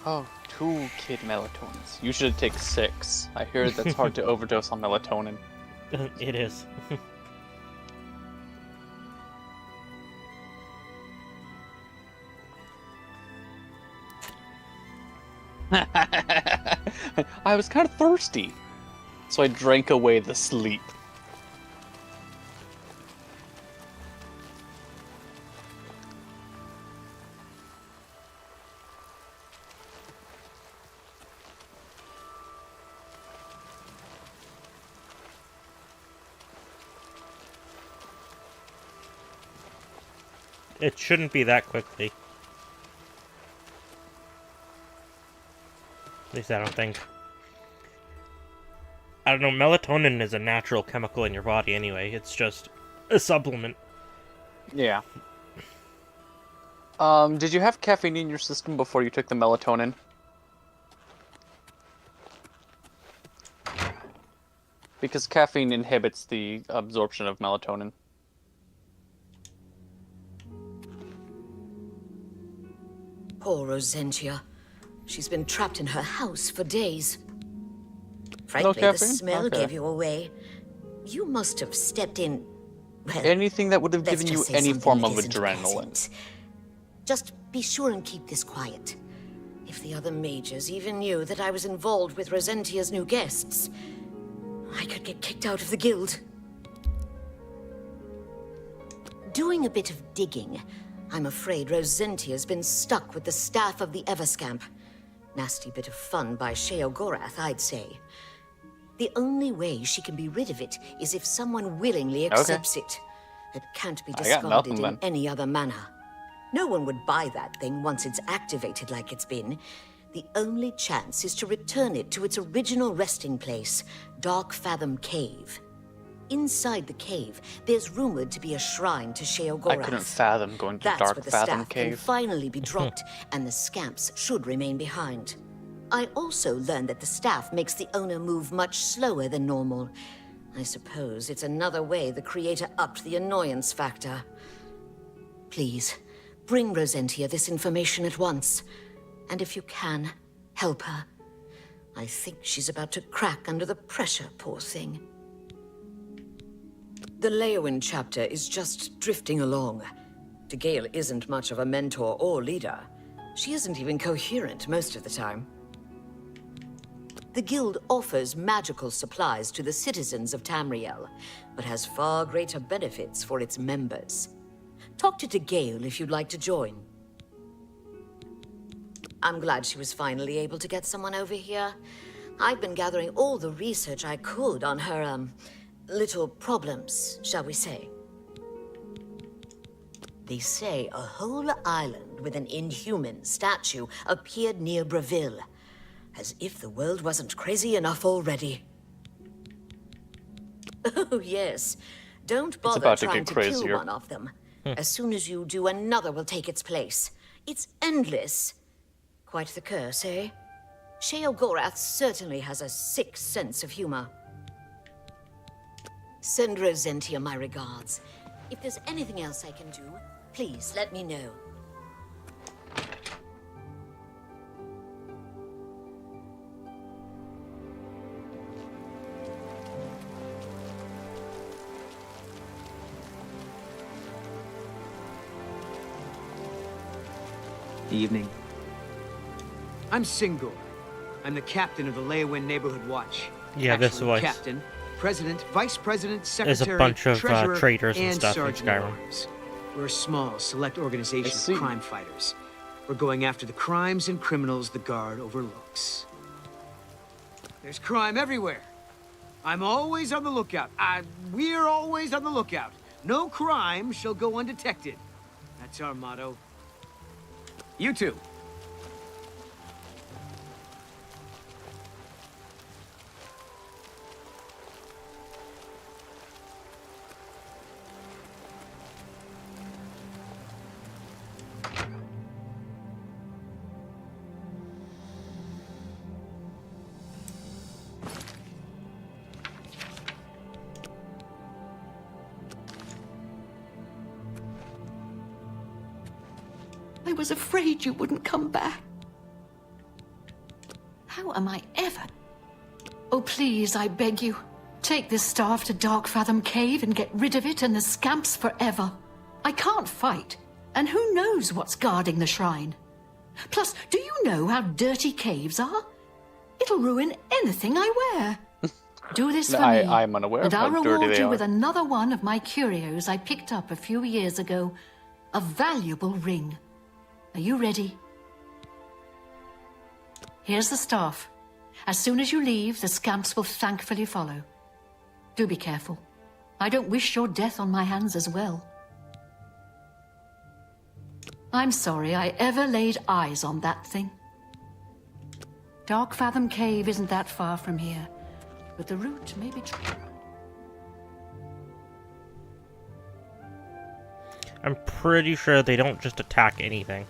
Oh, 2 kid melatonins. You should take 6. I hear that's hard to overdose on melatonin. It is. I was kind of thirsty, so I drank away the sleep. It shouldn't be that quickly. At least I don't think. I don't know, melatonin is a natural chemical in your body anyway. It's just a supplement. Yeah. Did you have caffeine in your system before you took the melatonin? Because caffeine inhibits the absorption of melatonin. Poor Rosentia. She's been trapped in her house for days. Frankly, the smell gave you away. You must have stepped in... Well, anything that would have given you let's just say any something form that of isn't adrenaline. pleasant. Just be sure and keep this quiet. If the other mages even knew that I was involved with Rosentia's new guests, I could get kicked out of the guild. Doing a bit of digging, I'm afraid Rosentia's been stuck with the staff of the Everscamp. Nasty bit of fun by Sheogorath, I'd say. The only way she can be rid of it is if someone willingly accepts it. It can't be discarded in any other manner. No one would buy that thing once it's activated like it's been. The only chance is to return it to its original resting place, Dark Fathom Cave. Inside the cave, there's rumored to be a shrine to Sheogorath. I couldn't fathom going to That's Dark where the Fathom staff Cave. can finally be dropped, and the scamps should remain behind. I also learned that the staff makes the owner move much slower than normal. I suppose it's another way the creator upped the annoyance factor. Please, bring Rosentia this information at once. And if you can, help her. I think she's about to crack under the pressure, poor thing. The Leowyn chapter is just drifting along. DeGale isn't much of a mentor or leader. She isn't even coherent most of the time. The guild offers magical supplies to the citizens of Tamriel, but has far greater benefits for its members. Talk to DeGale if you'd like to join. I'm glad she was finally able to get someone over here. I've been gathering all the research I could on her, little problems, shall we say. They say a whole island with an inhuman statue appeared near Breville, as if the world wasn't crazy enough already. Oh, yes. Don't bother trying to kill one of them. As soon as you do, another will take its place. It's endless. Quite the curse, eh? Sheogorath certainly has a sick sense of humor. Send Rosentia my regards. If there's anything else I can do, please let me know. Evening. I'm Singor. I'm the captain of the Leowyn Neighborhood Watch. Yeah, this voice. Captain, president, vice president, There's secretary, a bunch of treasurer, traitors and stuff in sergeant at Skyrim. arms. We're a small, select organization of crime fighters. We're going after the crimes and criminals the Guard overlooks. There's crime everywhere. I'm always on the lookout. We're always on the lookout. No crime shall go undetected. That's our motto. You too. I was afraid you wouldn't come back. How am I ever... Oh, please, I beg you. Take this staff to Dark Fathom Cave and get rid of it and the scamps forever. I can't fight, and who knows what's guarding the shrine. Plus, do you know how dirty caves are? It'll ruin anything I wear. Do this for me, I'm unaware and of I'll how dirty reward they you are. with another one of my curios I picked up a few years ago. A valuable ring. Are you ready? Here's the staff. As soon as you leave, the scamps will thankfully follow. Do be careful. I don't wish your death on my hands as well. I'm sorry I ever laid eyes on that thing. Dark Fathom Cave isn't that far from here, but the route may be I'm pretty sure they don't just attack anything.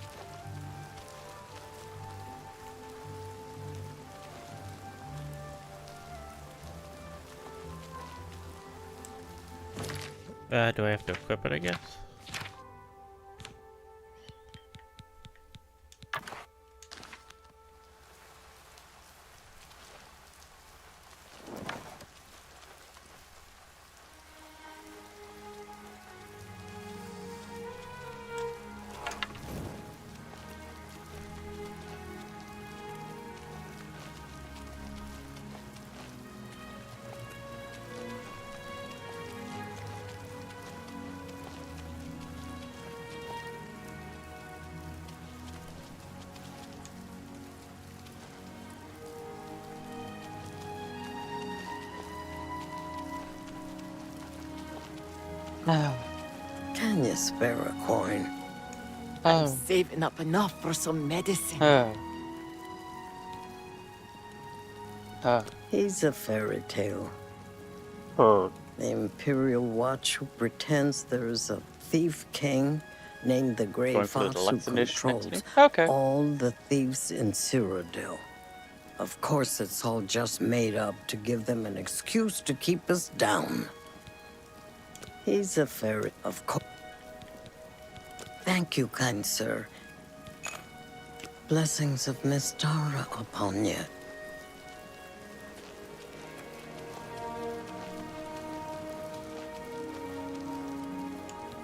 Do I have to equip it, I guess? Can you spare a coin? I'm saving up enough for some medicine. He's a fairy tale. Oh. The Imperial Watch who pretends there's a thief king named the Grey Going for the Fox who deluxe edition, controls okay. all the thieves in Cyrodiil. Of course, it's all just made up to give them an excuse to keep us down. He's a fairy, of course. Thank you, kind sir. Blessings of Miss Tara upon you.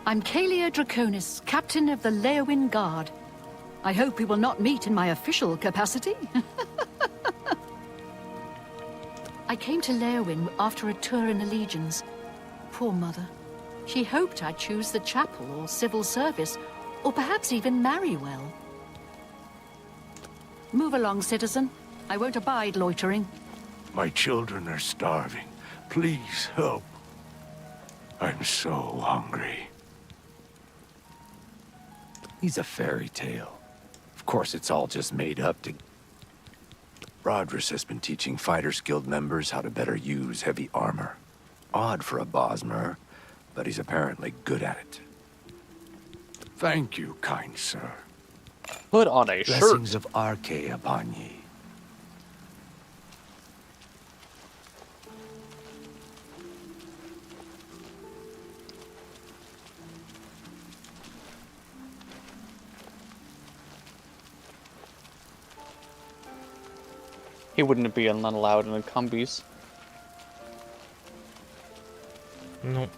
I'm Kalia Draconis, captain of the Leowin Guard. I hope we will not meet in my official capacity. I came to Leowin after a tour in the Legions. Poor mother. She hoped I'd choose the chapel or civil service, or perhaps even marry well. Move along, citizen. I won't abide loitering. My children are starving. Please help. I'm so hungry. He's a fairy tale. Of course, it's all just made up to... Rodrus has been teaching Fighters Guild members how to better use heavy armor. Odd for a Bosmer, but he's apparently good at it. Thank you, kind sir. Put on a shirt. Blessings of Arche upon ye. He wouldn't be allowed in the combis. Nope.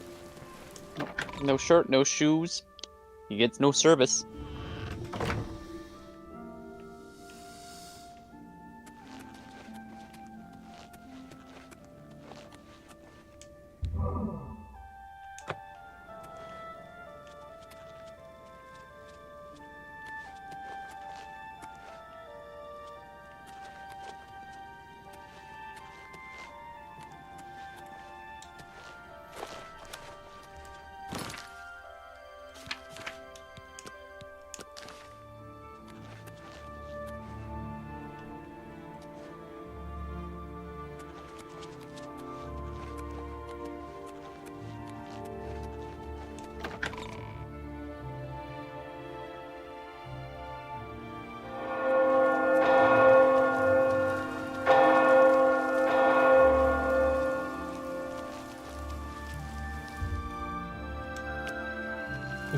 No shirt, no shoes. He gets no service.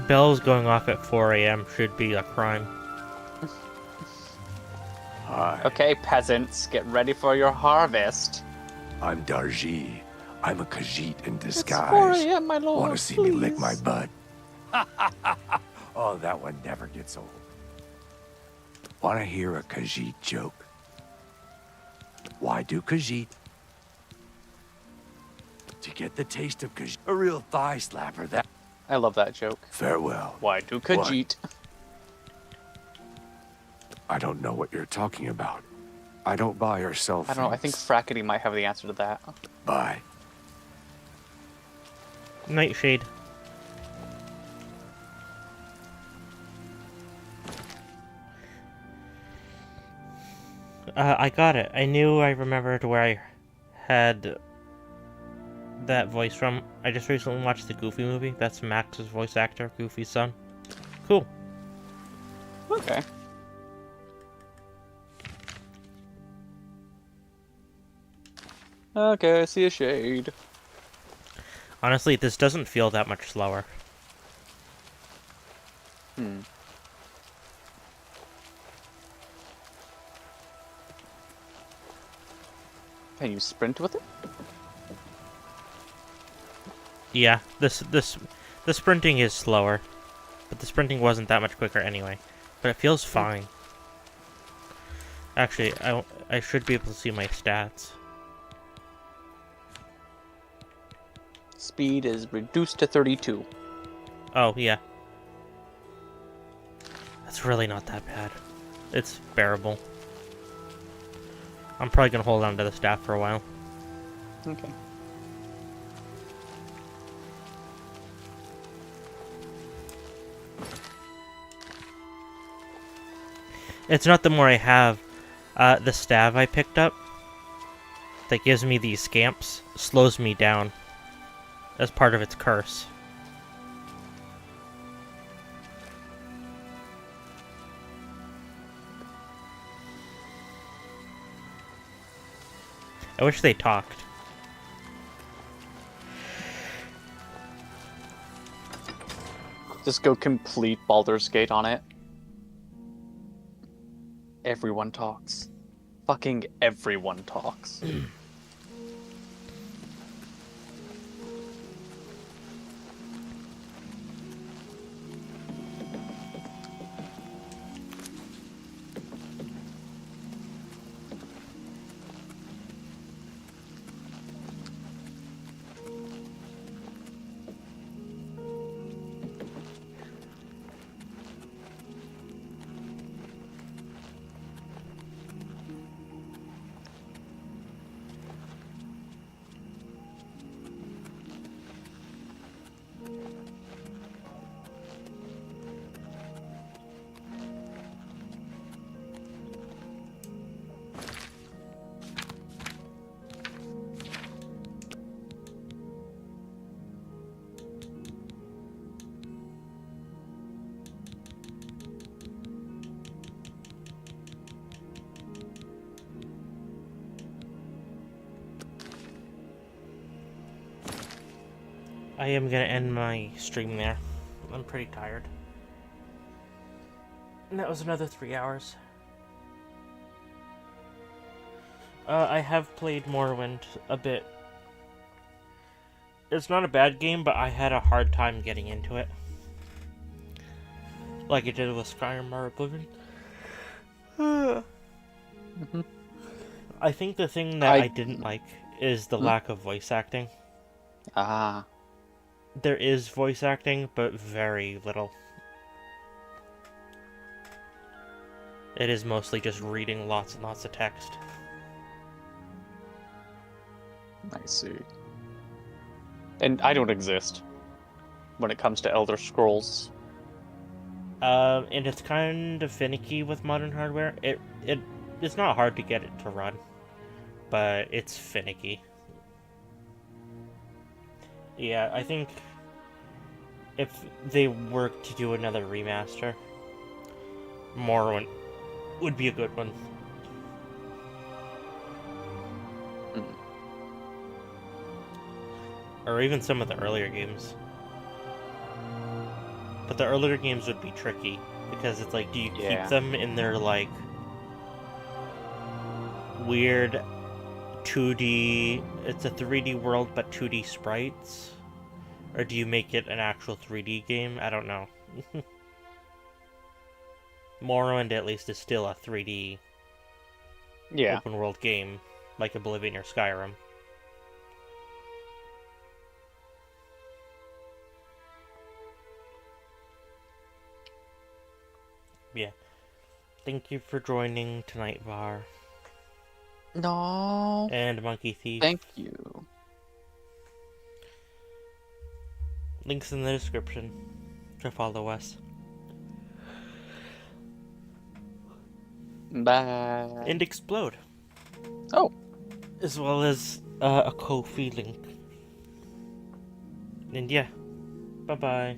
Bells going off at 4 a.m. should be a crime. Hi. Okay, peasants, get ready for your harvest. I'm Darji. I'm a Khajiit in disguise. 4 a.m., my lord, Want to see me lick my please. butt? Oh, that one never gets old. Want to hear a Khajiit joke? Why do Khajiit? To get the taste of Khajiit. A real thigh slapper, that... I love that joke. Farewell. Why do Khajiit? I don't know what you're talking about. I don't buy or sell I don't know, I think Frackety might have the answer to that. Bye. Nightshade. I got it. I knew I remembered where I had that voice from. I just recently watched the Goofy movie. That's Max's voice actor, Goofy's son. Cool. Okay. Okay, I see a shade. Honestly, this doesn't feel that much slower. Hmm. Can you sprint with it? Yeah, the sprinting is slower, but the sprinting wasn't that much quicker anyway. But it feels fine. Actually, I should be able to see my stats. Speed is reduced to 32. Oh, yeah. That's really not that bad. It's bearable. I'm probably gonna hold on to the staff for a while. Okay. It's not the more I have. The staff I picked up that gives me these scamps slows me down as part of its curse. I wish they talked. Just go complete Baldur's Gate on it. Everyone talks. Fucking everyone talks. I am gonna end my stream there. I'm pretty tired. And that was another 3 hours. I have played Morrowind a bit. It's not a bad game, but I had a hard time getting into it. Like I did with Skyrim or Oblivion. I think the thing that I didn't like is the lack of voice acting. Ah. There is voice acting, but very little. It is mostly just reading lots and lots of text. I see. And I don't exist when it comes to Elder Scrolls. And it's kind of finicky with modern hardware. It's not hard to get it to run, but it's finicky. Yeah, I think if they were to do another remaster, Morrowind would be a good one. Or even some of the earlier games. But the earlier games would be tricky, because it's like, do you keep them in their, like, weird 2D, it's a 3D world but 2D sprites? Or do you make it an actual 3D game? I don't know. Morrowind, at least, is still a 3D open world game, like Oblivion or Skyrim. Yeah. Thank you for joining tonight, Var. No. And Monkey Thief. Thank you. Links in the description to follow us. Bye. And explode. Oh. As well as a Ko-Fi link. And yeah. Bye-bye.